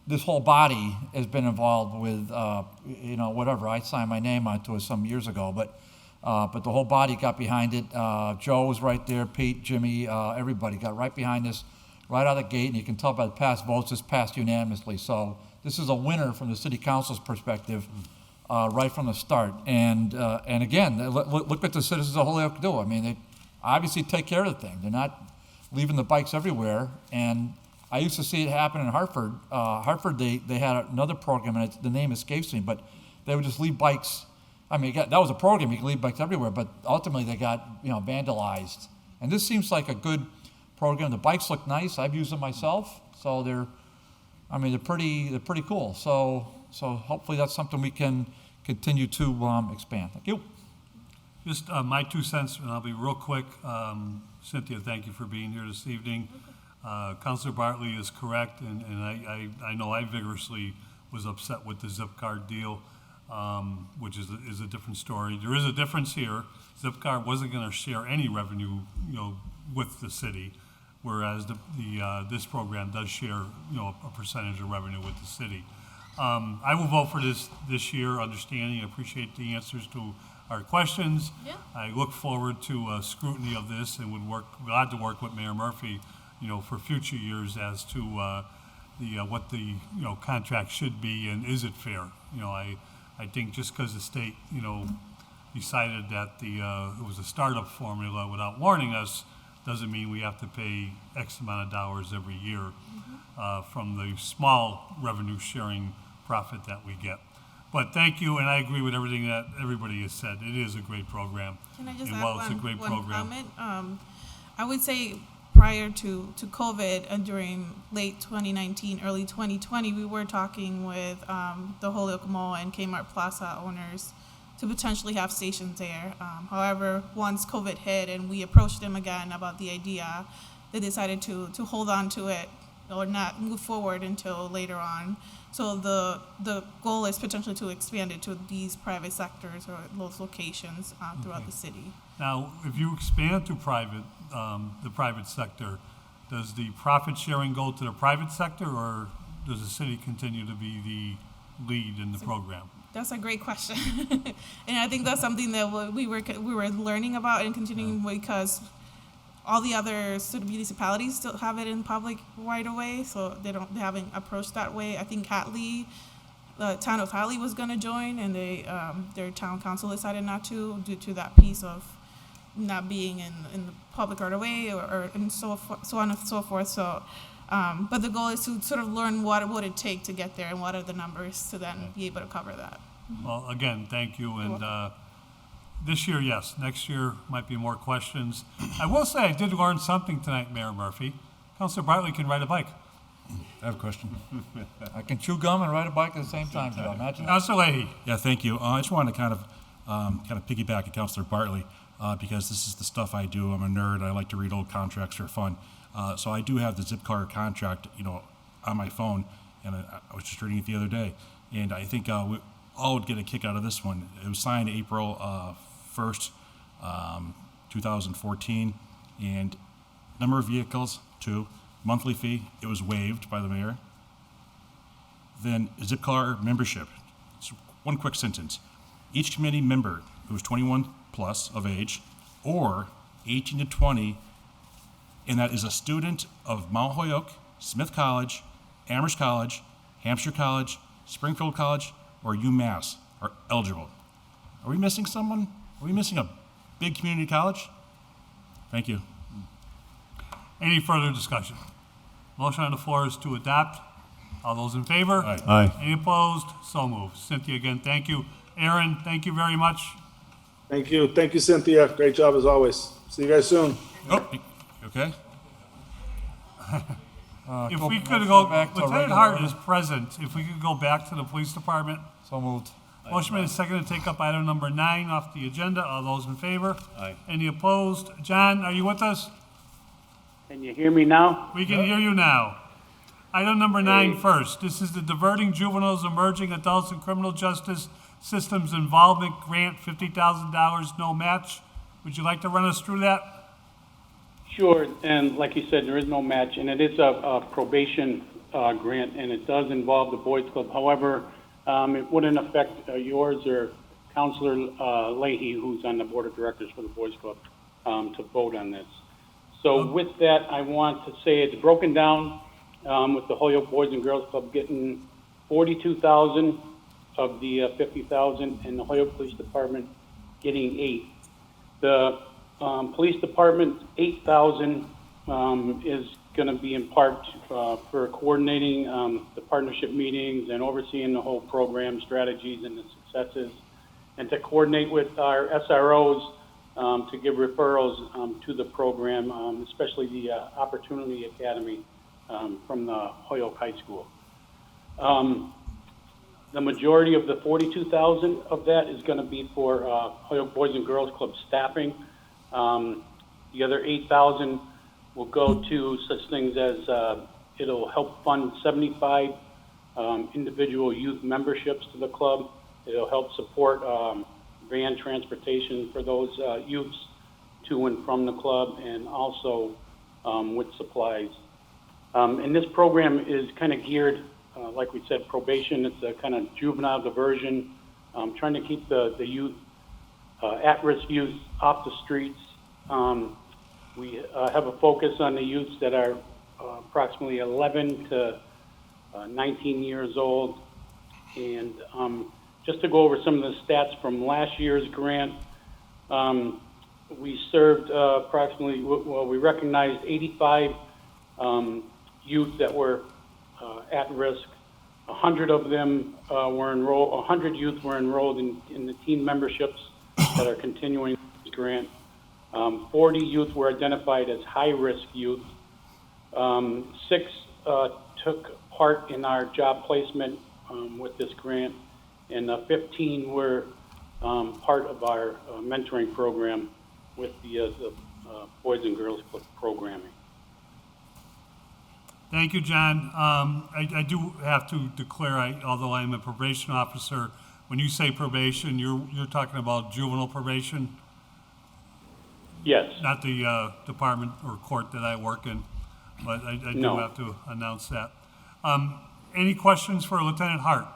Speaker 6: this whole body has been involved with, whatever. I signed my name onto it some years ago, but the whole body got behind it. Joe was right there, Pete, Jimmy, everybody got right behind this, right out of the gate, and you can tell by the past votes, this passed unanimously. So this is a winner from the city council's perspective, right from the start. And again, look what the citizens of Holyoke do. I mean, they obviously take care of the thing. They're not leaving the bikes everywhere. And I used to see it happen in Hartford. Hartford, they had another program, and the name escapes me, but they would just leave bikes. I mean, that was a program, you could leave bikes everywhere, but ultimately they got vandalized. And this seems like a good program. The bikes look nice. I've used them myself, so they're pretty cool. So hopefully that's something we can continue to expand. Thank you.
Speaker 1: Just my 2 cents, and I'll be real quick. Cynthia, thank you for being here this evening. Councilor Bartley is correct, and I know I vigorously was upset with the Zipcar deal, which is a different story. There is a difference here. Zipcar wasn't going to share any revenue, with the city, whereas this program does share, a percentage of revenue with the city. I will vote for this year, understanding, appreciate the answers to our questions.
Speaker 19: Yeah.
Speaker 1: I look forward to scrutiny of this and glad to work with Mayor Murphy, for future years as to what the contract should be and is it fair. I think just because the state decided that it was a startup formula without warning us doesn't mean we have to pay X amount of dollars every year from the small revenue sharing profit that we get. But thank you, and I agree with everything that everybody has said. It is a great program.
Speaker 19: Can I just
Speaker 1: and
Speaker 19: add
Speaker 1: while it's a great
Speaker 19: one
Speaker 1: program,
Speaker 19: comment? I would say prior to COVID and during late 2019, early 2020, we were talking with the Holyoke Mall and Kmart Plaza owners to potentially have stations there. However, once COVID hit and we approached them again about the idea, they decided to hold on to it or not move forward until later on. So the goal is potentially to expand it to these private sectors or those locations throughout the city.
Speaker 1: now, if you expand to the private sector, does the profit sharing go to the private sector, or does the city continue to be the lead in the program?
Speaker 19: That's a great question, and I think that's something that we were learning about and continuing because all the other sort of municipalities still have it in public right away, so they haven't approached that way. I think the town of Hatley was going to join, and their town council decided not to due to that piece of not being in the public right away, or and so on and so forth. So, but the goal is to sort of learn what would it take to get there, and what are the numbers to then be able to cover that.
Speaker 1: Well, again, thank you, and this year, yes. Next year might be more questions. I will say I did learn something tonight, Mayor Murphy. Councilor Bartley can ride a bike.
Speaker 2: I have a question.
Speaker 6: I can chew gum and ride a bike at the same time, Joe. Imagine.
Speaker 1: Councilor Leahy.
Speaker 2: Yeah, thank you. I just wanted to kind of piggyback at Councilor Bartley because this is the stuff I do. I'm a nerd. I like to read old contracts for fun. So I do have the Zipcar contract, on my phone, and I was just reading it the other day, and I think we all would get a kick out of this one. It was signed April 1st, 2014, and number of vehicles, 2. Monthly fee, it was waived by the mayor. Then Zipcar membership. It's one quick sentence. Each committee member who is 21 plus of age or 18 to 20, and that is a student of Mount Holyoke, Smith College, Amherst College, Hampshire College, Springfield College, or UMass are eligible. Are we missing someone? Are we missing a big community college? Thank you.
Speaker 1: Any further discussion? Motion on the floor is to adopt. All those in favor?
Speaker 2: Aye.
Speaker 3: Aye.
Speaker 1: Any opposed? So moved. Cynthia, again, thank you. Aaron, thank you very much.
Speaker 18: Thank you. Thank you, Cynthia. Great job as always. See you guys soon.
Speaker 2: Oh, okay.
Speaker 1: If we could
Speaker 6: let's
Speaker 1: go,
Speaker 6: go back to
Speaker 1: Lieutenant
Speaker 6: regular
Speaker 1: Hart
Speaker 6: order.
Speaker 1: is present. If we could go back to the police department.
Speaker 6: So moved.
Speaker 1: Motion made and seconded to take up item number 9 off the agenda. All those in favor?
Speaker 2: Aye.
Speaker 1: Any opposed? John, are you with us?
Speaker 20: Can you hear me now?
Speaker 1: We can hear you now. Item number 9 first. This is the Diverting Juveniles, Emerging Adults in Criminal Justice Systems Involvement Grant, $50,000, no match. Would you like to run us through that?
Speaker 20: Sure, and like you said, there is no match, and it is a probation grant, and it does involve the Boys Club. However, it wouldn't affect yours or Counselor Leahy, who's on the Board of Directors for the Boys Club, to vote on this. So with that, I want to say it's broken down with the Holyoke Boys and Girls Club getting $42,000 of the $50,000, and the Holyoke Police Department getting $8,000. The Police Department $8,000 is going to be in part for coordinating the partnership meetings and overseeing the whole program strategies and the successes, and to coordinate with our SROs to give referrals to the program, especially the Opportunity Academy from the Holyoke High School. The majority of the $42,000 of that is going to be for Holyoke Boys and Girls Club staffing. The other $8,000 will go to such things as it'll help fund 75 individual youth memberships to the club. It'll help support van transportation for those youths to and from the club, and also with supplies. And this program is kind of geared, like we said, probation. It's a kind of juvenile diversion, trying to keep the youth, at-risk youth, off the streets. We have a focus on the youths that are approximately 11 to 19 years old. And just to go over some of the stats from last year's grant, we served approximately, we recognized 85 youth that were at risk. 100 of them were enrolled, 100 youth were enrolled in the teen memberships that are continuing this grant. 40 youth were identified as high-risk youth. 6 took part in our job placement with this grant, and 15 were part of our mentoring program with the Boys and Girls Club programming.
Speaker 1: Thank you, John. I do have to declare, although I'm a probation officer, when you say probation, you're talking about juvenile probation?
Speaker 20: Yes.
Speaker 1: Not the department or court that I work in, but I do
Speaker 20: No.
Speaker 1: have to announce that. Any questions for Lieutenant Hart?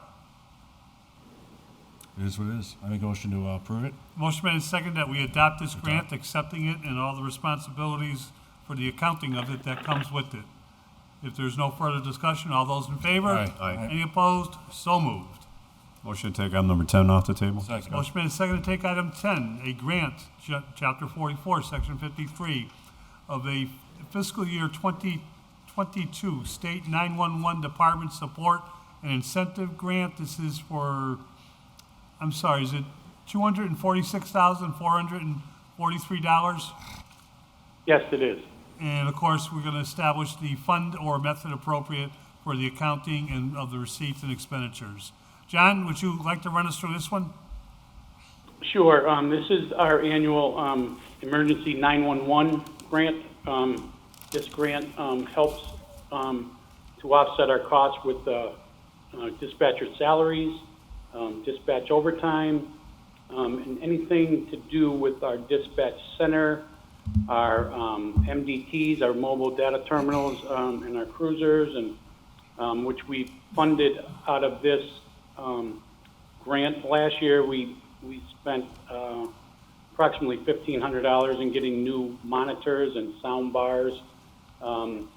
Speaker 2: It is what it is. I make a motion to approve it.
Speaker 1: Motion made and seconded that we adopt this grant, accepting it and all the responsibilities for the accounting of it that comes with it. If there's no further discussion, all those in favor?
Speaker 2: Aye.
Speaker 3: Aye.
Speaker 1: Any opposed? So moved.
Speaker 3: Motion to take item number 10 off the table.
Speaker 2: Second.
Speaker 1: Motion made and seconded to take item 10, a grant, Chapter 44, Section 53, of a fiscal year 2022 State 911 Department Support and Incentive Grant. This is for, I'm sorry, is it $246,443?
Speaker 20: Yes, it is.
Speaker 1: And of course, we're going to establish the fund or method appropriate for the accounting and of the receipts and expenditures. John, would you like to run us through this one?
Speaker 20: Sure. This is our annual emergency 911 grant. This grant helps to offset our costs with dispatcher salaries, dispatch overtime, and anything to do with our dispatch center, our MDTs, our mobile data terminals, and our cruisers, and which we funded out of this grant. Last year, we spent approximately $1,500 in getting new monitors and sound bars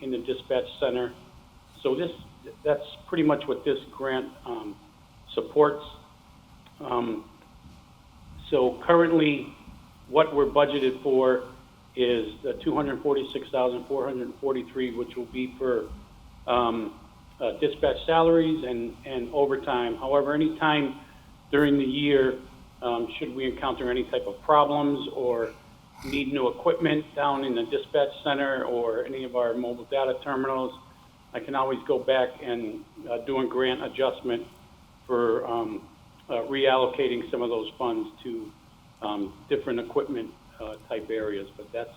Speaker 20: in the dispatch center. So that's pretty much what this grant supports. So currently, what we're budgeted for is the $246,443, which will be for dispatch salaries and overtime. However, any time during the year, should we encounter any type of problems or need new equipment down in the dispatch center or any of our mobile data terminals, I can always go back and do a grant adjustment for reallocating some of those funds to different equipment type areas, but that's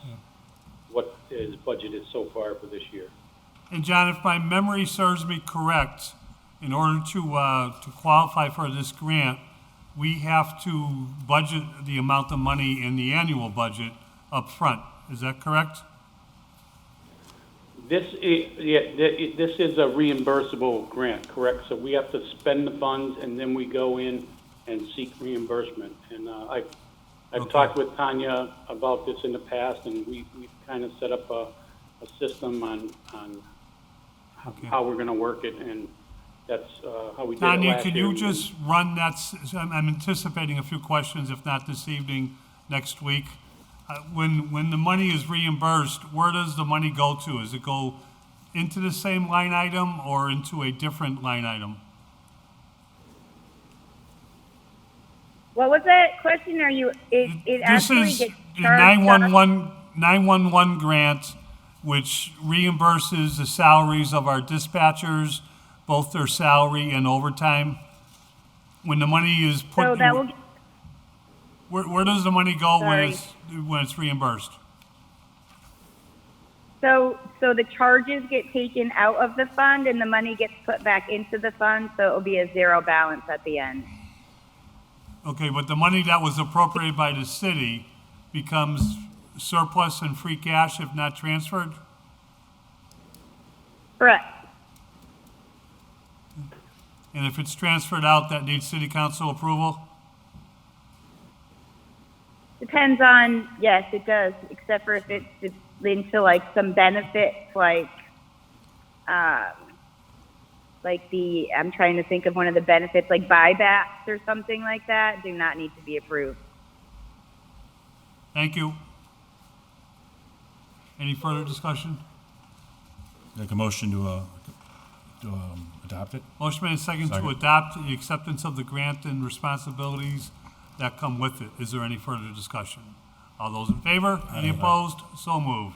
Speaker 20: what is budgeted so far for this year.
Speaker 1: And John, if my memory serves me correct, in order to qualify for this grant, we have to budget the amount of money in the annual budget up front. Is that correct?
Speaker 20: This is a reimbursable grant, correct? So we have to spend the funds and then we go in and seek reimbursement. And I've talked with Tanya about this in the past, and we've kind of set up a system on how we're going to work it, and that's how we did it
Speaker 1: Tanya,
Speaker 20: last
Speaker 1: can
Speaker 20: year.
Speaker 1: you just run that? I'm anticipating a few questions, if not this evening, next week. When the money is reimbursed, where does the money go to? Does it go into the same line item or into a different line item?
Speaker 12: What was that question? It
Speaker 1: This
Speaker 12: actually
Speaker 1: is
Speaker 12: gets
Speaker 1: the
Speaker 12: charged
Speaker 1: 911 grant, which reimburses the salaries of our dispatchers, both their salary and overtime. When the money is put,
Speaker 12: So that will,
Speaker 1: where does the money go
Speaker 12: Sorry.
Speaker 1: when it's reimbursed?
Speaker 12: so the charges get taken out of the fund and the money gets put back into the fund, so it will be a zero balance at the end.
Speaker 1: Okay, but the money that was appropriated by the city becomes surplus and free cash if not transferred?
Speaker 12: Correct.
Speaker 1: And if it's transferred out, that needs city council approval?
Speaker 12: Depends on, yes, it does, except for if it's into like some benefits, like I'm trying to think of one of the benefits, like buybacks or something like that, do not need to be approved.
Speaker 1: Thank you. Any further discussion?
Speaker 2: Make a motion to adopt it?
Speaker 1: Motion made and second to adopt the acceptance of the grant and responsibilities that come with it. Is there any further discussion? All those in favor? Any opposed? So moved.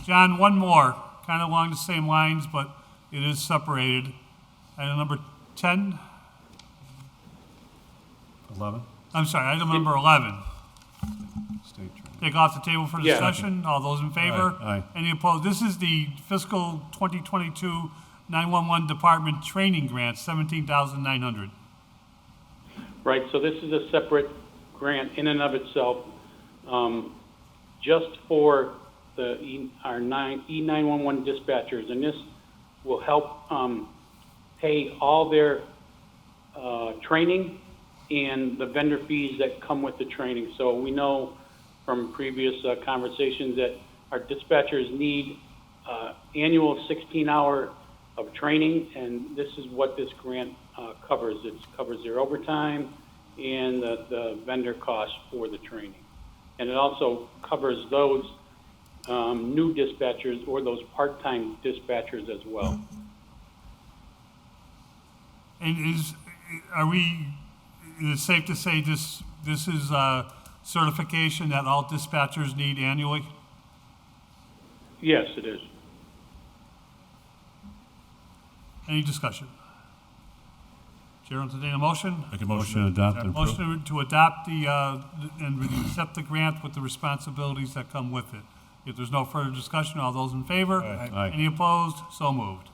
Speaker 1: John, one more, kind of along the same lines, but it is separated. Item number 10,
Speaker 3: 11?
Speaker 1: I'm sorry, item number 11.
Speaker 3: State training.
Speaker 1: Take off the table for
Speaker 20: Yeah.
Speaker 1: discussion. All those in favor?
Speaker 3: Aye.
Speaker 1: Any opposed? This is the fiscal 2022 911 Department Training Grant, $17,900.
Speaker 20: Right, so this is a separate grant in and of itself, just for our E911 dispatchers, and this will help pay all their training and the vendor fees that come with the training. So we know from previous conversations that our dispatchers need annual 16-hour of training, and this is what this grant covers. It covers their overtime and the vendor costs for the training. And it also covers those new dispatchers or those part-time dispatchers as well.
Speaker 1: And is it safe to say this is a certification that all dispatchers need annually?
Speaker 20: Yes, it is.
Speaker 1: Any discussion? Chair will entertain a motion.
Speaker 2: Make a
Speaker 3: Motion
Speaker 2: motion.
Speaker 3: to adopt and approve.
Speaker 1: Motion to adopt and accept the grant with the responsibilities that come with it. If there's no further discussion, all those in favor?
Speaker 3: Aye. Aye.
Speaker 1: Any opposed? So moved.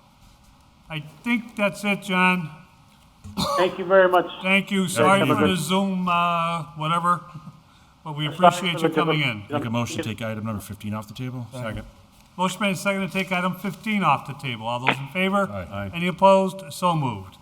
Speaker 1: I think that's it, John.
Speaker 9: Thank you very much.
Speaker 1: Thank you. Sorry
Speaker 9: have a
Speaker 1: for
Speaker 9: good-
Speaker 1: the Zoom, whatever, but we appreciate you coming in.
Speaker 2: Make a motion to take item number 15 off the table?
Speaker 3: Second.
Speaker 1: Motion made and seconded to take item 15 off the table. All those in favor?
Speaker 3: Aye.
Speaker 1: Any opposed? So moved.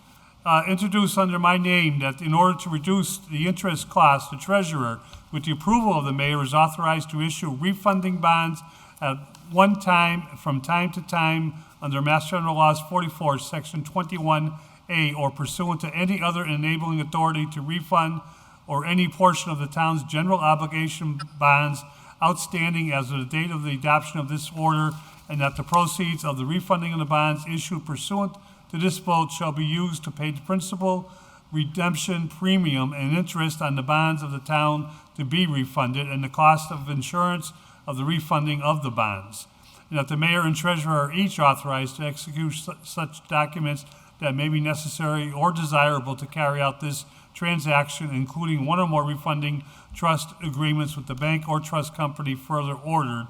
Speaker 1: Introduce under my name that in order to reduce the interest cost, the treasurer, with the approval of the mayor, is authorized to issue refunding bonds at one time, from time to time, under Mass General Laws 44, Section 21A, or pursuant to any other enabling authority to refund or any portion of the town's general obligation bonds outstanding as of the date of the adoption of this order, and that the proceeds of the refunding of the bonds issued pursuant to this vote shall be used to pay the principal, redemption premium, and interest on the bonds of the town to be refunded, and the cost of insurance of the refunding of the bonds. And that the mayor and treasurer are each authorized to execute such documents that may be necessary or desirable to carry out this transaction, including one or more refunding trust agreements with the bank or trust company further ordered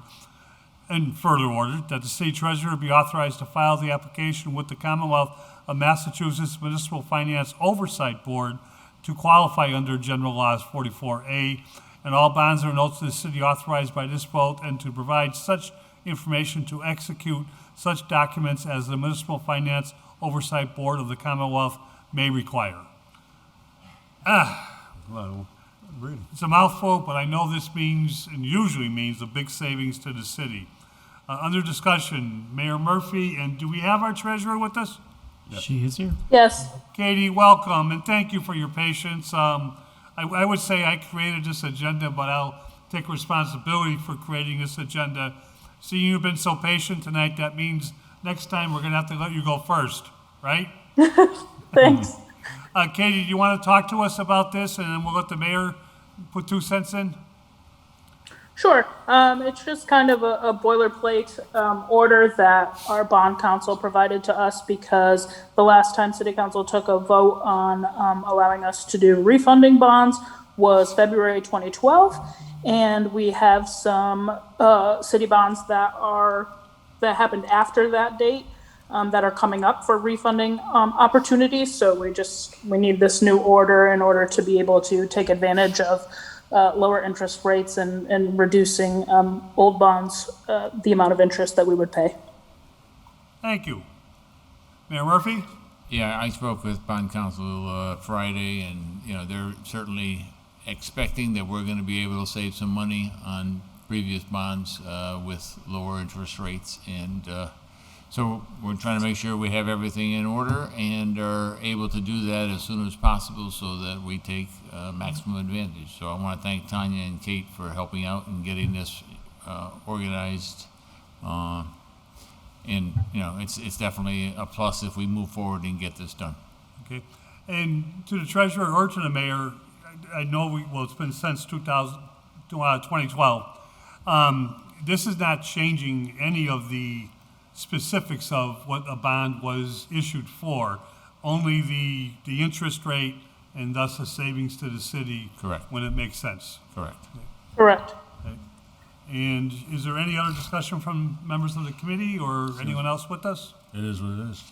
Speaker 1: that the city treasurer be authorized to file the application with the Commonwealth of Massachusetts Municipal Finance Oversight Board to qualify under General Laws 44A, and all bonds or notes of the city authorized by this vote, and to provide such information to execute such documents as the Municipal Finance Oversight Board of the Commonwealth may require.
Speaker 3: Well, really.
Speaker 1: It's a mouthful, but I know this means, and usually means, a big savings to the city. Under discussion, Mayor Murphy, and do we have our treasurer with us?
Speaker 10: She is here.
Speaker 21: Yes.
Speaker 1: Katie, welcome, and thank you for your patience. I would say I created this agenda, but I'll take responsibility for creating this agenda. Seeing you've been so patient tonight, that means next time we're gonna have to let you go first, right?
Speaker 21: Thanks.
Speaker 1: Katie, do you want to talk to us about this, and then we'll let the mayor put 2 cents in?
Speaker 21: Sure. It's just kind of a boilerplate order that our bond counsel provided to us because the last time city council took a vote on allowing us to do refunding bonds was February 2012. And we have some city bonds that happened after that date that are coming up for refunding opportunities. So we need this new order in order to be able to take advantage of lower interest rates and reducing old bonds, the amount of interest that we would pay.
Speaker 1: Thank you. Mayor Murphy?
Speaker 5: Yeah, I spoke with bond counsel Friday, and they're certainly expecting that we're going to be able to save some money on previous bonds with lower interest rates, and so we're trying to make sure we have everything in order and are able to do that as soon as possible so that we take maximum advantage. So I want to thank Tanya and Kate for helping out and getting this organized. And it's definitely a plus if we move forward and get this done.
Speaker 1: Okay. And to the treasurer or to the mayor, I know it's been since 2012. This is not changing any of the specifics of what a bond was issued for, only the interest rate and thus a savings to the city.
Speaker 5: Correct.
Speaker 1: When it makes sense.
Speaker 5: Correct.
Speaker 21: Correct.
Speaker 1: Okay. And is there any other discussion from members of the committee or anyone else with us?
Speaker 2: It is what it is.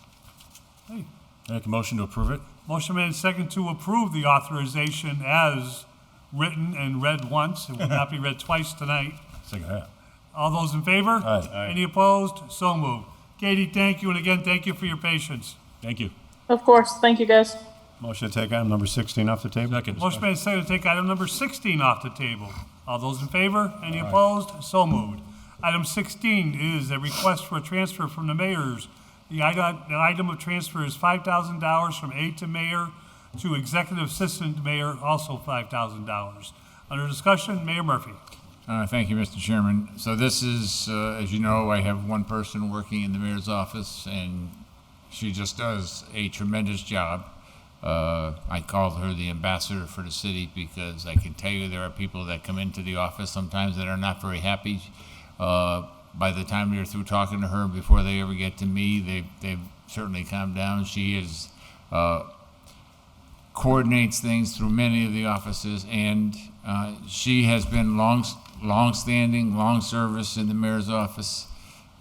Speaker 1: Hey.
Speaker 2: Make a motion to approve it?
Speaker 1: Motion made and second to approve the authorization as written and read once. It will not be read twice tonight.
Speaker 2: Second half.
Speaker 1: All those in favor?
Speaker 2: Aye.
Speaker 1: Any opposed? So moved. Katie, thank you, and again, thank you for your patience.
Speaker 2: Thank you.
Speaker 21: Of course. Thank you, guys.
Speaker 3: Motion to take item number 16 off the table.
Speaker 2: Second.
Speaker 1: Motion made and seconded to take item number 16 off the table. All those in favor? Any opposed? So moved. Item 16 is a request for a transfer from the mayor's. The item of transfer is $5,000 from aide to mayor to executive assistant mayor, also $5,000. Under discussion, Mayor Murphy.
Speaker 5: Thank you, Mr. Chairman. So this is, as you know, I have one person working in the mayor's office, and she just does a tremendous job. I call her the ambassador for the city because I can tell you there are people that come into the office sometimes that are not very happy. By the time they're through talking to her, before they ever get to me, they've certainly calmed down. She is coordinates things through many of the offices, and she has been long-standing, long service in the mayor's office,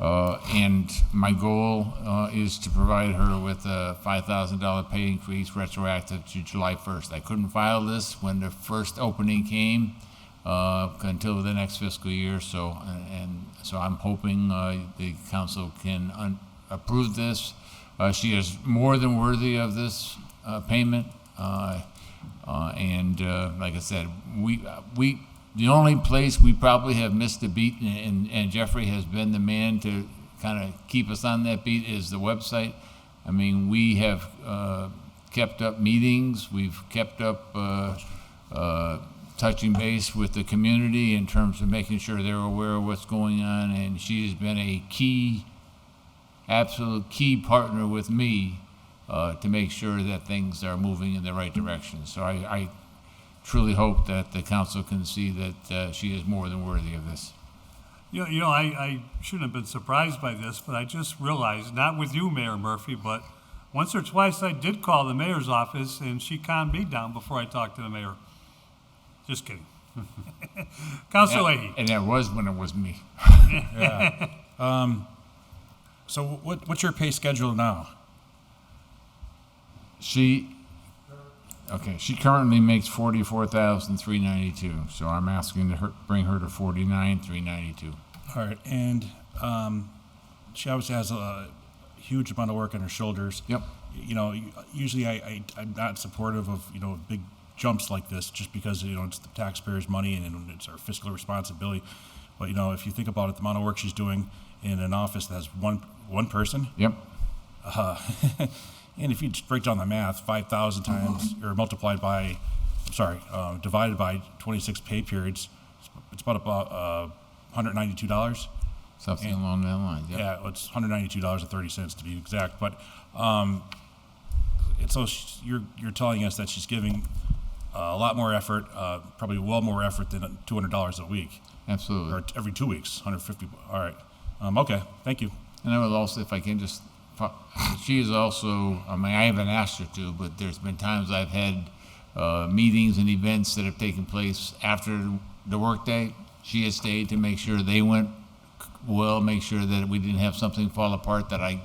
Speaker 5: and my goal is to provide her with a $5,000 pay increase retroactive to July 1st. I couldn't file this when the first opening came until the next fiscal year, so I'm hoping the council can approve this. She is more than worthy of this payment, and like I said, the only place we probably have missed a beat, and Jeffrey has been the man to kind of keep us on that beat, is the website. I mean, we have kept up meetings, we've kept up touching base with the community in terms of making sure they're aware of what's going on, and she's been a absolute key partner with me to make sure that things are moving in the right direction. So I truly hope that the council can see that she is more than worthy of this.
Speaker 1: You know, I shouldn't have been surprised by this, but I just realized, not with you, Mayor Murphy, but Once or twice I did call the mayor's office, and she calmed me down before I talked to the mayor. Just kidding. Councilor Leahy.
Speaker 5: And that was when it was me.
Speaker 2: Yeah. So what's your pay schedule now?
Speaker 5: She currently makes $44,392. So I'm asking to bring her to $49,392.
Speaker 2: All right, and she obviously has a huge amount of work on her shoulders.
Speaker 5: Yep.
Speaker 2: You know, usually I'm not supportive of, you know, big jumps like this just because, you know, it's the taxpayers' money and it's our fiscal responsibility. But, you know, if you think about it, the amount of work she's doing in an office that has one person.
Speaker 5: Yep.
Speaker 2: And if you just break down the math, 5,000 times, or divided by 26 pay periods, it's about $192.
Speaker 5: Something along that line. Yep.
Speaker 2: Yeah, it's $192.30 to be exact. But so you're telling us that she's giving a lot more effort, probably well more effort than $200 a week.
Speaker 5: Absolutely.
Speaker 2: Or every 2 weeks, 150. All right. Okay. Thank you.
Speaker 5: And I would also, if I can just, she is also, I mean, I haven't asked her to, but there's been times I've had meetings and events that have taken place after the workday. She has stayed to make sure they went well, make sure that we didn't have something fall apart that I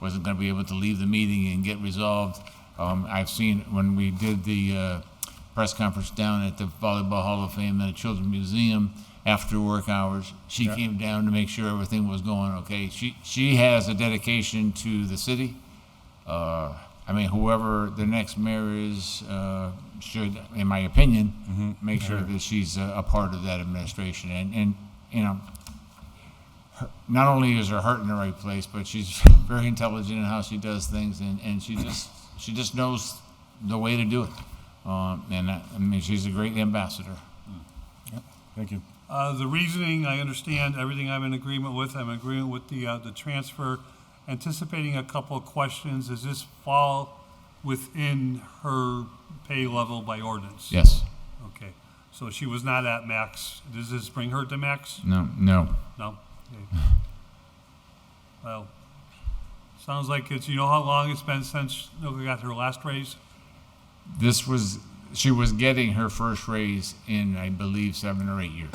Speaker 5: wasn't going to be able to leave the meeting and get resolved. I've seen when we did the press conference down at the Volleyball Hall of Fame and the Children's Museum after work hours, she came down to make sure everything was going okay. She has a dedication to the city. I mean, whoever the next mayor is should, in my opinion, make sure that she's a part of that administration. And you know, not only is her heart in the right place, but she's very intelligent in how she does things, and she just knows the way to do it. I mean, she's a great ambassador.
Speaker 2: Yep. Thank you.
Speaker 1: The reasoning, I understand everything I'm in agreement with. I'm in agreement with the transfer. Anticipating a couple of questions, does this fall within her pay level by ordinance?
Speaker 5: Yes.
Speaker 1: Okay, so she was not at max. Does this bring her to max?
Speaker 5: No.
Speaker 1: No? Okay. Well, sounds like it's, you know how long it's been since Noka got her last raise?
Speaker 5: She was getting her first raise in, I believe, 7 or 8 years.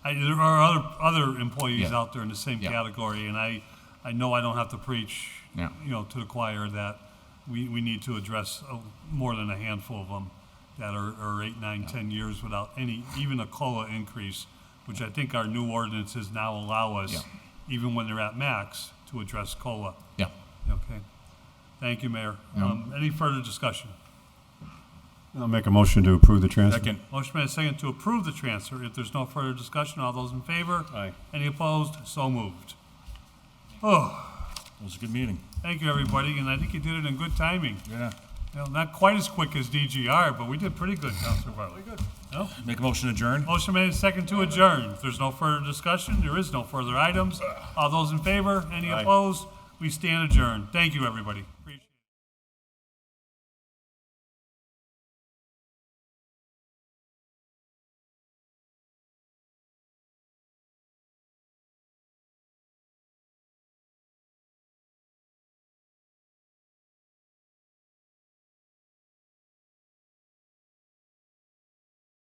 Speaker 1: There are other employees
Speaker 5: Yeah.
Speaker 1: out there in the same category, and I know I don't have to preach,
Speaker 5: Yeah.
Speaker 1: you know, to the choir that we need to address more than a handful of them that are 8, 9, 10 years without even a COLA increase, which I think our new ordinances now allow us, even when they're at max, to address COLA.
Speaker 5: Yeah.
Speaker 1: Okay. Thank you, Mayor. Any further discussion?
Speaker 3: I'll make a motion to approve the transfer.
Speaker 2: Second.
Speaker 1: Motion made second to approve the transfer. If there's no further discussion, all those in favor?
Speaker 3: Aye.
Speaker 1: Any opposed? So moved. Oh,
Speaker 2: It was a good meeting.
Speaker 1: thank you, everybody, and I think you did it in good timing.
Speaker 2: Yeah.
Speaker 1: You know, not quite as quick as DGR, but we did pretty good, Councilor Bartley. Good. No?
Speaker 2: Make a motion to adjourn.
Speaker 1: Motion made second to adjourn. If there's no further discussion, there is no further items. All those in favor? Any
Speaker 2: Aye.
Speaker 1: opposed? We stand adjourned. Thank you, everybody.